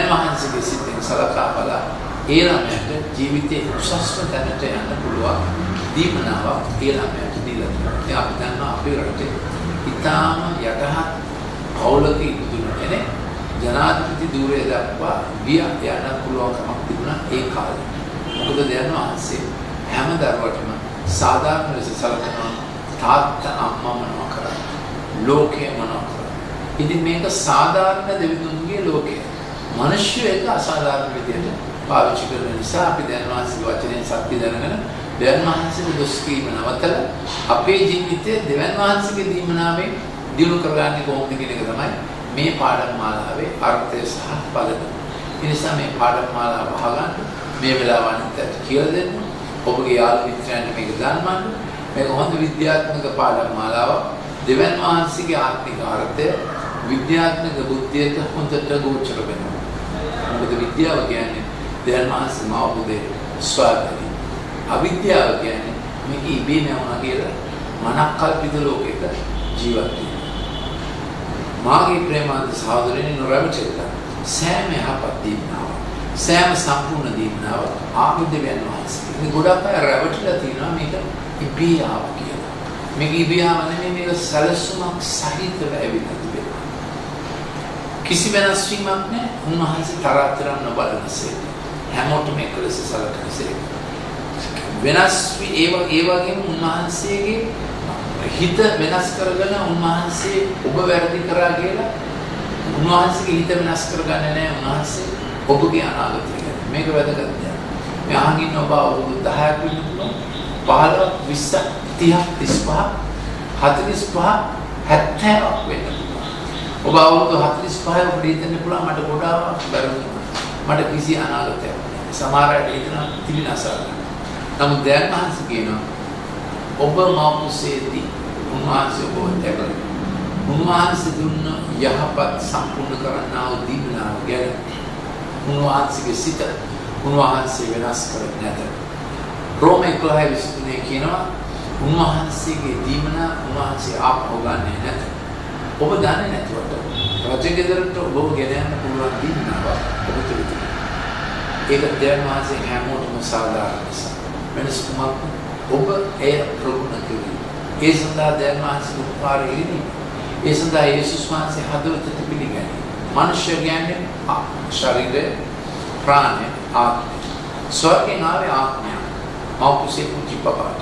වහන්සේගේ සිතෙන් සලකා බලලා ඒ ළමයට ජීවිතේ උසස්ම තැනට යන්න පුළුවන් දීමනාවක් ඒ ළමයට දීලා තියෙනවා. ඉතින් අපි දන්නවා අපේ රටේ ඉතාම යටහත් පවුලක ඉපදුන කෙනෙක් ජනාධිපති ධූරය දක්වා ගිය යන්න පුළුවන්කමක් තිබුණා ඒ කාලේ. මොකද දෙවියන් වහන්සේ හැම දරුවටම සාධාරණ ලෙස සලකනවා. තාත්තා අම්මා මොනවා කරා ලෝකේ මොනවා කරා. ඉතින් මේක සාධාරණ දෙවිතුන්ගේ ලෝකය. මිනිස්සු එක අසාධාරණ විදියට පාවිච්චි කරන නිසා අපි දෙවියන් වහන්සේගේ වචනයෙන් සත්‍ය දැනගෙන දෙවියන් වහන්සේගේ දොස් කීම නවතලා අපේ ජීවිතයේ දෙවියන් වහන්සේගේ දීමනාවෙන් දිනු කරගන්නේ කොහොමද කියන එක තමයි මේ පාඩම් මාලාවේ අර්ථය සහ බලන. ඒ නිසා මේ පාඩම් මාලාව අහගන්න මේ වෙලාව අනිත් කියලා දෙන්න. ඔබගේ යාළු මිත්‍රයන්ට මේක දන්වන්න. මේක හොඳ විද්‍යාත්මක පාඩම් මාලාවක්. දෙවියන් වහන්සේගේ ආත්මික අර්ථය විද්‍යාත්මක බුද්ධියට හොඳට ගෝචර වෙනවා. මොකද විද්‍යාව කියන්නේ දෙවියන් වහන්සේ මාවුදේ ස්වභාවය. අවිද්‍යාව කියන්නේ මේක ඉබේම වුණා කියලා මනක් කල්පිත ලෝකයක ජීවත් වෙනවා. මාගේ ප්‍රේමාන්ත සහෝදරයනි නොරැවටෙන්න සෑම යහපත් දීමනාව සෑම සම්පූර්ණ දීමනාව ආපු දෙවියන් වහන්සේ. ඉතින් ගොඩක් අය රැවටිලා තියෙනවා මේක ඉබේ ආව කියලා. මේක ඉබේ ආව නෙමෙයි මේක සැලසුමක් සහිතව ඇවිල්ලා තිබෙනවා. කිසි වෙනස් වීමක් නැහැ. උන්වහන්සේ තරතරම් නොබලනසේ හැමෝටම එකලෙස සලකනසේ වෙනස් ඒ වගේම උන්වහන්සේගේ හිත වෙනස් කරගෙන උන්වහන්සේ ඔබ වැරදි කරා කියලා උන්වහන්සේගේ හිත වෙනස් කරගන්නේ නැහැ. උන්වහන්සේ ඔබගේ අනාගතය ගැන මේක වැදගත් දෙයක්. මේ අහගින් ඔබ අවුරුදු 10ක් විතර 15 20 30 35 40ක් වෙන්න පුළුවන්. ඔබ අවුරුදු 45 ඔබට හිතන්න පුළුවන් මට ගොඩාක් බැරිුණා. මට කිසි අනාගතයක් නැහැ. සමහර අය හිතනවා තිලිනසාර. නමුත් දැන් මහන්සි කියනවා ඔබ මාකුසේදී උන්වහන්සේ ඔබ දැකලා උන්වහන්සේ දුන්න යහපත් සම්පූර්ණ කරන්නා වූ දීමනාව ගැන උන්වහන්සේගේ සිත උන්වහන්සේ වෙනස් කරන්නේ නැත. රෝම 11:23 කියනවා උන්වහන්සේගේ දීමනා උන්වහන්සේ ආපහු ගන්නේ නැත. ඔබ දන්නේ නැතුවට රජගෙදරට ඔබ ගෙන යන්න පුළුවන් දීමනාව ඔබ තුළ තිබෙනවා. ඒක දෙවියන් වහන්සේ හැමෝටම සාධාරණ නිසා. වෙනස් කුමක් ඔබ එය ප්‍රගුණ කරගන්න. ඒ සඳහා දෙවියන් වහන්සේ උපකාරී වෙන්නේ. ඒ සඳහා යේසුස් වහන්සේ හදවතට පිළිගන්නේ. මනුෂ්‍ය කියන්නේ ශරීරය, ප්‍රාණය, ආත්මය. ස්වර්ගයෙන් ආවේ ආත්මය. මෞකුසේ පුංචි පපාට.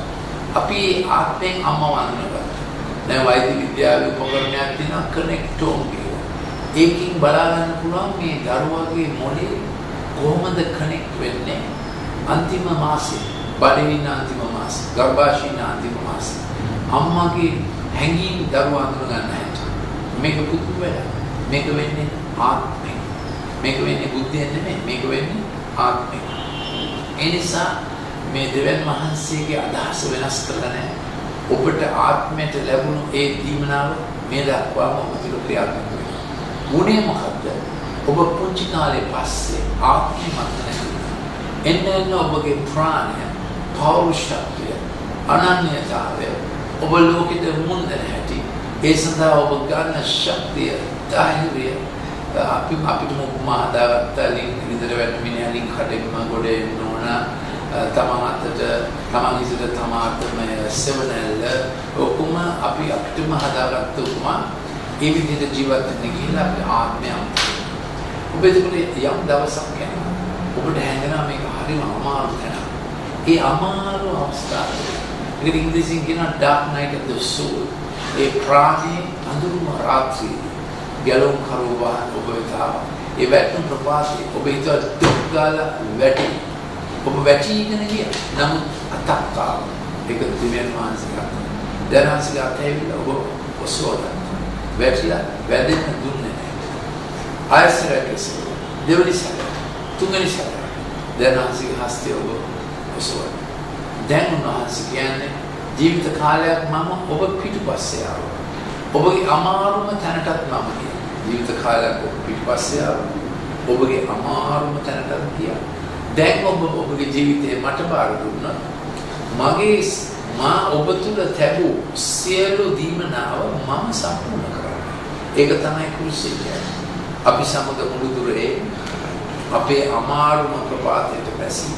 අපි ආත්මයෙන් අම්මව අඳුනගත්තා. දැන් වෛද්‍ය විද්‍යාවේ උපකරණයක් තියෙනවා කනෙක්ටෝම් කියලා. ඒකෙන් බලා ගන්න පුළුවන් මේ දරුවාගේ මොළේ කොහොමද කනෙක්ට් වෙන්නේ අන්තිම මාසේ. බඩේින්න අන්තිම මාස, ගර්භාෂයේ අන්තිම මාස. අම්මාගේ හැඟීම් දරුවා අඳුර ගන්න හැටි. මේක පුදුම වැඩක්. මේක වෙන්නේ ආත්මයෙන්. මේක වෙන්නේ බුද්ධියෙන් නෙමෙයි. මේක වෙන්නේ ආත්මයෙන්. ඒ නිසා මේ දෙවියන් වහන්සේගේ අදහස වෙනස් කරලා නැහැ. ඔබට ආත්මයට ලැබුණු ඒ දීමනාව මේ දක්වාම ඔබට ක්‍රියාත්මක වෙනවා. උනේ මොකද්ද? ඔබ පුංචි කාලේ පස්සේ ආත්මය මත නැහැ. එන්න ඔබගේ ප්‍රාණය පෞරුෂත්වය අනන්‍යතාවය ඔබ ලෝකෙට මුන් දෙන හැටි ඒ සඳහා ඔබ ගන්න ශක්තිය ධෛර්යය අපිට උපමා හදාගත්තා විතර වැටෙන මිනිහලින් කඩෙන්න ගොඩ එන්න ඕන තමන් අතට තමන් ඉස්සර තමාටම සෙවණැල්ල ඔක්කොම අපිටම හදාගත්ත උපමා ඒ විදිහට ජීවත් වෙන්න ගිහිල්ලා අපේ ආත්මය ඔබ ඒකට යම් දවසක් යනවා ඔබට හැඟෙනවා මේක හරිම අමාරු තැනක්. ඒ අමාරු අවස්ථාවේ ඒක ඉංග්‍රීසියෙන් කියන dark night of the soul. ඒ ප්‍රාණයේ අඳුරුම රාත්‍රියේ ගැලුම් කරුවා ඔබ වෙතාව. ඒ වැටුම් ප්‍රපාතේ ඔබ හිත දුක් ගාලා වැටි. ඔබ වැටිගෙන ගියා. නමුත් අතක් ආවා. ඒක දෙවියන් වහන්සේලා. දරාසිලා තේවිලා ඔබ ඔසවලා. වැටිලා වැදෙන්න දුන්නේ නැහැ. ආයසරකස් දෙවනි සැරේ තුන්වෙනි සැරේ දරාසිගේ හස්තය ඔබ ඔසවලා. දැන් උන්වහන්සේ කියන්නේ ජීවිත කාලයක් මම ඔබ පිටුපස්සේ ආවා. ඔබගේ අමාරුම තැනටත් මම ගියා. ජීවිත කාලයක් ඔබ පිටුපස්සේ ආවා. ඔබගේ අමාරුම තැනටත් ගියා. දැන් ඔබ ඔබගේ ජීවිතේ මට බාර දුන්නා. මා ඔබ තුල තිබූ සියලු දීමනාව මම සම්පූර්ණ කරා. ඒක තමයි කුරුසිය කියන්නේ. අපි සමග මුළු දුරේ අපේ අමාරුම ප්‍රපාතයට පැසීම,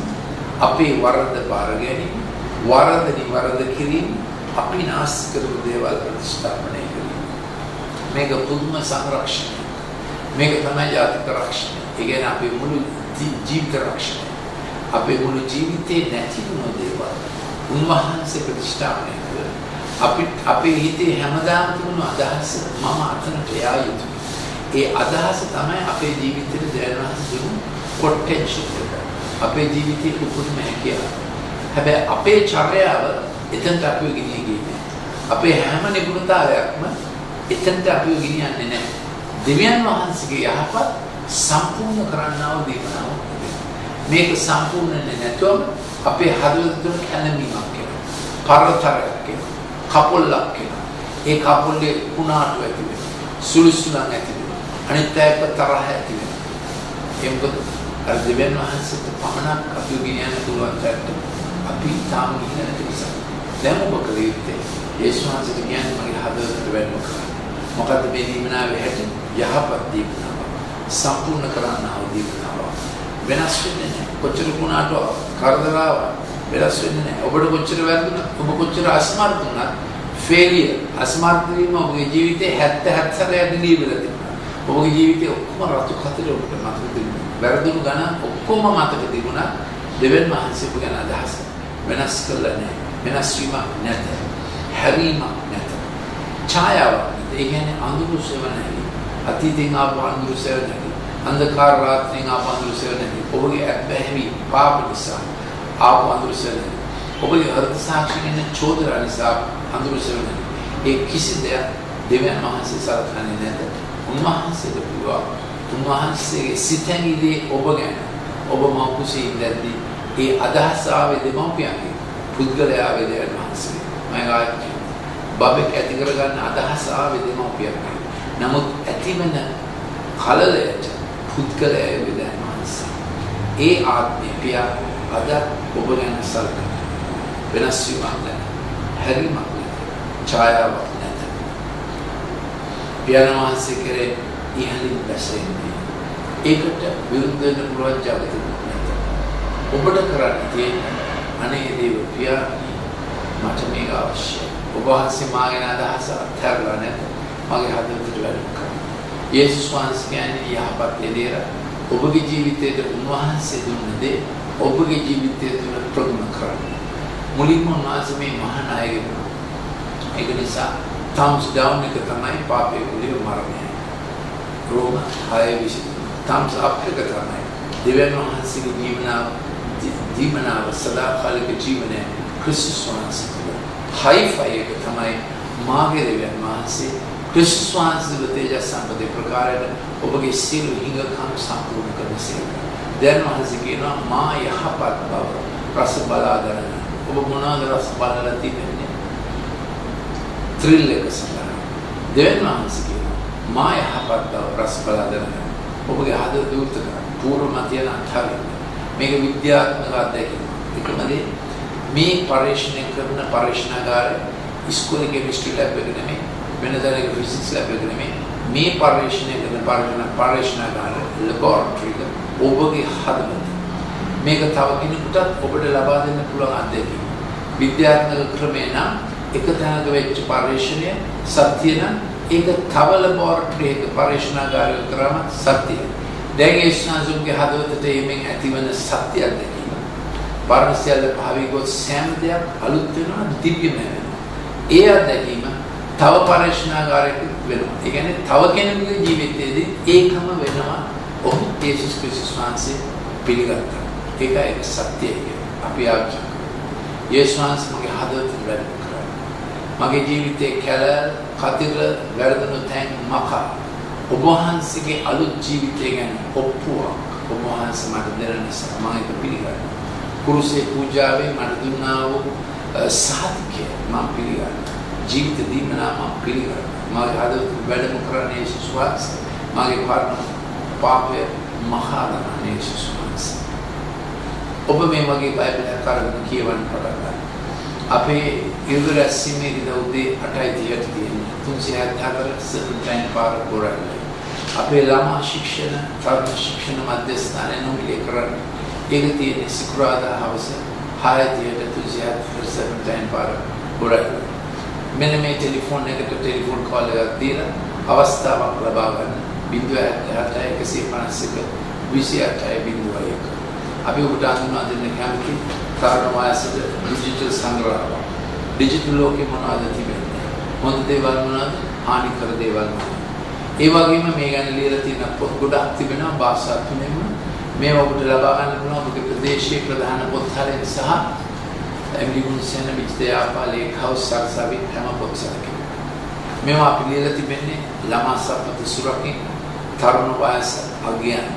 අපේ වරද බාර ගැනීම, වරද නිවරද කිරීම, අපි නාස්ති කරපු දේවල් ප්‍රතිස්ථාපනය කිරීම. මේක පුදුම සංරක්ෂණය. මේක තමයි ජාතික රක්ෂණය. ඒ කියන්නේ අපේ මුළු ජීවිත රක්ෂණය. අපේ මුළු ජීවිතේ නැති වුණ දේවල් උන්වහන්සේ ප්‍රතිස්ථාපනය කළා. අපේ හිතේ හැමදාම තිබුණු අදහස මම අතනට යා යුතුයි. ඒ අදහස තමයි අපේ ජීවිතේට දැනවහස් දුන්නු පොටෙන්ෂල් එක. අපේ ජීවිතේ උපුරුම හැකියාව. හැබැයි අපේ චර්යාව එතනට අපිව ගෙනියන්නේ නැහැ. අපේ හැම නිපුණතාවයක්ම එතනට අපිව ගෙනියන්නේ නැහැ. දෙවියන් වහන්සේගේ යහපත් සම්පූර්ණ කරන්නා වූ දීපනාව. මේක සම්පූර්ණ නැතුවම අපේ හදවත තුළ කැළඹීමක් එනවා. පරතරයක් එනවා. කපොල්ලක් එනවා. ඒ කපොල්ලේ කුණාටු ඇති වෙනවා. සුළුසුලන් ඇති වෙනවා. අනිත් අයට තරහ ඇති වෙනවා. ඒ මොකද අර දෙවියන් වහන්සේට පමණක් අපිව ගෙනියන්න පුළුවන් තැනට අපි තාම ගිහින් නැති නිසා. දැන් ඔබ කලේ යේසුස් වහන්සේට කියන්නේ මගේ හදවතට වැඩම කරන්න. මොකද මේ දීමනාවේ හැටි යහපත් දීමනාව. සම්පූර්ණ කරන්නා වූ දීමනාව. වෙනස් වෙන්නේ නැහැ. කොච්චර කුණාට කරදරාව වෙනස් වෙන්නේ නැහැ. ඔබට කොච්චර වැරදුනත්, ඔබ කොච්චර අසමර්ථ වුණත්, ෆේලියර් අසමර්ථ වීම ඔබගේ ජීවිතේ 70 70 දිලී වෙලා තිබුණා. ඔබගේ ජීවිතේ ඔක්කොම රතු කතර ඔබට මතක තිබුණා. වැරදුණු ගණන් ඔක්කොම මතක තිබුණා. දෙවියන් වහන්සේ පුගෙන අදහස වෙනස් කළා නැහැ. වෙනස් වීමක් නැත. හැරීමක් නැත. ඡායාවක්. ඒ කියන්නේ අඳුරු සෙවණයි. අතීතෙන් ආපු අඳුරු සෙවණයි. අන්ධකාර රාත්‍රියෙන් ආපු අඳුරු සෙවණයි. ඔබගේ අත්බැහැවි පාප නිසා ආපු අඳුරු සෙවණයි. ඔබගේ හෘද සාක්ෂියෙන් චෝදනා නිසා අඳුරු සෙවණයි. ඒ කිසි දෙයක් දෙවියන් වහන්සේ සලකන්නේ නැත. උන්වහන්සේට පුළුවන්. උන්වහන්සේගේ සිතැඟිලි ඔබ ගැන ඔබ මව කුසේ ඉඳද්දී ඒ අදහස ආවේ දෙමව්පියන්ගේ පුද්ගලයාගේ දෙවියන් වහන්සේ. මම බබෙක් ඇති කරගන්න අදහස ආවේ දෙමව්පියන්ගේ. නමුත් ඇතිවෙන කලලයට පුද්ගලයාගේ දෙවියන් වහන්සේ. ඒ ආත්මය පියා අද ඔබ ගැන සලකන වෙනස් වීමක් නැත. හැරීමක් නැත. ඡායාවක් නැත. පියාණන් වහන්සේ කරේ ඉහළින් බැසෙන්නේ. ඒකට විරුද්ධ වෙන්න පුළුවන් ජාතික නැත. ඔබට කරන්න තියෙන්නේ අනේ දේව පියාණනි මට මේක අවශ්‍යයි. ඔබ වහන්සේ මාගෙන අදහස අත්හැරලා නැත. මගේ හදවතට වැඩ කරන්න. යේසුස් වහන්සේ කියන්නේ යහපත් ලෙඩේර ඔබගේ ජීවිතයට උන්වහන්සේ දුන්න දේ ඔබගේ ජීවිතය තුළ ප්‍රගුණ කරන්න. මුලින්ම උන්වහන්සේ මේ මහා නායකයෙක්. ඒක නිසා thumbs down එක තමයි පාපයේ මුලින්ම මරණය. රෝම 6:20 thumbs up එක තමයි දෙවියන් වහන්සේගේ ජීවනාව සදාකාලික ජීවනය ක්‍රිස්තුස් වහන්සේ. high five එක තමයි මාගේ දෙවියන් වහන්සේ ක්‍රිස්තුස් වහන්සේගේ තේජස් සම්පතේ ප්‍රකාරයට ඔබගේ සියලු හිඟකම් සම්පූර්ණ කරනසේක. දැන් වහන්සේ කියනවා මා යහපත් බව රස බලා ගන්න. ඔබ මොනවාද රස බලලා තිබෙන්නේ? ත්‍රිල් එක සඳහන්. දැන් වහන්සේ කියනවා මා යහපත් බව රස බලා ගන්න. ඔබගේ හදවත දුර්ත කරන්න. පූර්ව මතියන අත්හරින්න. මේක විද්‍යාත්මක අත්දැකීම. එකමද මේ පරීක්ෂණය කරන පරීක්ෂණාගාරය ඉස්කෝලේ කෙමිස්ට්‍රි ලැබ් එක නෙමෙයි, වෙනදාගේ ෆිසික්ස් ලැබ් එක නෙමෙයි. මේ පරීක්ෂණය කරන පරීක්ෂණාගාරය ලැබොරටරි එක ඔබගේ හදවත. මේක තව කෙනෙකුටත් ඔබට ලබා දෙන්න පුළුවන් අත්දැකීම. විද්‍යාත්මක ක්‍රමය නම් එක තැනක වෙච්ච පරීක්ෂණය සත්‍ය නම් ඒක තව ලැබොරටරි එක පරීක්ෂණාගාරයක කරාම සත්‍යයි. දැන් ඒ ස්නාසුන්ගේ හදවතට එමින් ඇතිවන සත්‍ය අත්දැකීම. පරමසියල්ල භාවී ගොස් සෑම දෙයක් අලුත් වෙනවා, දිව්‍යමය වෙනවා. ඒ අත්දැකීම තව පරීක්ෂණාගාරයක වෙනවා. ඒ කියන්නේ තව කෙනෙකුගේ ජීවිතයේදී ඒකම වෙනවා. ඔහු යේසුස් ක්‍රිස්තුස් වහන්සේ පිළිගත්තා. ඒක සත්‍යයි. අපි ආචාර. යේසුස් වහන්සේ මගේ හදවතට වැඩ කරා. මගේ ජීවිතේ කැලල්, කතිර, වැරදුණු තැන් මකා. ඔබ වහන්සේගේ අලුත් ජීවිතය ගැන ඔප්පුවක් ඔබ වහන්සේ මට දෙන නිසා මම ඒක පිළිගන්නවා. කුරුසේ පූජාවේ මට දුන්නා වූ සාධකය මම පිළිගන්නවා. ජීවිත දීමනා මම පිළිගන්නවා. මගේ හදවත වැඩම කරන්නේ යේසුස් වහන්සේ. මගේ පරණ පාපය මහා දරන යේසුස් වහන්සේ. ඔබ මේ වගේ බයිබලයක් අරගෙන කියවන්න පටන් ගන්න. අපේ ඉරිදා රැස්වීමේ උදේ 8:30ට තියෙන්නේ 364 සෙන්ට්‍රල් පාර්ක් බොරල්ලේ. අපේ ළමා ශික්ෂණ තරුණ ශික්ෂණ මධ්‍යස්ථානයේ නොමිලේ කරන්නේ. ඒක තියෙන්නේ සිකුරාදා හවස 6:30ට 364 සෙන්ට්‍රල් පාර්ක් බොරල්ලේ. මෙන්න මේ ටෙලිෆෝන් එකට ටෙලිෆෝන් කෝල් එකක් දීලා අවස්ථාවක් ලබා ගන්න 0.8 151 අපි ඔබට අඳුනා දෙන්න කැමති තරුණ වයසට ඩිජිටල් සංග්‍රහය. ඩිජිටල් ලෝකේ මොනවද තිබෙන්නේ? හොඳ දේවල් මොනවද? හානිකර දේවල් මොනවද? ඒ වගේම මේ ගැන ලියලා තියෙන පොත් ගොඩක් තිබෙනවා භාෂා තුනෙන්ම. මේවා ඔබට ලබා ගන්න පුළුවන් ඔබගේ ප්‍රදේශීය ප්‍රධාන පොත්හලෙන් සහ එම්ඩිගුන්සෙන් විද්‍යාපා ලේඛාව සරසවි හැම පොත්සලකින්. මේවා අපි ලියලා තිබෙන්නේ ළමා සම්පත සුරකින් තරුණ වයස අගයන්.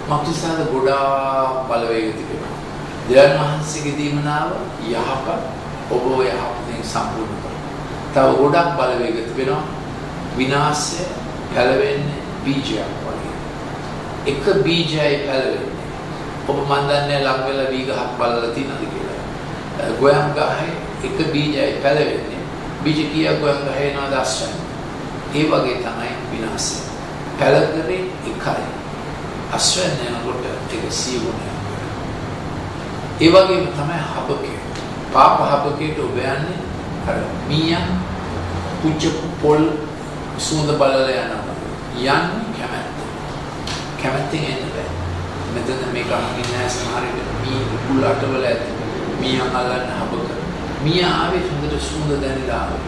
මක්තිසාද ගොඩාක් බලවේග තිබෙනවා. දෙවියන් වහන්සේගේ දීමනාව යහපත් ඔබ යහපතෙන් සම්පූර්ණ කරනවා. තව ගොඩක් බලවේග තිබෙනවා. විනාශය පැලවෙන්නේ බීජයක් වගේ. එක බීජයයි පැලවෙන්නේ. ඔබ මන් දන්නේ ලඟ වෙලා වී ගහක් බලලා තියෙනවද කියලා. ගොයම් ගහේ එක බීජයයි පැලවෙන්නේ. බීජ කීයක් ගොයම් ගහේ නේද අස්වැන්න. ඒ වගේ තමයි විනාශය. පැලකරේ එකයි. අස්වැන්න යනකොට ඒක සීවුනේ. ඒ වගේම තමයි හබකේ. පාප හබකේට ඔබ යන්නේ අර මීයා පුච්ච පොල් සුවඳ බලලා යනවා. යන්නේ කැමැත්තෙන් එන්න බෑ. මෙතන මේක අහන්නේ නැහැ සමහරවිට මී කුල් අටවල ඇති. මීයා අල්ලන්න හබක. මීයා ආවේ හොඳට සුවඳ දැනලා ආවේ.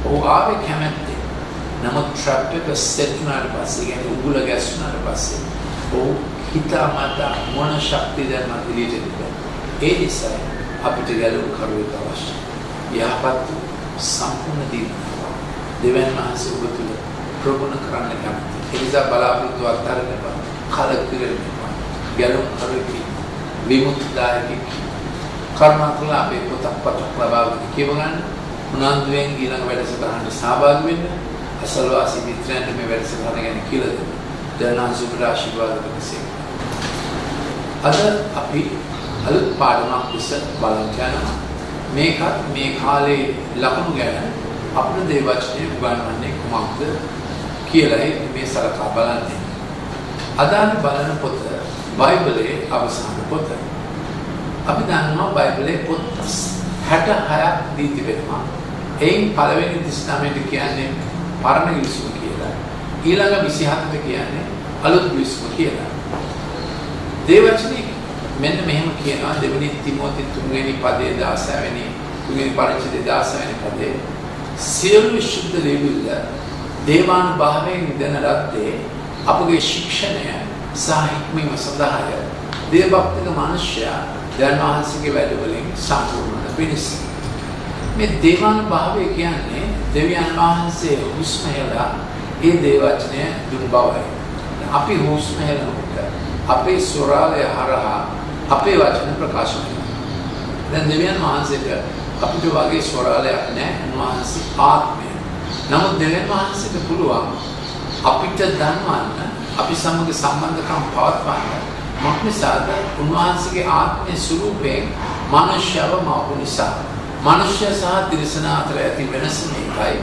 ඔහු ආවේ කැමැත්තෙන්. නමුත් ට්‍රැප් එක සෙට් වුණාට පස්සේ කියන්නේ උගුල ගැස්සුණාට පස්සේ ඔහු හිතාමතා මොන ශක්තියද මැදිලියට දෙන්නේ. ඒ නිසා අපිට ගැලවුම් කරුවෙක් අවශ්‍යයි. යහපත් සම්පූර්ණ දීමනාව දෙවියන් වහන්සේ ඔබ තුළ ප්‍රගුණ කරන්න කැමතියි. ඒ නිසා බලාපොරොත්තු අත්හරින්න එපා. කලකිරෙන්න එපා. ගැලවුම් කරුවෙක් විමුක්තිදායකෙක් කරුණාකරලා අපේ පොතක් ලබා කියව ගන්න. උනන්දුවෙන් ඊළඟ වැඩසටහනට සහභාගී වෙන්න. අසල්වාසී මිත්‍රයන්ට මේ වැඩසටහන ගැන කියලා දෙන්න. දැන් සුබ ආශිර්වාද කරගන්න. අද අපි අලුත් පාඩමක් ඉස්සර බලන්න යනවා. මේකත් මේ කාලේ ලකුණු ගැන අපේ දේවචනේ උගන්වන්නේ කුමක්ද කියලායි මේ සලකා බලන්නේ. අද අපි බලන පොත බයිබලයේ අවසාන පොත. අපි දන්නවා බයිබලයේ පොත් 66ක් දී තිබෙනවා. එයින් පළවෙනි 39ට කියන්නේ පරණ ගිවිසුම කියලා. ඊළඟ 27ට කියන්නේ අලුත් ගිවිසුම කියලා. දේවචනේ මෙන්න මෙහෙම කියනවා දෙවෙනි තිමෝති 3 වෙනි පදයේ 16 වෙනි 3 වෙනි පරිච්ඡේදයේ 16 වෙනි පදයේ සියලු ශුද්ධ ලෙවිල්ල දේවානුභාවයෙන් නිදන රද්දේ අපගේ ශික්ෂණය සහ හික්මීම සඳහාය දේවභක්තික මනුෂ්‍යයා දැන් වහන්සේගේ වැඩවලින් සම්පූර්ණ වෙනස්. මේ දේවානුභාවය කියන්නේ දෙවියන් වහන්සේ හුස්ම හෙලා ඒ දේවචනය දුන් බවයි. අපි හුස්ම හෙලනකොට අපේ ස්වරාලය හරහා අපේ වචන ප්‍රකාශ වෙනවා. දැන් දෙවියන් වහන්සේට අපිට වගේ ස්වරාලයක් නැහැ. උන්වහන්සේ ආත්මය. නමුත් දෙවියන් වහන්සේට පුළුවන් අපිට දන්වන්න අපි සමග සම්බන්ධකම් පවත්වන්න. මොකද උන්වහන්සේගේ ආත්මයේ ස්වરૂපයෙන් මනුෂ්‍යව මවපු නිසා. මනුෂ්‍ය සහ තිරිසන අතර ඇති වෙනස මේකයි.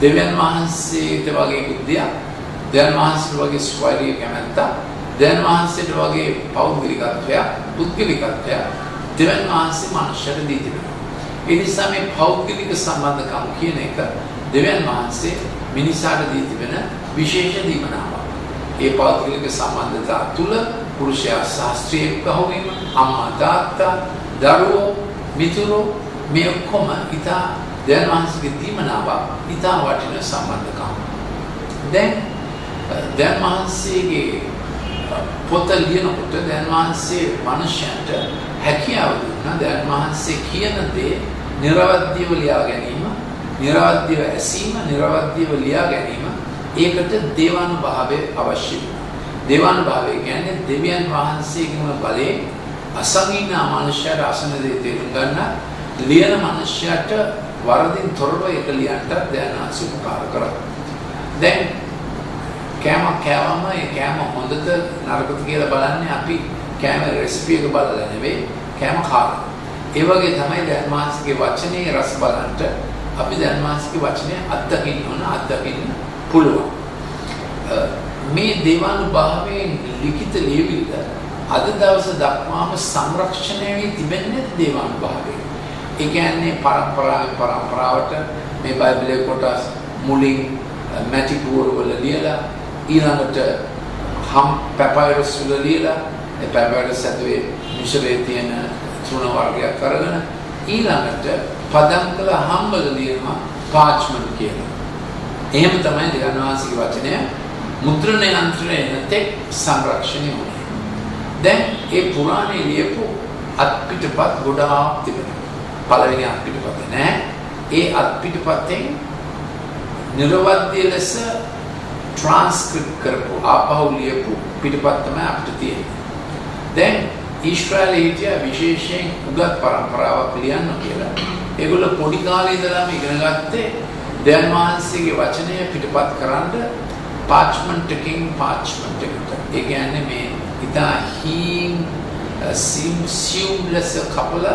දෙවියන් වහන්සේට වගේ බුද්ධියක්, දෙවියන් වහන්සේට වගේ ස්වෛරීය කැමැත්ත, දෙවියන් වහන්සේට වගේ පෞද්ගලිකත්වයක්, පුද්ගලිකත්වයක් දෙවියන් වහන්සේ මනුෂ්‍යයට දී තිබෙනවා. ඒ නිසා මේ පෞද්ගලික සම්බන්ධකම් කියන එක දෙවියන් වහන්සේ මිනිසාට දී තිබෙන විශේෂ දීමනාවක්. ඒ පෞද්ගලික සම්බන්ධතාව තුළ පුරුෂයා සහ ස්ත්‍රියක් වහවීම, අම්මා තාත්තා, දරුවෝ, මිතුරෝ මේ ඔක්කොම ඉතා දෙවියන් වහන්සේගේ දීමනාවක්, ඉතා වටින සම්බන්ධකම්. දැන් දෙවියන් වහන්සේගේ පොත ලියනකොට දෙවියන් වහන්සේ මනුෂ්‍යයන්ට හැකියාව දුන්නා. දෙවියන් වහන්සේ කියන දේ නිර්වද්‍යව ලියා ගැනීම, නිර්වද්‍යව ඇසීම, නිර්වද්‍යව ලියා ගැනීම. ඒකට දේවානුභාවය අවශ්‍ය වෙනවා. දේවානුභාවය කියන්නේ දෙවියන් වහන්සේගේම බලයෙන් අසංගීන මනුෂ්‍යයාට අසන දේ තේරුම් ගන්න, ලියන මනුෂ්‍යයට වරදින් තොරව ඒක ලියන්නට දැනනාසි උපකාර කරා. දැන් කෑමක් කෑවම ඒ කෑම හොඳද නරකද කියලා බලන්නේ අපි කෑම රෙසිපි එක බලලා නෙවෙයි කෑම කාලා. ඒ වගේ තමයි ධර්මාංශිකේ වචනේ රස බලන්න අපි ධර්මාංශිකේ වචනේ අත්දකින්න ඕන අත්දකින්න පුළුවන්. මේ දේවානුභාවයෙන් ලිඛිත ලියවිල්ල අද දවස දක්වාම සංරක්ෂණය වී තිබෙන්නේ දේවානුභාවයෙන්. ඒ කියන්නේ පරම්පරාවට මේ බයිබලයේ කොටස් මුලින් මැටි පුවරුවල ලියලා ඊළඟට පැපයිරස් වල ලියලා ඒ පැපයිරස් ඇතුලේ මිශ්‍රයේ තියෙන තුන වර්ගයක් කරගෙන ඊළඟට පදම් කළ හම්බල ලියනවා පාච්මන්ට් කියලා. එහෙම තමයි ධර්මවාසික වචනය මුද්‍රණ යන්ත්‍රයේ නැතේ සංරක්ෂණය වුණේ. දැන් ඒ පුරාණේ ලියපු අත්පිටපත් ගොඩාක් තිබෙනවා. පළවෙනි අත්පිටපත නෑ. ඒ අත්පිටපතෙන් නිර්වද්‍ය ලෙස ට්‍රාන්ස්ක්‍රිප්ට් කරපු ආපහු ලියපු පිටපත් තමයි අපිට තියෙන්නේ. දැන් ඊශ්‍රායලයේ හිටිය විශේෂයෙන් උගත් පරම්පරාවක් ලියන්න කියලා. ඒගොල්ලෝ පොඩි කාලේ ඉඳලාම ඉගෙන ගත්තේ ධර්මාංශිකේ වචනය පිටපත් කරන්න පාච්මන්ට් එකකින් පාච්මන්ට් එකට. ඒ කියන්නේ මේ ඉතා සිම්ලස් කපල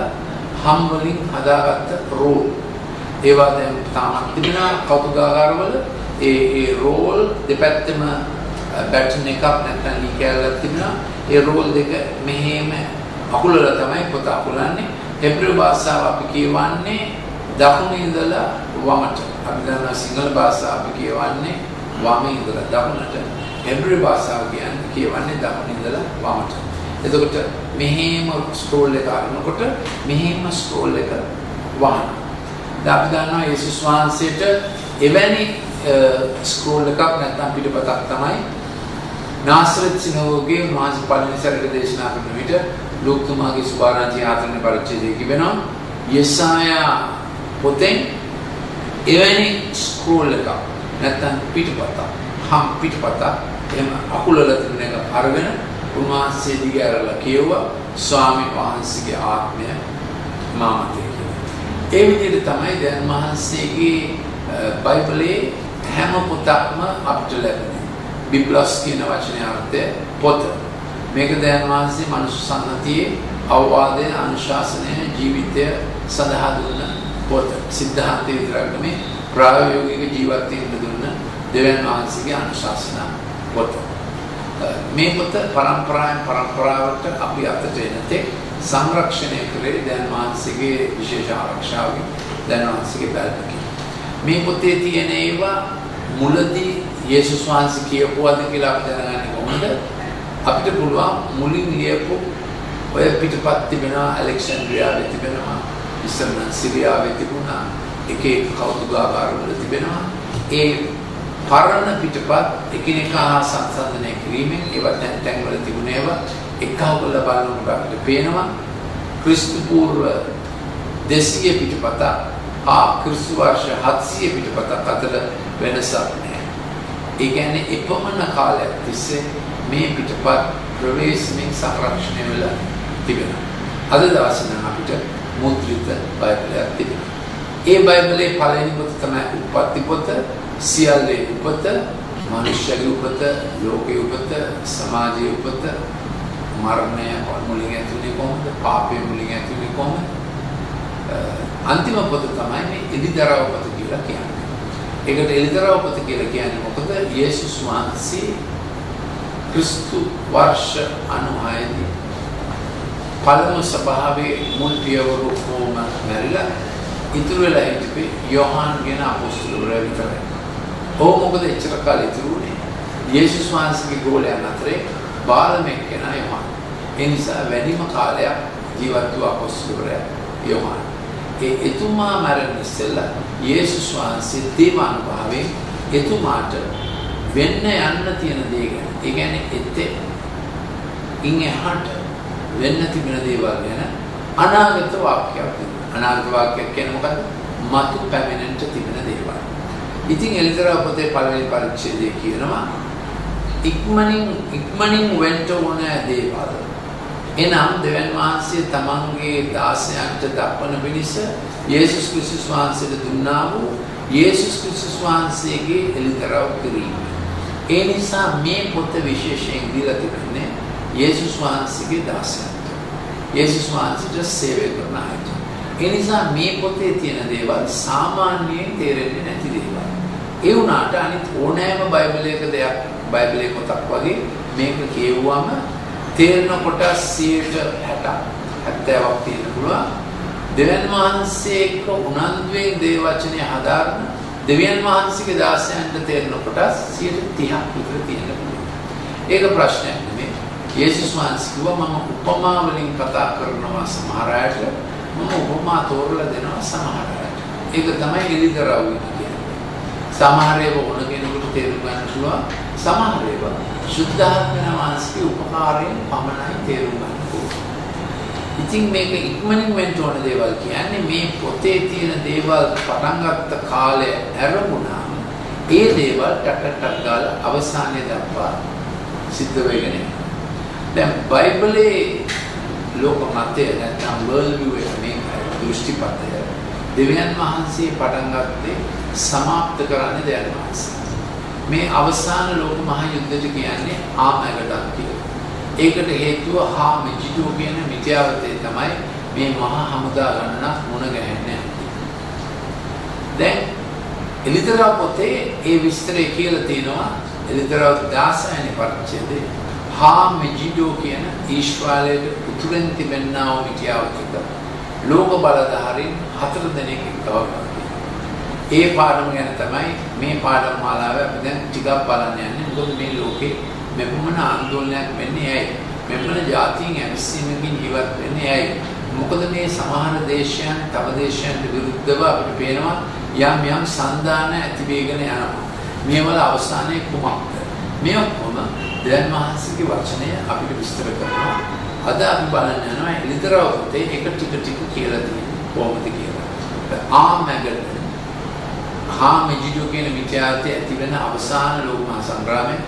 හම් වලින් හදාගත්ත රෝල්. ඒවා දැන් තාමත් තිබෙනවා කෞතුකාගාරවල. ඒ රෝල් දෙපැත්තම බැටන් එකක් නැත්නම් ලී කැලක් තිබෙනවා. ඒ රෝල් දෙක මෙහෙම අකුලලා තමයි පොත අකුලන්නේ. හෙබ්‍රෙව් භාෂාව අපි කියවන්නේ දකුණේ ඉඳලා වමට. අපි දන්නා සිංහල භාෂාව අපි කියවන්නේ වමේ ඉඳලා දකුණට. හෙබ්‍රෙව් භාෂාව කියන්නේ කියවන්නේ දකුණේ ඉඳලා වමට. එතකොට මෙහෙම ස්ක්‍රෝල් එක අරනකොට මෙහෙම ස්ක්‍රෝල් එක වහන. දැන් අපි දන්නවා යේසුස් වහන්සේට එවැනි ස්ක්‍රෝල් එකක් නැත්නම් පිටපතක් තමයි නාසරත් සිනෝගේ මාස පළවෙනි සැරේට දේශනා කරන විට ලෝකතුමාගේ සුභාරංචි 4 පරිච්ඡේදයේ කියවෙනවා යෙසායා පොතෙන් එවැනි ස්ක්‍රෝල් එකක් නැත්නම් පිටපතක් හම් පිටපතක් එහෙම අකුලලා තිබෙන එක අරගෙන උන්වහන්සේ දිගහැරලා කියුවා ස්වාමීන් වහන්සේගේ ආත්මය මාමතේ කියලා. ඒ විදිහට තමයි දැන් මහන්සියගේ බයිබලයේ හැම පොතක්ම අපිට ලැබෙන්නේ. බිබ්ලස් කියන වචනේ අර්ථය පොත. මේක දැන් මහන්සිය මනුෂ්‍ය සම්මතියේ අවවාදය අනුශාසනය ජීවිතය සඳහා දුන්න පොත. සිද්ධාන්තයේ විතරක් නෙමෙයි ප්‍රායෝගික ජීවත් වෙන්න දුන්න දෙවියන් වහන්සේගේ අනුශාසනා පොත. මේ පොත පරම්පරාවට අපි අතට එනතේ සංරක්ෂණය කරේ දැන් වහන්සේගේ විශේෂ ආරක්ෂාවකින් දැන් වහන්සේගේ බැලමකින්. මේ පොතේ තියෙන ඒවා මුලදී යේසුස් වහන්සේ කියපුවාද කියලා අපි දැනගන්නේ කොහොමද? අපිට පුළුවන් මුලින් ලියපු ඔය පිටපත් තිබෙනවා ඇලෙක්සැන්ඩ්‍රියාවේ තිබෙනවා ඉස්සරහ සිරියාවේ තිබුණා එක එක කෞතුකාගාරවල තිබෙනවා. ඒ පරණ පිටපත් එකිනෙකා සංසන්දනය කිරීමෙන් ඒවා තැන් වල තිබුණ ඒවා එකව බලනකොට අපිට පේනවා ක්‍රිස්තු පූර්ව 200 පිටපත ක්‍රිස්තු වර්ෂ 700 පිටපතක් අතර වෙනසක් නැහැ. ඒ කියන්නේ එපමණ කාලයක් තිස්සේ මේ පිටපත් ප්‍රවේශමෙන් සංරක්ෂණය වෙලා තිබෙනවා. අද දවසේ නම් අපිට මුද්‍රිත බයිබලයක් තිබෙනවා. ඒ බයිබලයේ පළවෙනි පොත තමයි උප්පත්ති පොත. සියල්ලේ උපත, මනුෂ්‍යගේ උපත, ලෝකයේ උපත, සමාජයේ උපත, මරණය මුලින් ඇතුලේ කොහොමද? පාපය මුලින් ඇතුලේ කොහොමද? අන්තිම පොත තමයි මේ එලිදරව් පොත කියලා කියන්නේ. ඒකට එලිදරව් පොත කියලා කියන්නේ මොකද? යේසුස් වහන්සේ ක්‍රිස්තු වර්ෂ 96 දී පළමු සභාවේ මුල් පියවරු කොම මැරිලා ඉතුරු වෙලා හිටපේ යෝහාන් කියන අපොස්තලවරයා විතරයි. මොකද එච්චර කාලෙ ඉතුරුනේ යේසුස් වහන්සේගේ ගෝලයන් අතරේ බාලමෙක් කෙනා යෝහාන්. ඒ නිසා වැඩිම කාලයක් ජීවත් වූ අපොස්තලවරයා යෝහාන්. එතුමා මරණ ඉස්සෙල්ලා යේසුස් වහන්සේ දේවානුභාවයෙන් එතුමාට වෙන්න යන්න තියෙන දේ ගැන. ඒ කියන්නේ එතේ ඉන් එහාට වෙන්න තිබෙන දේවල් ගැන අනාගත වාක්‍යයක් තිබුණා. අනාගත වාක්‍යයක් කියන්නේ මොකද්ද? මතු පැමිණෙන්න තිබෙන දේවල්. ඉතින් එලිදරව් පොතේ පළවෙනි පරිච්ඡේදයේ කියනවා ඉක්මනින් වෙන්න ඕන දේවල් එනම් දෙවියන් වහන්සේ තමන්ගේ දාසයන්ට දක්වන පිණිස යේසුස් ක්‍රිස්තුස් වහන්සේට දුන්නා වූ යේසුස් ක්‍රිස්තුස් වහන්සේගේ එළිදරව් කිරීම. ඒ නිසා මේ පොත විශේෂයෙන් දීලා තිබෙන්නේ යේසුස් වහන්සේගේ දාසයන්ට. යේසුස් වහන්සේට සේවය කරන අයට. ඒ නිසා මේ පොතේ තියෙන දේවල් සාමාන්‍යයෙන් තේරෙන්නේ නැති දේවල්. ඒ වුණාට අනිත් ඕනෑම බයිබලයේ පොතක් වගේ මේක කියවුවම තේරෙන කොටස් 60%ක් 70ක් තියෙන්න පුළුවන්. දෙවියන් වහන්සේ එක්ක උනන්දුවෙන් දේ වචනය හදාරන දෙවියන් වහන්සේගේ දාසයන්ට තේරෙන කොටස් 30ක් විතර තියෙන්න පුළුවන්. ඒක ප්‍රශ්නයක් නෙමෙයි. යේසුස් වහන්සේ කිව්වා මම උපමා වලින් කතා කරනවා සමහර අයට, මම උපමා තෝරලා දෙනවා සමහර අයට. ඒක තමයි එළිදරව් කියන්නේ. සමහර ඒවා ඕන කෙනෙකුට තේරුම් ගන්න පුළුවන්. සමහර ඒවා සුද්ධාත්ම වහන්සේගේ උපකාරයෙන් පමණයි තේරුම් ගන්න පුළුවන්. ඉතින් මේක ඉක්මනින් වෙන්න ඕන දේවල් කියන්නේ මේ පොතේ තියෙන දේවල් පටන් ගත්ත කාලය ඇරමුණාම ඒ දේවල් ටක් ගාලා අවසානයේ දක්වා සිද්ධ වෙගෙන යනවා. දැන් බයිබලයේ ලෝක මතය නැත්නම් වර්ල්ඩ් විව් එක මේ දෘෂ්ටිපතය දෙවියන් වහන්සේ පටන් ගත්තේ සමාප්ත කරන්නේ දෙවියන් වහන්සේ. මේ අවසාන ලෝක මහ යුද්ධයට කියන්නේ ආමගඩන් කියලා. ඒකට හේතුව මෙජිඩෝ කියන මිත්‍යාවතේ තමයි මේ මහා හමුදා ගණනක් මුණ ගැහෙන්නේ. දැන් එලිතරව පොතේ ඒ විස්තරය කියලා තියෙනවා. එලිතරව 16 වෙනි පරිච්ඡේදයේ මෙජිඩෝ කියන ඊශ්වරයේ උතුරෙන් තිබෙනා වූ මිත්‍යාවතක ලෝක බලධාරීන් 4 දෙනෙක් එක්වනවා. ඒ පාඩම ගැන තමයි මේ පාඩම මාලාවේ අපි දැන් ටිකක් බලන්න යන්නේ. මොකද මේ ලෝකේ මෙපමණ ආందోලනයක් වෙන්නේ ඇයි? මෙපමණ ජාතීන් ඇවිස්සීමකින් ජීවත් වෙන්නේ ඇයි? මොකද මේ සමහර දේශයන් තව දේශයන්ට විරුද්ධව අපිට පේනවා යම් සන්දාන ඇති වෙගෙන යනවා. මේවල අවසානයේ කුමක්ද? මේ ඔක්කොම දෙවියන් වහන්සේගේ වචනය අපිට විස්තර කරනවා. අද අපි බලන්න යනවා එළිදරව් පොතේ එක ටික කියලා තියෙන්නේ කොහොමද කියලා. මෙජිඩෝ කියන මිත්‍යාවතේ ඇති වෙන අවසාන ලෝක මහා සංග්‍රාමයේ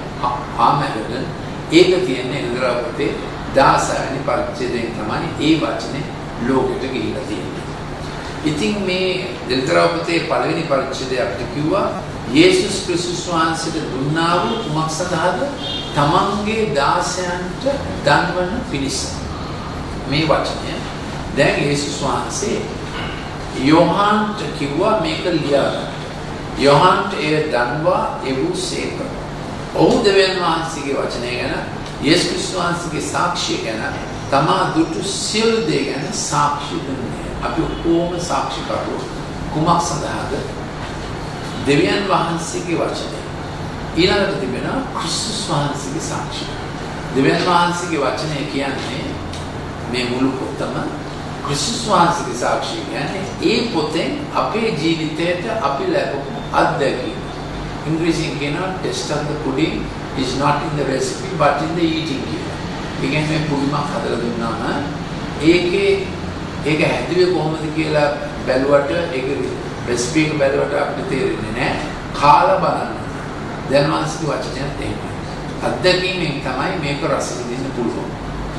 ආමගඩන් ඒක තියෙන්නේ එළිදරව් පොතේ 16 වෙනි පරිච්ඡේදයෙන් තමයි ඒ වචනේ ලෝකෙට ගිහිලා තියෙන්නේ. ඉතින් මේ එළිදරව් පොතේ පළවෙනි පරිච්ඡේදය අපිට කිව්වා යේසුස් ක්‍රිස්තුස් වහන්සේට දුන්නා වූ කුමක් සඳහාද? තමන්ගේ දාසයන්ට දන්වන පිණිස. මේ වචනය දැන් යේසුස් වහන්සේ යෝහාන්ට කිව්වා මේක ලියා ගන්න. යෝහාන්ට එය දන්වා එවුසේක. ඔහු දෙවියන් වහන්සේගේ වචනය ගැන යේසුස් ක්‍රිස්තුස් වහන්සේගේ සාක්ෂිය ගැන තමා දුටු සියලු දේ ගැන සාක්ෂි දුන්නේ. අපි කොහොම සාක්ෂි කරුවෝ කුමක් සඳහාද? දෙවියන් වහන්සේගේ වචනය. ඊළඟට තිබෙනවා ක්‍රිස්තුස් වහන්සේගේ සාක්ෂිය. දෙවියන් වහන්සේගේ වචනය කියන්නේ මේ මුළු පොතම ක්‍රිස්තුස් වහන්සේගේ සාක්ෂිය කියන්නේ ඒ පොතෙන් අපේ ජීවිතයට අපි ලැබපු අත්දැකීම. ඉංග්‍රීසියෙන් කියනවා taste of the pudding is not in the recipe but in the eating කියලා. ඒ කියන්නේ මේ පුදුමක් හදලා දුන්නාම ඒක හැදුවේ කොහොමද කියලා බැලුවට ඒක රෙසිපි එක බැලුවට අපිට තේරෙන්නේ නැහැ. කාලා බලන්න. දැන් වහන්සේගේ වචනයත් එහෙමයි. අත්දැකීමෙන් තමයි මේක රස විඳින්න පුළුවන්.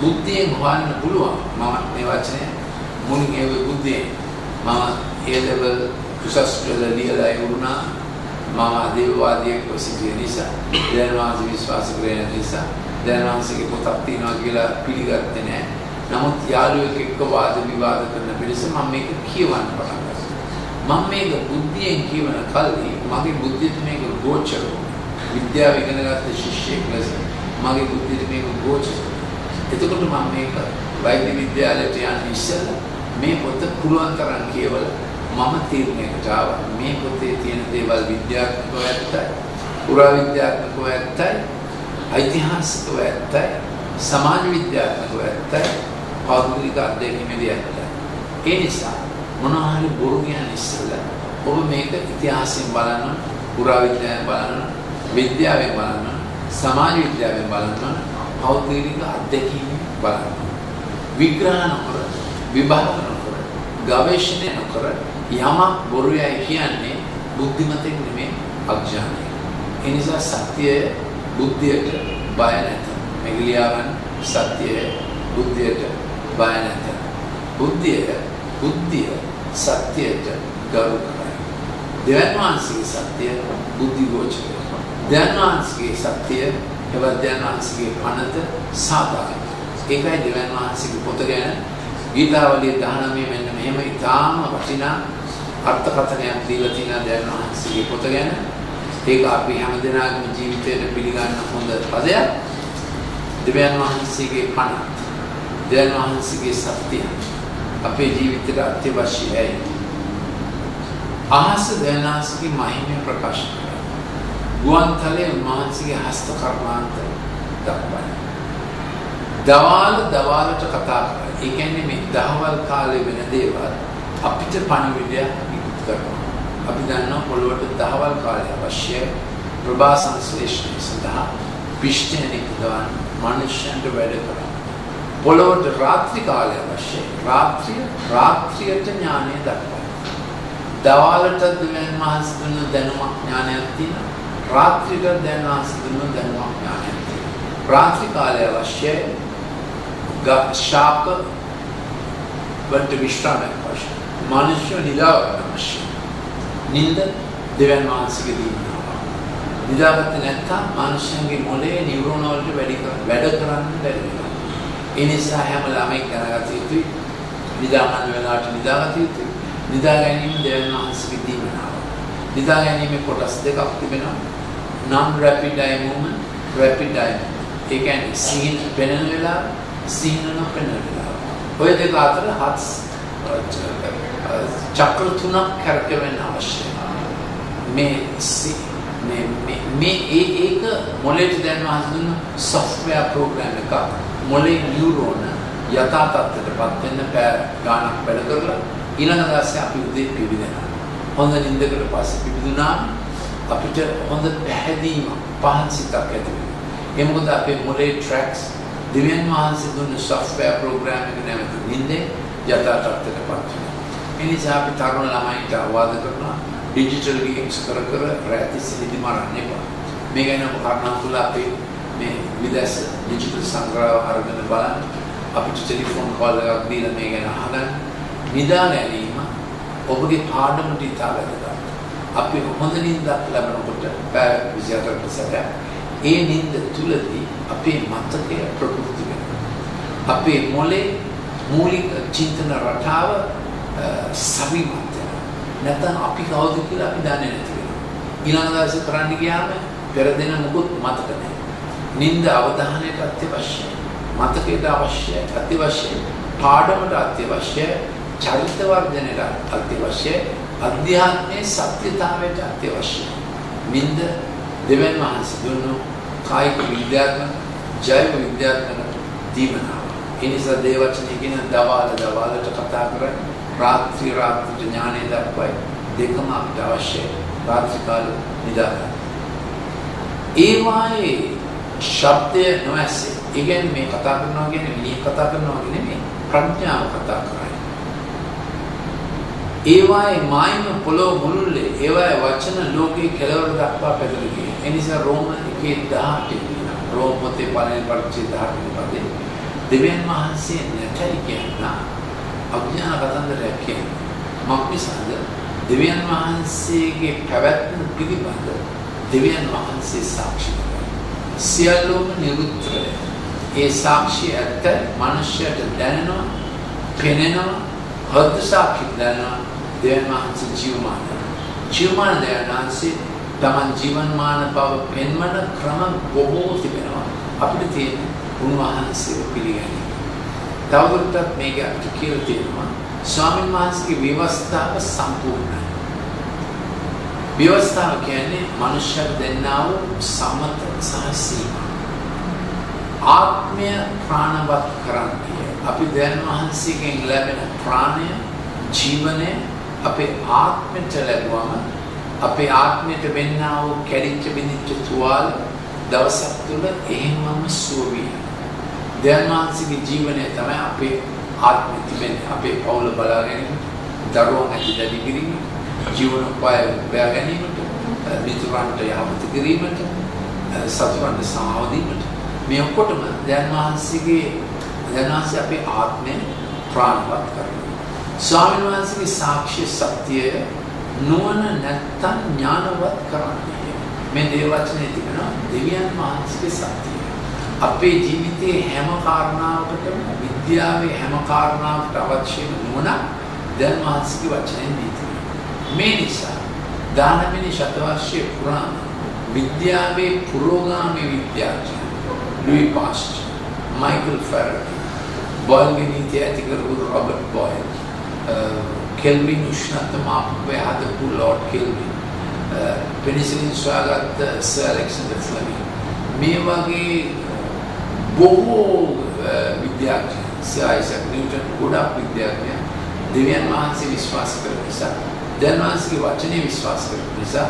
බුද්ධියෙන් හොයන්න පුළුවන්. මම මේ වචනය මුලින් ඒ බුද්ධියෙන් මම ඒ ලෙවල් උසස් පෙළ ලියලා ඉවරුණා. මම දේවවාදියෙක් සිටිය නිසා දැන් වහන්සේ විශ්වාස කරගෙන නිසා දැන් වහන්සේගේ පොතක් තියෙනවා කියලා පිළිගත්තේ නැහැ. නමුත් යාළුවෙක් එක්ක වාද විවාද කරන පිළිස මම මේක කියවන්න පටන් ගත්තා. මම මේක බුද්ධියෙන් කියවන කල්හි මගේ බුද්ධියට මේක ගෝචර වුණා. විද්‍යාව ඉගෙන ගත්ත ශිෂ්‍යෙක් ලෙස මගේ බුද්ධියට මේක ගෝචර වුණා. එතකොට මම මේක වෛද්‍ය විද්‍යාලයට යන්න ඉස්සෙල්ලා මේ පොත පුළුවන් තරම් කියවලා මම තීරණයකට ආවා. මේ පොතේ තියෙන දේවල් විද්‍යාත්මකව ඇත්තයි, පුරාවිද්‍යාත්මකව ඇත්තයි, ඓතිහාසිකව ඇත්තයි, සමාජ විද්‍යාත්මකව ඇත්තයි, පෞද්ගලික අධ්‍යයනයේදී ඇත්තයි. ඒ නිසා මොනවා හරි බොරු කියන ඉස්සෙල්ලා ඔබ මේක ඉතිහාසයෙන් බලන්න, පුරාවිද්‍යාවෙන් බලන්න, විද්‍යාවෙන් බලන්න, සමාජ විද්‍යාවෙන් බලන්න, පෞද්ගලික අධ්‍යයනයෙන් බලන්න. විග්‍රහ නොකර, විභාග නොකර, ගවේෂණය නොකර යමක් බොරුයයි කියන්නේ බුද්ධිමතෙක් නෙමෙයි අඥානයි. ඒ නිසා සත්‍යය බුද්ධියට බය නැත. මෙගලියාවන් සත්‍යය බුද්ධියට බය නැත. බුද්ධිය සත්‍යයට ගරු කරයි. දෙවියන් වහන්සේගේ සත්‍ය බුද්ධි ගෝචරයි. දෙවියන් වහන්සේගේ සත්‍ය දෙවියන් වහන්සේගේ පනත සාධාරණයි. ඒකයි දෙවියන් වහන්සේගේ පොත ගැන ගීතාවලිය 19 මෙන්න මෙහෙම ඉතාම වටිනා අර්ථකථනයක් දීලා තියෙනවා දෙවියන් වහන්සේගේ පොත ගැන. ඒක අපි හැමදෙනාගේම ජීවිතයට පිළිගන්න හොඳ පදයක්. දෙවියන් වහන්සේගේ පනත, දෙවියන් වහන්සේගේ සත්‍ය අපේ ජීවිතයට අත්‍යවශ්‍යයි. අහස දෙවියන් වහන්සේගේ මහිමය ප්‍රකාශ කරනවා. ගුවන්තලයේ උන්වහන්සේගේ හස්ත කර්මාන්ත දක්වයි. දවාලට කතා කරා. ඒ කියන්නේ මේ දහවල් කාලේ වෙන දේවල් අපිට පණිවිඩයක් නිකුත් කරනවා. අපි දන්නවා පොළොවට දහවල් කාලේ අවශ්‍ය ප්‍රභා සංශ්ලේෂණය සඳහා පිෂ්ඨය නිකුත්වන මනුෂ්‍යයන්ට වැඩ කරනවා. පොළොවට රාත්‍රී කාලය අවශ්‍ය රාත්‍රියට ඥානය දක්වනවා. දවාලට දෙවියන් වහන්සේ දුන්න දැනුමක් ඥානයක් තියෙනවා. රාත්‍රියට දෙවියන් වහන්සේ දුන්න දැනුමක් ඥානයක් තියෙනවා. රාත්‍රී කාලය අවශ්‍ය ශාප වලට විශ්‍රාමයක් අවශ්‍ය. මනුෂ්‍ය නිදාගන්න අවශ්‍ය. නිින්ද දෙවියන් වහන්සේගේ දීමනාව. නිදාගත්තේ නැත්නම් මනුෂ්‍යයන්ගේ මොළයේ නියුරෝන වලට වැඩ කරන්න බැරි වෙනවා. ඒ නිසා හැම ළමෙක් දැනගත යුතුයි නිදා ගන්න වෙලාවට නිදාගත යුතුයි. නිදා ගැනීම දෙවියන් වහන්සේගේ දීමනාව. නිදා ගැනීමේ කොටස් දෙකක් තිබෙනවා. non rapid eye movement, rapid eye movement. ඒ කියන්නේ සිහින පෙනෙන වෙලාව, සිහින නොපෙනෙන වෙලාව. ඔය දෙක අතර චක්‍ර තුනක් කරකවෙන්න අවශ්‍යයි. ඒක මොළයට දැන් වහන්සේ දුන්න software program එකක්. මොළේ නියුරෝන යථා තත්ත්වයටපත් වෙන්න පැය ගාණක් වැඩ කරලා ඊළඟ දවසේ අපි උදේ පිවිදෙනවා. හොඳ නිින්දකට පස්සේ පිවිදුනාම අපිට හොඳ පැහැදීමක් පහන් සිතක් ඇති වෙනවා. ඒ මොකද අපේ මොළේ tracks දෙවියන් වහන්සේ දුන්න software program එක නැමැති නිින්දේ යථා තත්ත්වයටපත් වෙනවා. ඒ නිසා අපි තරුණ ළමයින්ට අවවාද කරනවා ඩිජිටල් ගේම්ස් කර රැති සිහිදි මරන්න එපා. මේ ගැන කරුණාකර අපේ මේ විදේශ ඩිජිටල් සංග්‍රහ අරගෙන බලන්න. අපිට ටෙලිෆෝන් කෝල් එකක් දීලා මේ ගැන අහගන්න. නිදා ගැනීම ඔබගේ පාඩමට ඉතා වැදගත්. අපි හොඳ නිින්දක් ලැබනකොට පැය 24කට සැරයක් ඒ නිින්ද තුලදී අපේ මතකය ප්‍රකෘති වෙනවා. අපේ මොළේ මූලික චින්තන රටාව සවිමත් වෙනවා. නැත්නම් අපි කවුද කියලා අපි දන්නේ නැති වෙනවා. ඊළඟ දවසේ කරන්න ගියාම පෙර දින මොකුත් මතක නැහැ. නිින්ද අවධානයට අත්‍යවශ්‍යයි. මතකයට අවශ්‍යයි. අත්‍යවශ්‍යයි. පාඩමට අත්‍යවශ්‍යයි. චරිත වර්ධනයට අත්‍යවශ්‍යයි. අධ්‍යාත්මයේ සත්‍යතාවයට අත්‍යවශ්‍යයි. නිින්ද දෙවියන් වහන්සේ දුන්නු කායික විද්‍යාත්මක ජෛව විද්‍යාත්මක දීමනාව. ඒ නිසා දේවචනය කියන දවාලට කතා කරන්නේ රාත්‍රියට ඥානය දක්වයි. දෙකම අපිට අවශ්‍යයි. රාත්‍රී කාලේ නිදා ගන්න. ඒ වායේ ශබ්දය නොඇසේ. ඒ කියන්නේ මේ කතා කරනවා කියන්නේ විනය කතා කරනවා නෙමෙයි. ප්‍රඥාව කතා කරන්නේ. ඒවායේ මායිම පොළොව මුළුල්ලේ ඒවායේ වචන ලෝකේ කෙලවර දක්වා පැතිරී ගියේ. ඒ නිසා රෝම 1:18 රෝම පොතේ පළවෙනි පරිච්ඡේදය 18 පදේ දෙවියන් වහන්සේ නැතයි කියන අඥාන කතන්දරයක් කියන්නේ. මක්නිසාද දෙවියන් වහන්සේගේ පැවැත්ම පිළිබඳ දෙවියන් වහන්සේ සාක්ෂි දෙනවා. සියල්ලම නිරුත්තරය. ඒ සාක්ෂිය ඇත්ත මනුෂ්‍යයට දැනෙනවා, පෙනෙනවා, හෘද සාක්ෂි දැනෙනවා. දෙවියන් වහන්සේ ජීවමාන දෙවියන් වහන්සේ තමන් ජීවමාන බව පෙන්වන ක්‍රම බොහෝ තිබෙනවා. අපිට තියෙන උන්වහන්සේව පිළිගැනීම. තවදුරටත් මේක අපිට කියලා තියෙනවා ස්වාමීන් වහන්සේගේ ව්‍යවස්ථාව සම්පූර්ණයි. ව්‍යවස්ථාව කියන්නේ මනුෂ්‍යයන් දෙන්නා වූ සමත සහ සීමා. ආත්මය ප්‍රාණවත් කරන්නේ අපි දෙවියන් වහන්සේගෙන් ලැබෙන ප්‍රාණය ජීවනය අපේ ආත්මයට ලැබුවම අපේ ආත්මයට වෙන්නා වූ කැඩිච්ච බිඳිච්ච තුවාල දවසක් තුළ එහෙමම සුව විය. දෙවියන් වහන්සේගේ ජීවනය තමයි අපේ ආත්මෙ තිබෙන්නේ. අපේ පවුල බලා ගැනීම, දරුවන් ඇති දැඩි කිරීම, ජීවනෝපාය උපයා ගැනීමට, මිතුරන්ට යහපත කිරීමට, සතුරන්ට සමාව දීමට මේ ඔක්කොටම දෙවියන් වහන්සේගේ දැනවාසේ අපේ ආත්මය ප්‍රාණවත් කරනවා. ස්වාමීන් වහන්සේගේ සාක්ෂි සත්‍යය නුවණ නැත්තම් ඥානවත් කරන්නේ. මේ දේව වචනේ තිබෙනවා දෙවියන් වහන්සේගේ සත්‍යය. අපේ ජීවිතයේ හැම කාරණාවකටම විද්‍යාවේ හැම කාරණාවකට අවශ්‍ය නුවණ දැන් වහන්සේගේ වචනේ දීතියි. මේ නිසා 19 වෙනි ශතවර්ෂයේ පුරාණ විද්‍යාවේ පුරෝගාමී විද්‍යාඥයන් ලුයි පාස්චර්, माइकल फैराडे, बॉयलගේ නීතිය ඇති කරපු රොබර්ට් බොයිල්, කෙල්වින් උෂ්ණත්ව මාපකය හදපු ලෝඩ් කෙල්වින්, පෙනිසිලින් සොයාගත්ත සර් ඇලෙක්සැන්ඩර් ෆ්ලෙමිං, මේ වගේ බොහෝ විද්‍යාඥයන්, සර් ආයිසැක් නිව්ටන්, ගොඩක් විද්‍යාඥයන් දෙවියන් වහන්සේ විශ්වාස කරන නිසා, දෙවියන් වහන්සේගේ වචනේ විශ්වාස කරන නිසා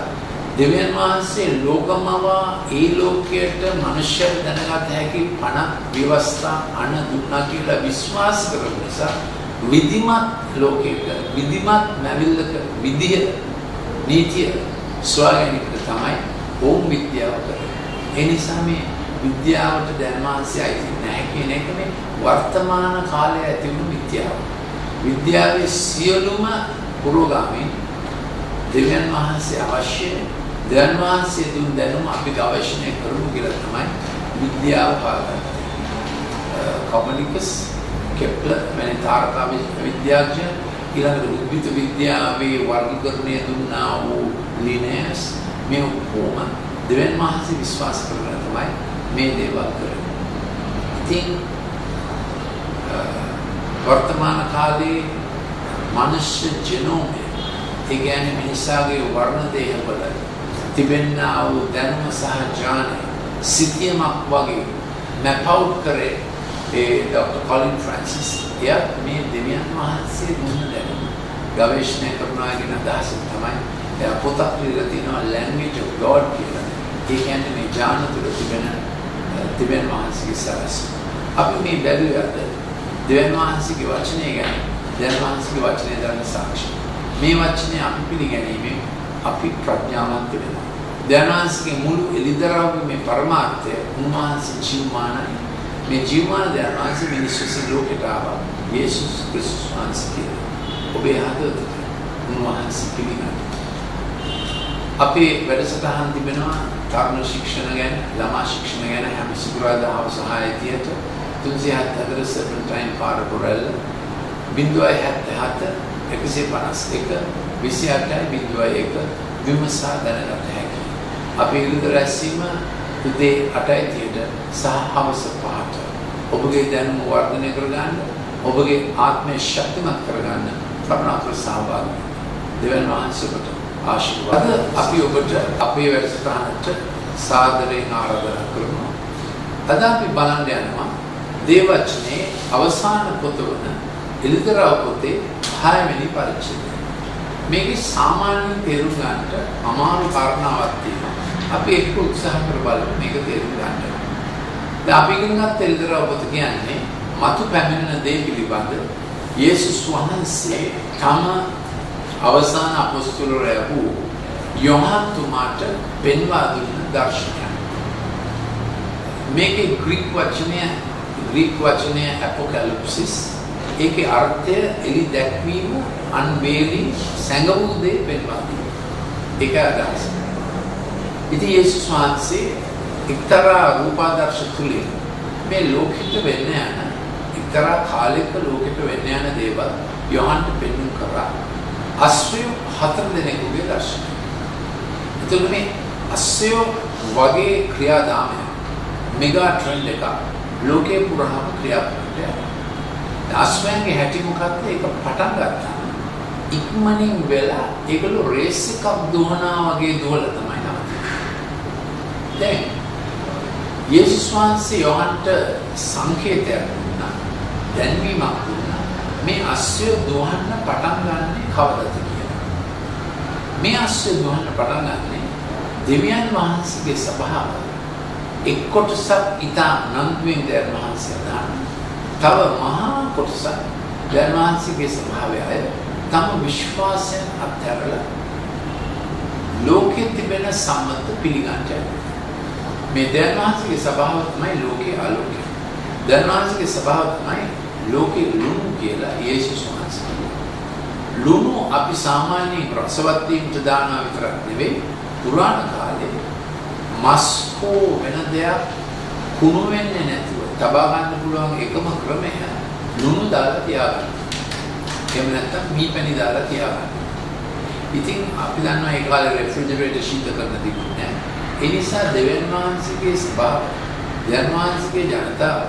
දෙවියන් වහන්සේ ලෝකමවා ඒ ලෝකයට මනුෂ්‍ය දැනගත හැකි පණ ව්‍යවස්ථා අණ දුන්නා කියලා විශ්වාස කරන නිසා විධිමත් ලෝකයක විධිමත් නැවිල්ලක විදිය නීතිය සොයාගැනීමට තමයි ඕම් විද්‍යාව කරන්නේ. ඒ නිසා මේ විද්‍යාවට දැන් වහන්සේ අයිති නැහැ කියන එක මේ වර්තමාන කාලයේ ඇති වුණු විද්‍යාව. විද්‍යාවේ සියලුම පුරෝගාමීන් දෙවියන් වහන්සේ අවශ්‍යයි. දෙවියන් වහන්සේ දුන් දැනුම අපි ගවේෂණය කරමු කියලා තමයි විද්‍යාව පාගන්නේ. කොපර්නිකස්, කෙප්ලර් වැනි තාරකා විද්‍යාඥයන් ඊළඟට උද්භිද විද්‍යාවේ වර්ගීකරණය දුන්නා වූ ලිනස් මේ ඔක්කොම දෙවියන් වහන්සේ විශ්වාස කරගෙන තමයි මේ දේවල් කරන්නේ. ඉතින් වර්තමාන කාලේ මනුෂ්‍ය ජනෝමය ඒ කියන්නේ මිනිසාගේ වර්ණ දේහවල තිබෙනා වූ දැනුම සහ ඥානය සිතියමක් වගේ මැප් අවුට් කරේ ඒ ડોક્ટર කොලින් ෆ්‍රැන්සිස්. එයා මේ දෙවියන් වහන්සේ දුන්න දැනුම ගවේෂණය කරනවා කියන අදහස තමයි එයා පොතක් ලියලා තිනවා ලැන්ග්වේජ් ඔෆ් ගෝඩ් කියලා. ඒ කියන්නේ මේ ඥාන තුළ තිබෙන දෙවියන් වහන්සේගේ සරස. අපි මේ බැලුවේ අද දෙවියන් වහන්සේගේ වචනය ගැන දෙවියන් වහන්සේගේ වචනය දරන සාක්ෂි. මේ වචනේ අපි පිළිගැනීමෙන් අපි ප්‍රඥාවන්ත වෙනවා. දෙවියන්වහන්සේගේ මුළු එළිදරව්වේ මේ පරමාර්ථය උන්වහන්සේ ජීවමානයි. මේ ජීවමාන දෙවියන්වහන්සේ මිනිස්සු ලෝකයට ආවා. යේසුස් ක්‍රිස්තුස් වහන්සේ කියලා. ඔබේ හදවතට උන්වහන්සේ පිළිගන්න. අපේ වැඩසටහන් තිබෙනවා තරුණ ශික්ෂණ ගැන, ළමා ශික්ෂණ ගැන හැම සිකුරාදා හවස 6:30ට 374 සර්පන්ටයින් පාර පොරැල්ල 077 151 28.01 විමසා දැනගත හැකියි. අපේ ඉරිදා රැස්වීම උදේ 8:30ට සහ හවස 5ට. ඔබගේ දැනුම වර්ධනය කරගන්න, ඔබගේ ආත්මය ශක්තිමත් කරගන්න කරුණාකර සහභාගී වෙන්න. දෙවියන් වහන්සේට ආශිර්වාද. අපි ඔබට අපේ වැඩසටහනට සාදරයෙන් ආරාධනා කරනවා. අද අපි බලන්න යනවා දේවවචනේ අවසාන පොත වන එළිදරව් පොතේ 6 වෙනි පරිච්ඡේදය. මේකේ සාමාන්‍ය තේරුම් ගන්නට අමාරු කාරණාවක් තියෙනවා. අපි එක්ක උත්සාහ කර බලමු මේක තේරුම් ගන්න. දැන් අපි ඉගෙන ගත්ත එළිදරව් පොත කියන්නේ මතු පැමිණෙන දේ පිළිබඳ යේසුස් වහන්සේ තම අවසාන අපොස්තලවරයා වූ යොහන් තුමාට පෙන්වා දුන්න දර්ශනයක්. මේකේ ග්‍රීක වචනය අපොකැලිප්සිස්. ඒකේ අර්ථය එලි දැක්වීම, අන්වේලින්, සැඟවූ දේ පෙන්වා දීම. ඒක අදහස. ඉතින් යේසුස් වහන්සේ එක්තරා රූපාදර්ශ තුලින් මේ ලෝකෙට වෙන්න යන එක්තරා කාලයක ලෝකෙට වෙන්න යන දේවල් යොහන්ට පෙන්වන්න කරා. අශ්වය 4 දෙනෙකුගේ දර්ශනය. එතකොට මේ අශ්වය වගේ ක්‍රියාදාමය මෙගා ට්‍රෙන්ඩ් එක ලෝකේ පුරාම ක්‍රියාත්මක වෙනවා. අශ්වයන්ගේ හැටි මොකක්ද? ඒක පටන් ගත්තා. ඉක්මනින් වෙලා ඒගොල්ලෝ රේස් එකක් දුවනා වගේ දුවලා තමයි නවතින්නේ. දැන් යේසුස් වහන්සේ යොහන්ට සංකේතයක් දුන්නා. දැන්වීමක් දුන්නා. මේ අශ්වය දුවන්න පටන් ගන්නේ කවදද කියලා. මේ අශ්වය දුවන්න පටන් ගන්නේ දෙවියන් වහන්සේගේ ස්වභාවය. එක් කොටසක් ඊතා නන්දුවෙන් දෙවියන් වහන්සේ දාන. තව මහා කොටසක් දෙවියන් වහන්සේගේ ස්වභාවය අය තම විශ්වාසයෙන් අත්හැරලා ලෝකෙ තිබෙන සම්මත පිළිගන්න. මේ දෙවියන් වහන්සේගේ ස්වභාවය තමයි ලෝකේ ආලෝකය. ධර්මාංශික ස්වභාව තමයි ලෝකේ ලුණු කියලා යේසුස් වහන්සේ. ලුණු අපි සාමාන්‍යයෙන් රසවත් වීමට දානවා විතරක් නෙවෙයි පුරාණ කාලේ මස් හෝ වෙන දෙයක් කුණු වෙන්නේ නැතුව තබා ගන්න පුළුවන් එකම ක්‍රමය ලුණු දාලා තියාගන්න. එහෙම නැත්නම් මීපැණි දාලා තියාගන්න. ඉතින් අපි දන්නවා ඒ කාලේ රෙෆ්‍රිජරේටර් ශීතල කරන්න තිබුණේ නැහැ. ඒ නිසා දෙවියන් වහන්සේගේ ස්වභාව දෙවියන් වහන්සේගේ ජනතාව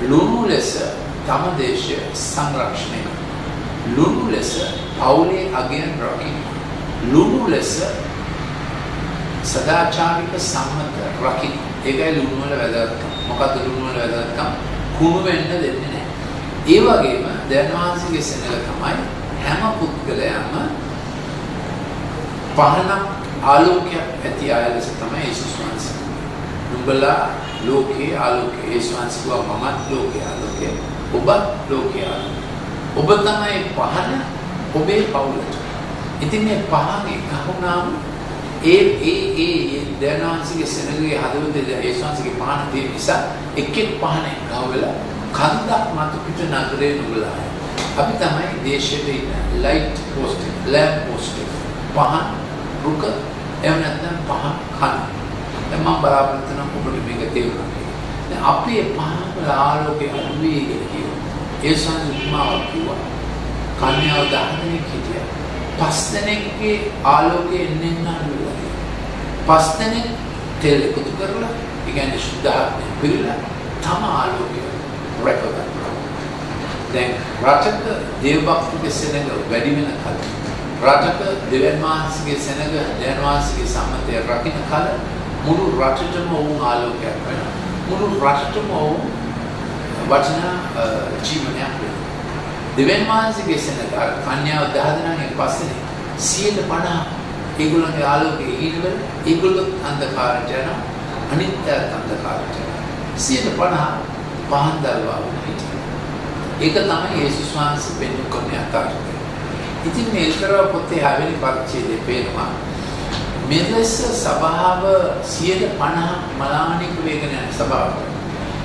ලුණු ලෙස තම දේශය සංරක්ෂණය කරනවා. ලුණු ලෙස පවුලේ අගයන් රකින්න. ලුණු ලෙස සදාචාරික සම්මත රකින්න. ඒකයි ලුණු වල වැදගත්කම. මොකද්ද ලුණු වල වැදගත්කම? කුණු වෙන්න දෙන්නේ නැහැ. ඒ වගේම දෙවියන් වහන්සේගේ සෙනඟ තමයි හැම පුද්ගලයාම පහනක් ආලෝකයක් ඇති අය ලෙස තමයි යේසුස් වහන්සේ. නුඹලා ලෝකේ ආලෝකය. යේසුස් වහන්සේ කිව්වා මමත් ලෝකේ ආලෝකය. ඔබත් ලෝකේ ආලෝකය. ඔබ තමයි පහන ඔබේ පවුලට. ඉතින් මේ පහන එකහුණාම ඒ දැනාංශික සෙනගගේ හදවතේ යේසුස් වහන්සේගේ පහන තියෙන නිසා එක් පහනක් ගහවලා කන්දක් මත පිට නගරේ නුඹලා. අපි තමයි දේශයේ ඉන්න ලයිට් පෝස්ට්, ලැම්ප් පෝස්ට් පහන් රුක එහෙම නැත්නම් පහන් කන. දැන් මම බලාපොරොත්තු වෙන ඔබට මේක තේරුණා. දැන් අපි පහන් වල ආලෝකයේ අනුවේ කියලා ඒ සංස්කෘතිමාවක් කිව්වා. කන්‍යාව 10 දෙනෙක් හිටියා. 5 දෙනෙක්ගේ ආලෝකයේ එන්න අනුවලා. 5 දෙනෙක් තෙල් එකතු කරලා ඒ කියන්නේ සුද්ධාත්මය පිළිලා තම ආලෝකය රැකගන්න. දැන් රටක දේවභක්තික සෙනඟ වැඩි වෙන කල රටක දෙවියන් වහන්සේගේ සෙනඟ දෙවියන් වහන්සේගේ සම්මතය රකින්න කල මුළු රටටම වුණ ආලෝකයක් වෙනවා. මුළු රටටම වුණ වචන ජීවනයක් වෙනවා. දෙවියන් වහන්සේගේ සෙනඟ කන්‍යාව 10 දෙනාගෙන් පස්සේ 150 ඒගොල්ලන්ගේ ආලෝකයේ ඊළඟ ඒගොල්ලෝ අන්ධකාරයට යනවා. අනිත් අන්ධකාරයට යනවා. 150 පහන් දල්වා හිටියා. ඒක තමයි යේසුස් වහන්සේ පෙන්වු කරන යථාර්ථය. ඉතින් මේ ඉතර පොතේ හැවෙනි පරිච්ඡේදයේ පේනවා මෙලෙස සබාව 150 මලානික වේගන යන සබාව.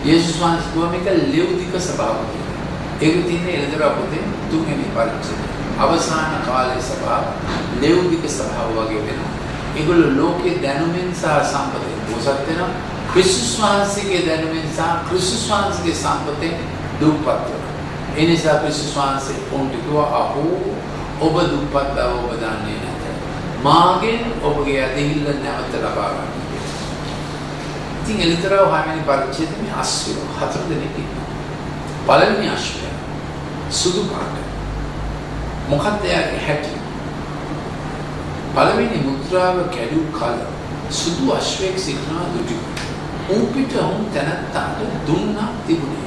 යේසුස් වහන්සේ කිව්වා මේක ලෙව්දික සබාවක් කියලා. ඒක තියෙන්නේ ඉතර පොතේ තුන්වෙනි පරිච්ඡේදයේ. අවසාන කාලයේ සබාව ලෙව්දික සබාව වගේ වෙනවා. ඒගොල්ලෝ ලෝකේ දැනුමින් සහ සම්පතෙන් පොසත් වෙනවා. ක්‍රිස්තුස් වහන්සේගේ දැනුමින් සහ ක්‍රිස්තුස් වහන්සේගේ සම්පතෙන් දුප්පත් වෙනවා. ඒ නිසා ක්‍රිස්තුස් වහන්සේ උන්ට කිව්වා අහෝ ඔබ දුප්පත් බව ඔබ දන්නේ නැත. මාගෙන් ඔබගේ ඇදහිල්ල නැවත ලබා ගන්න. ඉතින් එලිතරව හැමෙනි පරිච්ඡේදයේ මේ අශ්වය 4 දෙනෙක් ඉන්නවා. පළවෙනි අශ්වය සුදු පාට. මොකක්ද එයාගේ හැටි? පළවෙනි මුද්‍රාව කැඩු කල සුදු අශ්වයෙක් සිටිනවා දුටු. උන් පිට උන් තනත්තට දුන්නා තිබුණේ.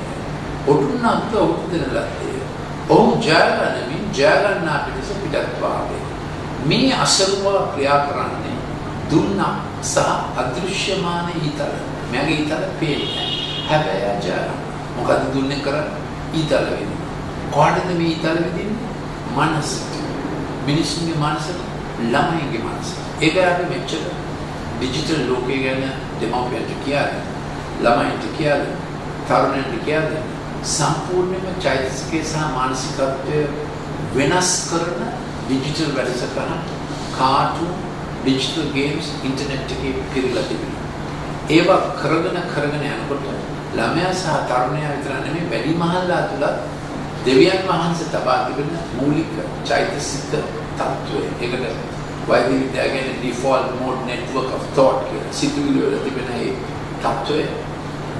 ඔටුන්නත් ඔහුට දෙන ලද්දේ. ඔහු ජයගන්නමින් ජයගන්නා පිටස පිටත් වාගේ. මේ අසරුවා ක්‍රියා කරන්නේ දුන්නා සහ අදෘශ්‍යමාන ඊතල. මගේ ඊතල පේන්නේ. හැබැයි ජයගන්න. මොකද දුන්නේ කරන්නේ? ඊතල වෙන්නේ. කොහොමද මේ ඊතල වෙදින්නේ? මනස. මිනිස්සුන්ගේ මනස, ළමයින්ගේ මනස. ඒක අපි මෙච්චර ඩිජිටල් ලෝකේ ගැන දෙමව්පියන්ට කියන්නේ, ළමයින්ට කියන්නේ, තරුණයන්ට කියන්නේ සම්පූර්ණයෙන්ම චෛතසිකේ සහ මානසිකත්වය වෙනස් කරන ඩිජිටල් වැඩසටහන්, කාටුන්, ඩිජිටල් ගේම්ස් ඉන්ටර්නෙට් එකේ පිරීලා තිබෙනවා. ඒවා කරගෙන යනකොට ළමයා සහ තරුණයා විතර නෙමෙයි වැඩිමහල්ලා තුල දෙවියන් වහන්සේ තබා තිබෙන මූලික චෛතසික තත්ත්වය. ඒකට වෛද්‍ය විද්‍යාව කියන්නේ default mode network of thought කියලා. සිතුවිලි වල තිබෙන ඒ තත්ත්වය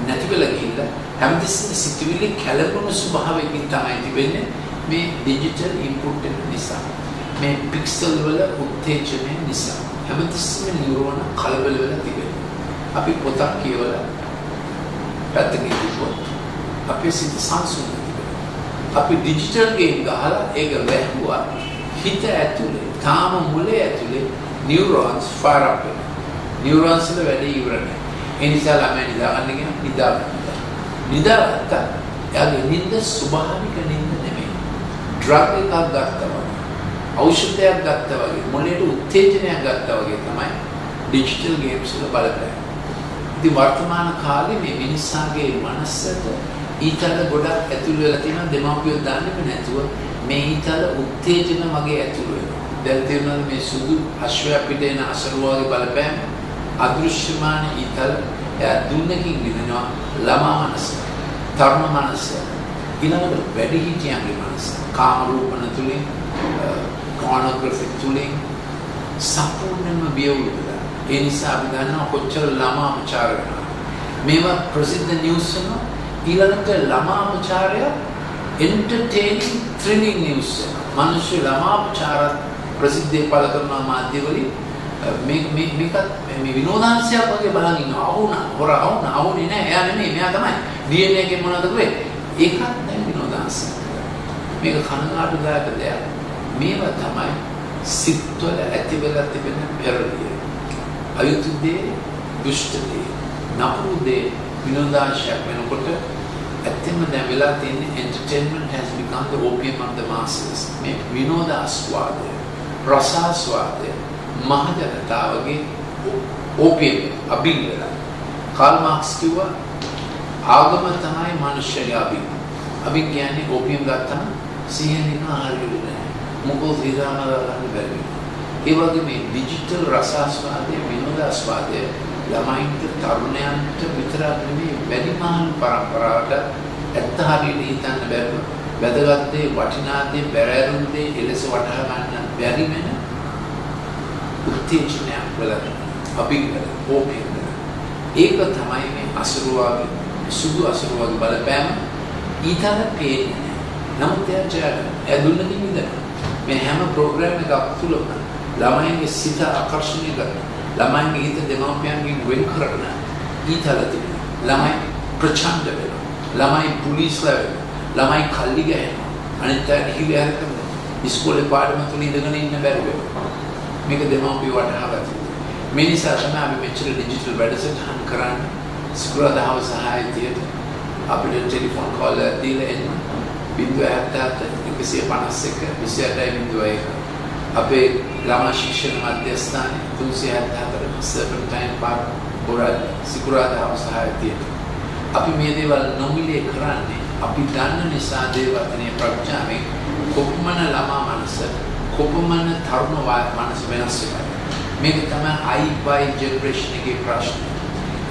නැති වෙලා ගිහිල්ලා හැමතිස්සෙම සිතුවිලි කැළඹුණු ස්වභාවයකින් තමයි තිබෙන්නේ මේ ඩිජිටල් ඉන්පුට් එක නිසා. මේ පික්සල් වල උත්තේජනය නිසා හැමතිස්සෙම නියුරෝන කලබල වෙලා තිබෙනවා. අපි පොතක් කියවලා පැත්තකින් ඉස්සුවොත් අපේ සිත සංසුන් අපි ඩිජිටල් ගේම් ගහලා ඒක වැහුවා හිත ඇතුලේ තාම මුලේ ඇතුලේ නියුරෝන්ස් ෆයර් අප් වෙනවා. නියුරෝන්ස් වල වැඩ ඉවර නැහැ. ඒ නිසා ළමයි නිදාගන්න කියන නිදාගත්ත එයාගේ නිින්ද ස්වභාවික නිින්ද නෙමෙයි. ඩ්‍රග් එකක් ගත්තා වගේ, ඖෂධයක් ගත්තා වගේ, මොළයට උත්තේජනයක් ගත්තා වගේ තමයි ඩිජිටල් ගේම්ස් වල බලපෑම. ඉතින් වර්තමාන කාලේ මේ මිනිස්සාගේ මනසට ඊතල ගොඩක් ඇතුළු වෙලා තියෙනවා දෙමාපියෝ දන්නේ නැතුව මේ ඊතල උත්තේජන වගේ ඇතුළු වෙනවා. දැන් තේරෙනවා මේ සුදු අශ්වය පිට එන අසරුවාගේ බලපෑම අදෘශ්‍යමාන ඊතල දුන්නකින් විඳිනවා ළමා මනස, තරුණ මනස, ඊළඟට වැඩිහිටියන්ගේ මනස, කාම රූපන තුලින්, pornography තුලින් සම්පූර්ණයෙන්ම බියවුලු වෙලා. ඒ නිසා අපි දන්නවා කොච්චර ළමා විචාර වෙනවා. මේවා ප්‍රසිද්ධ නිවුස් වෙනවා. ඊළඟට ළමා විචාරය entertaining thrilling news. මිනිස්සු ළමා විචාර ප්‍රසිද්ධිය පළ කරන මාධ්‍යවලින් මේකත් මේ විනෝදාංශයක් වගේ බලන් ඉන්නවා. අහුනේ නෑ. එයා නෙමෙයි, මෙයා තමයි. DNA එකෙන් මොනවද කරේ? ඒකත් දැන් විනෝදාංශය. මේක කනගාටුදායක දෙයක්. මේවා තමයි සිත්වල ඇති වෙලා තිබෙන පෙරලිය. අයුතු දේ, දුෂ්ට දේ, නපුරු දේ විනෝදාංශයක් වෙනකොට ඇත්තම දැන් වෙලා තියෙන entertainment has become the opium of the masses. මේ විනෝදාස්වාදය, රසාස්වාදය මහ ජනතාවගේ opium අභිංගල. කාල් මාක්ස් කිව්වා ආගම තමයි මනුෂ්‍යගේ අභිංග. අභිංග කියන්නේ opium ගත්තම සිහින ඉන්නවා හරියට නෑ. මොකද ඉරාමල ගන්න බැරි වෙනවා. ඒ වගේ මේ ඩිජිටල් රසාස්වාදය, විනෝදාස්වාදය ළමයින්ට, තරුණයන්ට විතරක් නෙමෙයි වැඩිමහල් පරම්පරාවට ඇත්ත හරියට හිතන්න බැරුව වැදගත් දේ, වටිනා දේ, බැරෑරුම් දේ එලෙස වටහා ගන්න බැරි වෙන උත්තේජනයක් වල අභිග්ගල ඕපියම්. ඒක තමයි මේ අසරුවාගේ, සුදු අසරුවාගේ බලපෑම. ඊතර පේන්නේ නැහැ. නමුත් එයා දුන්නකින් විඳිනවා. මේ හැම ප්‍රෝග්‍රෑම් එකක් තුළම ළමයින්ගේ සිත ආකර්ෂණය කරන, ළමයින්ගේ හිත දෙමාපියන්ගෙන් වෙන් කරන ඊතල තිබෙනවා. ළමයි ප්‍රචණ්ඩ වෙනවා. ළමයි පුලිස්ලා වෙනවා. ළමයි කල්ලි ගහනවා. අනිත් අය හිරිහැර කරනවා. ඉස්කෝලේ පාඩම තුල ඉඳගෙන ඉන්න බැරුව වෙනවා. මේක දෙමාපිය වටහා ගන්න. මේ නිසා තමයි අපි මෙච්චර ඩිජිටල් වැඩසටහන් කරන්නේ. සිකුරාදා හවස 6:30ට අපිට ටෙලිෆෝන් කෝල් දීලා එන්න 077 අපේ ළමා ශික්ෂණ මධ්‍යස්ථානයේ 374 සර්පන්ටයින් පාර්ක් බොරල් සිකුරාදා හවස 6:30ට අපි මේ දේවල් නොමිලේ කරන්නේ. අපි දන්න නිසා දේවවතනේ ප්‍රඥාවෙන් කොපමණ ළමා මනස, කොපමණ තරුණ මනස වෙනස් වෙනවා. මේක තමයි i5 ජෙනරේෂන් එකේ ප්‍රශ්නය.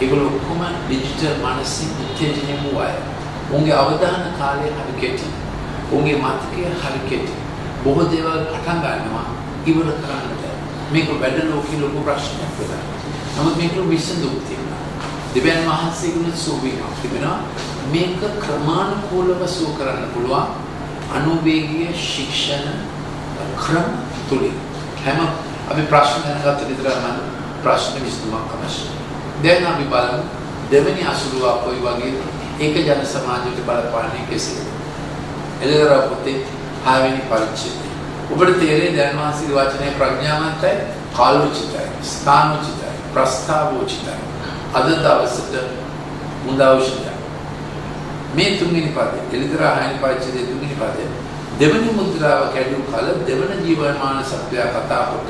ඒගොල්ලෝ ඔක්කොම ඩිජිටල් මනසින් උත්තේජනය වුණා. උන්ගේ අවධාන කාලය හරි කෙටි. උන්ගේ මතකය හරි කෙටි. බොහෝ දේවල් පටන් ගන්නවා ඉවර කරන්න බැහැ. මේක වැඩ ලෝකේ ලොකු ප්‍රශ්නයක් වෙලා. නමුත් මේක විසඳුම් තියෙනවා. දෙවියන් වහන්සේගෙන් සෝවීමක් තිබෙනවා. මේක ක්‍රමානුකූලව සෝ කරන්න පුළුවන් අනුවේගීය ශික්ෂණ ක්‍රම තුලින්. හැම අපි ප්‍රශ්න දැනගත්ත විතරක් නම් ප්‍රශ්න විසඳුමක් අවශ්‍යයි. දැන් අපි බලමු දෙවෙනි අසුරුවා කොයි වගේ ඒක ජන සමාජයට බලපාන්නේ කෙසේද? එළදර පොතේ 6 වෙනි පරිච්ඡේදය. ඔබට තේරෙන්නේ දැන් මාසික වචනේ ප්‍රඥාවන්තයි, කාලෝචිතයි, ස්ථානෝචිතයි, ප්‍රස්තාවෝචිතයි. අද දවසට මුදාවශ්‍යයි. මේ තුන්වෙනි පදේ එළදර 6 වෙනි පරිච්ඡේදයේ තුන්වෙනි පදේ දෙවනි මුද්‍රාව කැඩු කල දෙවන ජීවමාන සත්‍යය කතා කොට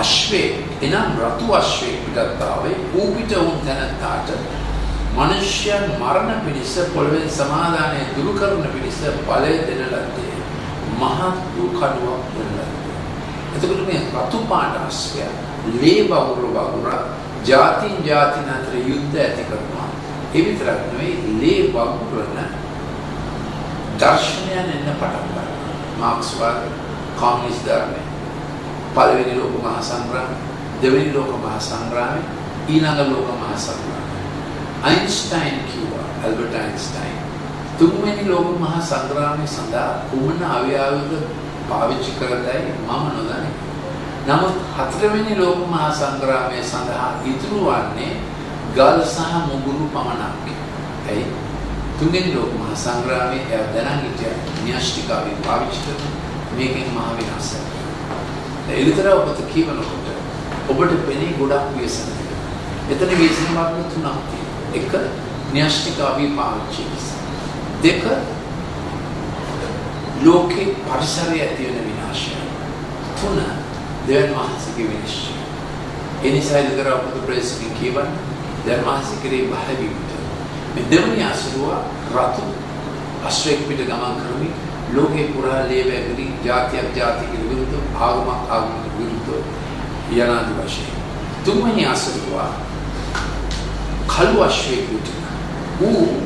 අශ්වේ එනම් රතු අශ්වේ පිටත් ආවේ ඌ පිට වුන් තැනට මනුෂ්‍යයන් මරණ පිණිස පොළවෙන් සමාදානය දුරු කරන පිණිස බලය දෙන ලද්දේ මහත් වූ කඩුවක් දෙන ලද්දේ. එතකොට මේ රතු පාට අශ්වය ලේ වගුර ජාතින් ජාතින් අතර යුද්ධ ඇති කරනවා. ඒ විතරක් නෙවෙයි ලේ වගුරන දර්ශනයන් එන්න පටන් ගන්නවා. මාක්ස්වාද, කොමියුනිස්ට් ධර්මය, පළවෙනි ලෝක මහා සංග්‍රාමය, දෙවෙනි ලෝක මහා සංග්‍රාමය, ඊළඟ ලෝක මහා සංග්‍රාමය. අයින්ස්ටයින් කිව්වා, ඇල්බර්ට් අයින්ස්ටයින් තුන්වෙනි ලෝක මහා සංග්‍රාමය සඳහා කුමන අවයවද පාවිච්චි කරතයි මම නොදන්නේ. නමුත් හතරවෙනි ලෝක මහා සංග්‍රාමය සඳහා ඉතුරු වන්නේ ගල් සහ මුගුරු පමණක්. එයි තුන්වෙනි ලෝක මහා සංග්‍රාමයේ දැනන් හිටිය න්‍යෂ්ටිකාවේ පාවිච්චි කරන මේකෙන් මහ විනාශයක්. එලිතර ඔබට කියවනකොට ඔබට පෙනේ ගොඩක් ව්‍යසන තියෙනවා. එතන ව්‍යසන මාර්ග තුනක් තියෙනවා. එක න්‍යෂ්ටිකාවේ පාවිච්චි. දෙක ලෝකේ පරිසරයේ ඇති වෙන විනාශය. තුන දෙවන් මහසිකේ විනාශය. ඒ නිසා එලිතර ඔබට ප්‍රේසකින් කියවන්නේ දෙවන් මහසිකේ බලවීමට. මේ දෙවනි අසුරුව රතු අශ්වයෙක් පිට ගමන් කරමින් ලෝකේ පුරා ලේවැගිලි ජාතියක් ජාතියක විරුද්ධව ආගමක් ආගමකට විරුද්ධව යනාදි වශයෙන් තුන්වෙනි අසරුවා කළු අශ්වයෙක් පිට ඌ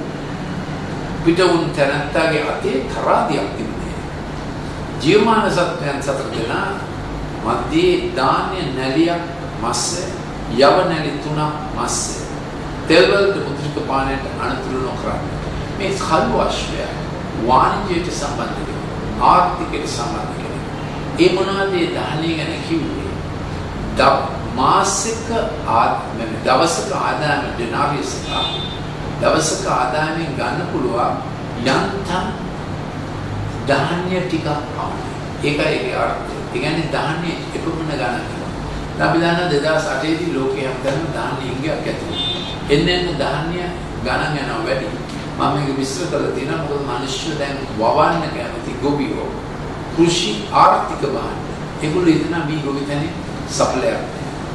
පිටවුන් තැනැත්තාගේ අතේ තරාදියක් තිබුණේ ජීවමාන සත්වයන් සතර දෙනා මැදේ ධාන්‍ය නැලියක් මස්සේ යව නැලි තුනක් මස්සේ තෙල් වලට මුද්‍රිත පානයට අනුතුරු නොකරන්නේ මේ කළු අශ්වයා වාණිජයට සම්බන්ධ කෙනෙක් ආර්ථිකයට සම්බන්ධ කෙනෙක් ඒ මොනවද ඒ දහණය ගැන කිව්වේ මාසික දවසක ආදායම ඩිනාරියස් එක දවසක ආදායමෙන් ගන්න පුළුවන් යන්තම් ධාන්‍ය ටිකක් පමණයි ඒකයි ඒකේ අර්ථය ඒ කියන්නේ ධාන්‍ය එපමණ ගණන් කරනවා අපි දන්නා 2008 දී ලෝකයේ හැමතැනම ධාන්‍ය ඉංගයක් ඇති වුණා එන්න ධාන්‍ය ගණන් යනවා වැඩි මම මේක විස්තර කරලා තියෙනවා මොකද මිනිස්සු දැන් වවන්න කැමති ගොවියෝ කෘෂි ආර්ථික භාණ්ඩ ඒගොල්ලෝ ඉතන මේ ගොවිතැනේ සප්ලයර්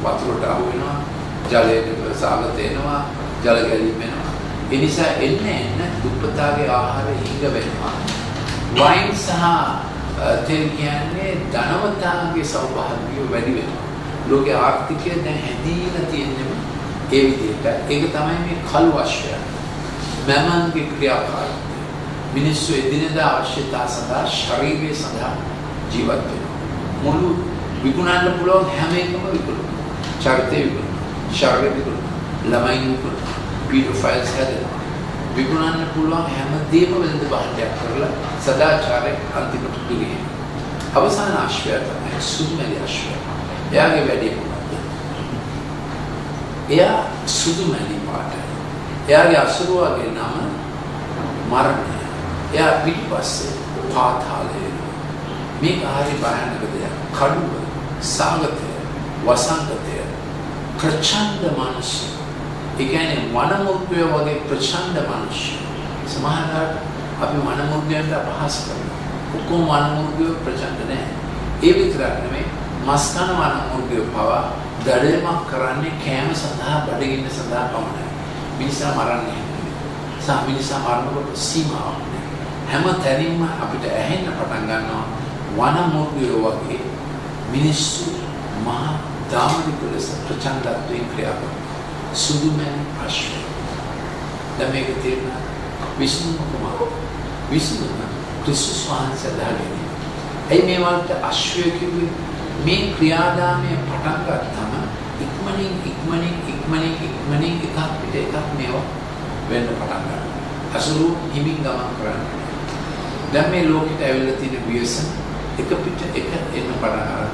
වතුරට අහු වෙනවා ජලයට සාගත එනවා ජල ගැලීම් වෙනවා ඒ නිසා එන්න දුප්පතාගේ ආහාරය හිඟ වෙනවා වයින් සහ තෙල් කියන්නේ ධනවතාගේ සෞභාග්‍ය වැඩි වෙනවා ලෝකේ ආර්ථිකය දැන් හැදීලා තියෙන්නේ ඒ විදිහට ඒක තමයි මේ කළු අශ්වය මමන්ගේ ක්‍රියාකාරීත්වය මිනිස්සු එදිනෙදා අවශ්‍යතා සඳහා ශරීරය සඳහා ජීවත් වෙනවා මුළු විකුණන්න පුළුවන් හැම එකම විකුණනවා චරිතය විකුණනවා ශරීරය විකුණනවා ළමයි විකුණනවා පීඩෝෆයිල්ස් හැදෙනවා විකුණන්න පුළුවන් හැම දෙයක්ම වෙනද බාහිරයක් කරලා සදාචාරය අන්තිමට දුරියි අවසාන ආශ්‍රය තමයි සුදුමැලි ආශ්‍රය එයාගේ වැඩේ මොකක්ද එයා සුදුමැලි පාටයි එයාගේ අසුරුවාගේ නම මරණය එයා පිටිපස්සේ පාතාලය මේක හරි භයානක දෙයක් කඩුව සාගතය වසංගතය ප්‍රචණ්ඩ මනුෂ්‍ය ඒ කියන්නේ වනමුර්ගය වගේ ප්‍රචණ්ඩ මනුෂ්‍ය සමහරවිට අපි වනමුර්ගයන්ට අපහාස කරනවා ඔක්කොම වනමුර්ගය ප්‍රචණ්ඩ නැහැ ඒ විතරක් නෙමෙයි මස් කන වනමුර්ගය පවා දඩයමක් කරන්නේ කෑම සඳහා බඩගින්න සඳහා පමණයි මිනිසා මරන්නේ නැහැ මිනිසා මරනකොට සීමාවක් නැහැ හැම තැනින්ම අපිට ඇහෙන්න පටන් ගන්නවා වනමුර්ගය වගේ මිනිස්සු මහා දාමරික ලෙස ප්‍රචණ්ඩත්වයෙන් ක්‍රියා කරනවා සුදුමැලි අශ්වය දැන් මේක තියෙන විසුණු කුමාර විසුණු ක්‍රිස්තුස් වහන්සේ දාගෙන ඇයි මේ වලට අශ්වය කිව්වේ මේ ක්‍රියාදාමය පටන් ගත්තම ඉක්මනින් එකක් පිට එකක් මේවා වෙන්න පටන් ගන්නවා අසුරු හිමින් ගමන් කරන්නේ දැන් මේ ලෝකෙට ඇවිල්ලා තියෙන ව්‍යසන එක පිට එක එන්න පටන් ගන්නවා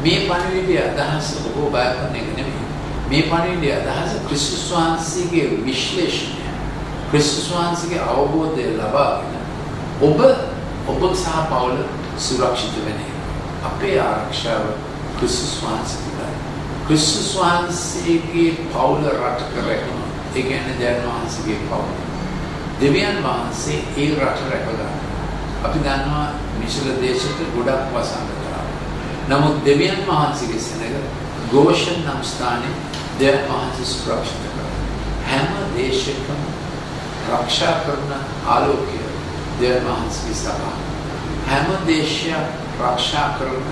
මේ පණිවිඩය අදහස ඔබ බය කරන එක නෙමෙයි මේ පණිවිඩය අදහස ක්‍රිස්තුස් වහන්සේගේ විශ්ලේෂණය ක්‍රිස්තුස් වහන්සේගේ අවබෝධය ලබාගෙන ඔබ සහ පවුල සුරක්ෂිත වෙන්නේ අපේ ආරක්ෂාව ක්‍රිස්තුස් වහන්සේයි ක්‍රිස්තුස් වහන්සේගේ පවුල රට කරගෙන ඒ කියන්නේ දෙවියන් වහන්සේගේ පවුල දෙවියන් වහන්සේ ඒ රට රැකගන්න අපි දන්නවා මිශ්‍ර දේශයක ගොඩක් වසංගත නමුත් දෙවියන් වහන්සේගේ සෙනඟ ගෝෂන් නම් ස්ථානයේ දෙවියන් වහන්සේ සුරක්ෂිත කරනවා හැම දේශයකම ආරක්ෂා කරන ආලෝකය දෙවියන් වහන්සේගේ සභාව හැම දේශයක් ආරක්ෂා කරන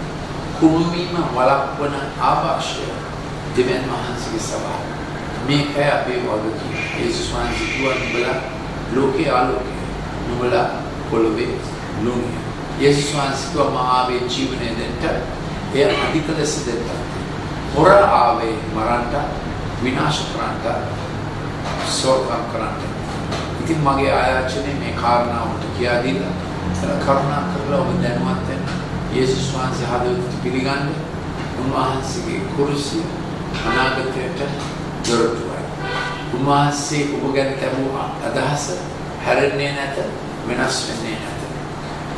කුණුවීම වළක්වන ආවාසය දෙවියන් වහන්සේගේ සභාව මේකයි අපේ වගකීම යේසුස් වහන්සේ කිව්වා නුඹලා ලෝකේ ආලෝකය නුඹලා පොළොවේ ලුණු යේසුස් වහන්සේ කිව්වා මා ආවේ ජීවනය දෙන්න එය අධික ලෙස දෙන්න හොර ආවේ මරන්න විනාශ කරන්න සෝකම් කරන්න ඉතින් මගේ ආයාචනයේ මේ කාරණාවට කියා දීලා කරුණා කරලා ඔබ දැනුවත් වෙන්න යේසුස් වහන්සේ හදවතට පිළිගන්න උන්වහන්සේගේ කුරුසිය අනාගතයට දොරටුවයි උන්වහන්සේ ඔබ ගැන ලැබූ අදහස හැරෙන්නේ නැත වෙනස් වෙන්නේ නැත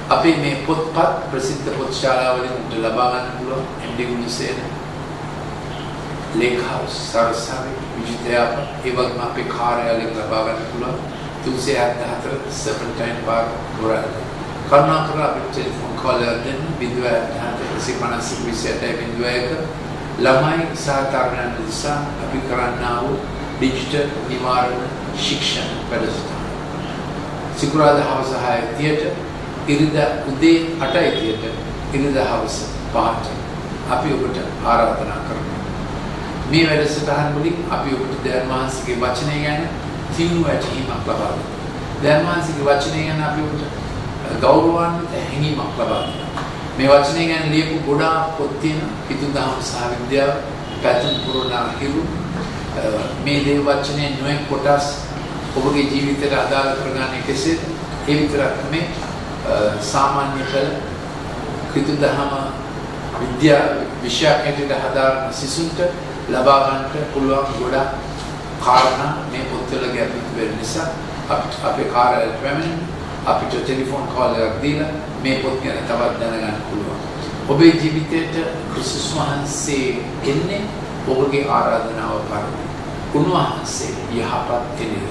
අපේ මේ පොත්පත් ප්‍රසිද්ධ පොත් ශාලාවලින් උන්ට ලබා ගන්න පුළුවන් එම්.ඩී. ගුණසේන ලේක්හවුස් සරසවි විජිතයාප ඒ වගේම අපේ කාර්යාලයෙන් ලබා ගන්න පුළුවන් 374 සර්පන්ටයින් පාර්ක් ගොරල් කරුණාකරලා අපිට ටෙලිෆෝන් කෝල් එකක් දෙන්න 0.56 ළමයි සහ තරුණයන් නිසා අපි කරන්නා වූ ඩිජිටල් නිවාරණ ශික්ෂණ වැඩසටහන සිකුරාදා හවස 6:30ට, ඉරිදා උදේ 8:30ට, ඉරිදා හවස 5ට අපි ඔබට ආරාධනා කරනවා. මේ වැඩසටහන් වලින් අපි ඔබට දයන් වහන්සේගේ වචනය ගැන තියුණු වැටහීමක් ලබා දෙනවා. දයන් වහන්සේගේ වචනය ගැන අපි ඔබට ගෞරවාන්විත හැඟීමක් ලබා දෙනවා. මේ වචනය ගැන ලියපු ගොඩාක් පොත් තියෙනවා. පිටුදහම සහ විද්‍යාව, පැතුම් පුරනා හිරු. මේ දේ වචනේ නොයෙක් කොටස් ඔබගේ ජීවිතයට අදාළ කරගන්නේ කෙසේද? ඒ විතරක් නෙමෙයි සාමාන්‍ය කළ පිටුදහම විද්‍යා විෂයක් හැටියට හදාරන සිසුන්ට ලබා ගන්නට පුළුවන් ගොඩක් කාරණා මේ පොත්වල ගැඹුරු වෙන නිසා අපේ කාර්යාලයට පැමිණෙන්න අපිට ටෙලිෆෝන් කෝල් එකක් දීලා මේ පොත් ගැන තවත් දැනගන්න පුළුවන්. ඔබේ ජීවිතයට ක්‍රිස්තුස් වහන්සේ එන්නේ ඔබගේ ආරාධනාව පරිදි. උන්වහන්සේ යහපත් කෙනෙක්.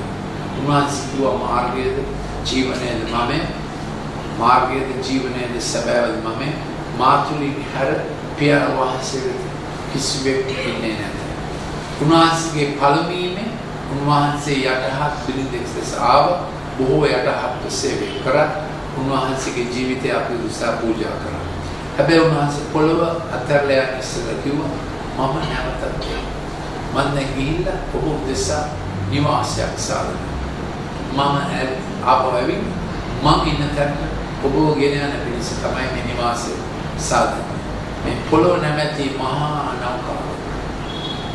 උන්වහන්සේ කිව්ව මාර්ගයේද ජීවනයේද මම මාර්ගයේද ජීවනයේද සැබෑවද මම මාතුලින් හැර පියාණන් වහන්සේ කිසිවෙක් ඉන්නේ නැහැ. උන්වහන්සේගේ පළමුවීමේ උන්වහන්සේ යටහත් පිළිදෙස් ලෙස ආව බොහෝ යටහත් සේවය කරා. උන්වහන්සේගේ ජීවිතය අපි උදෙසා පූජා කරා. හැබැයි උන්වහන්සේ පොළව අත්හැරලා යන ඉස්සෙල්ලා කිව්වා මම නැවතත් මම දැන් ගිහිල්ලා ඔබ උදෙසා නිවාසයක් සාදනවා. මම ආපහු ඇවිත් මම ඉන්න තැන ඔබ ගෙන යන පිණිස තමයි මේ නිවාසය සාදන්නේ. මේ පොළොව නැමැති මහා නෞකාව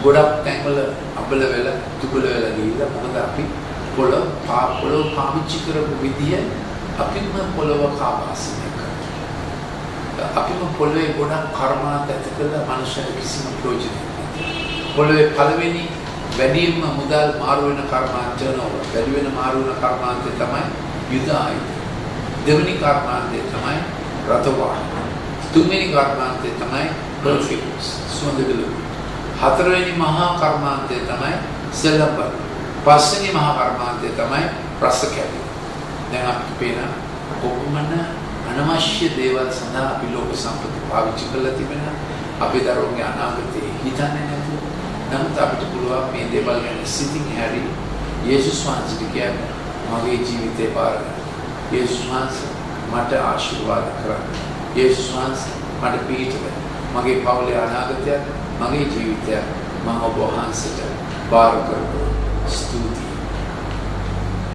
ගොඩක් තැන්වල අබල වෙලා තුබල වෙලා ගිහිල්ලා මොකද අපි පොළොව පාවිච්චි කරපු විදිය අපිම පොළොව කාපාසනය කරනවා. අපිම පොළොවේ ගොඩක් කර්මාන්ත ඇති කරලා මනුෂ්‍යයෙක් කිසිම ප්‍රයෝජනයක් නැහැ. පොළොවේ පළවෙනි වැඩිම මුදල් මාරු වෙන කර්මාන්තය නෝව. වැඩි වෙන මාරු වෙන කර්මාන්තය තමයි යුද ආයුධ. දෙවෙනි කර්මාන්තය තමයි රථ වාහන. තුන්වෙනි කර්මාන්තය තමයි පර්ෆියුම්ස් සුවඳ විලවුන්. හතරවෙනි මහා කර්මාන්තය තමයි සෙල්ලම්බර. පස්වෙනි මහා කර්මාන්තය තමයි රස කැවීම. දැන් අපි පේන කොපමණ අනවශ්‍ය දේවල් සඳහා අපි ලෝක සම්පත පාවිච්චි කරලා තිබෙනවා. අපේ දරුවන්ගේ අනාගතේ හිතන්නේ නැතුව. නමුත් අපිට පුළුවන් මේ දේවල් ගැන සිතින් හැරි යේසුස් වහන්සේට කියන්න මගේ ජීවිතේ පාර ගන්න. යේසුස් වහන්සේ මට ආශිර්වාද කරන්න. යේසුස් වහන්සේ මට පිහිට වෙන්න. මගේ පවුලේ අනාගතය, මගේ ජීවිතය මම ඔබ වහන්සේට බාර කරනවා. ස්තුතියි.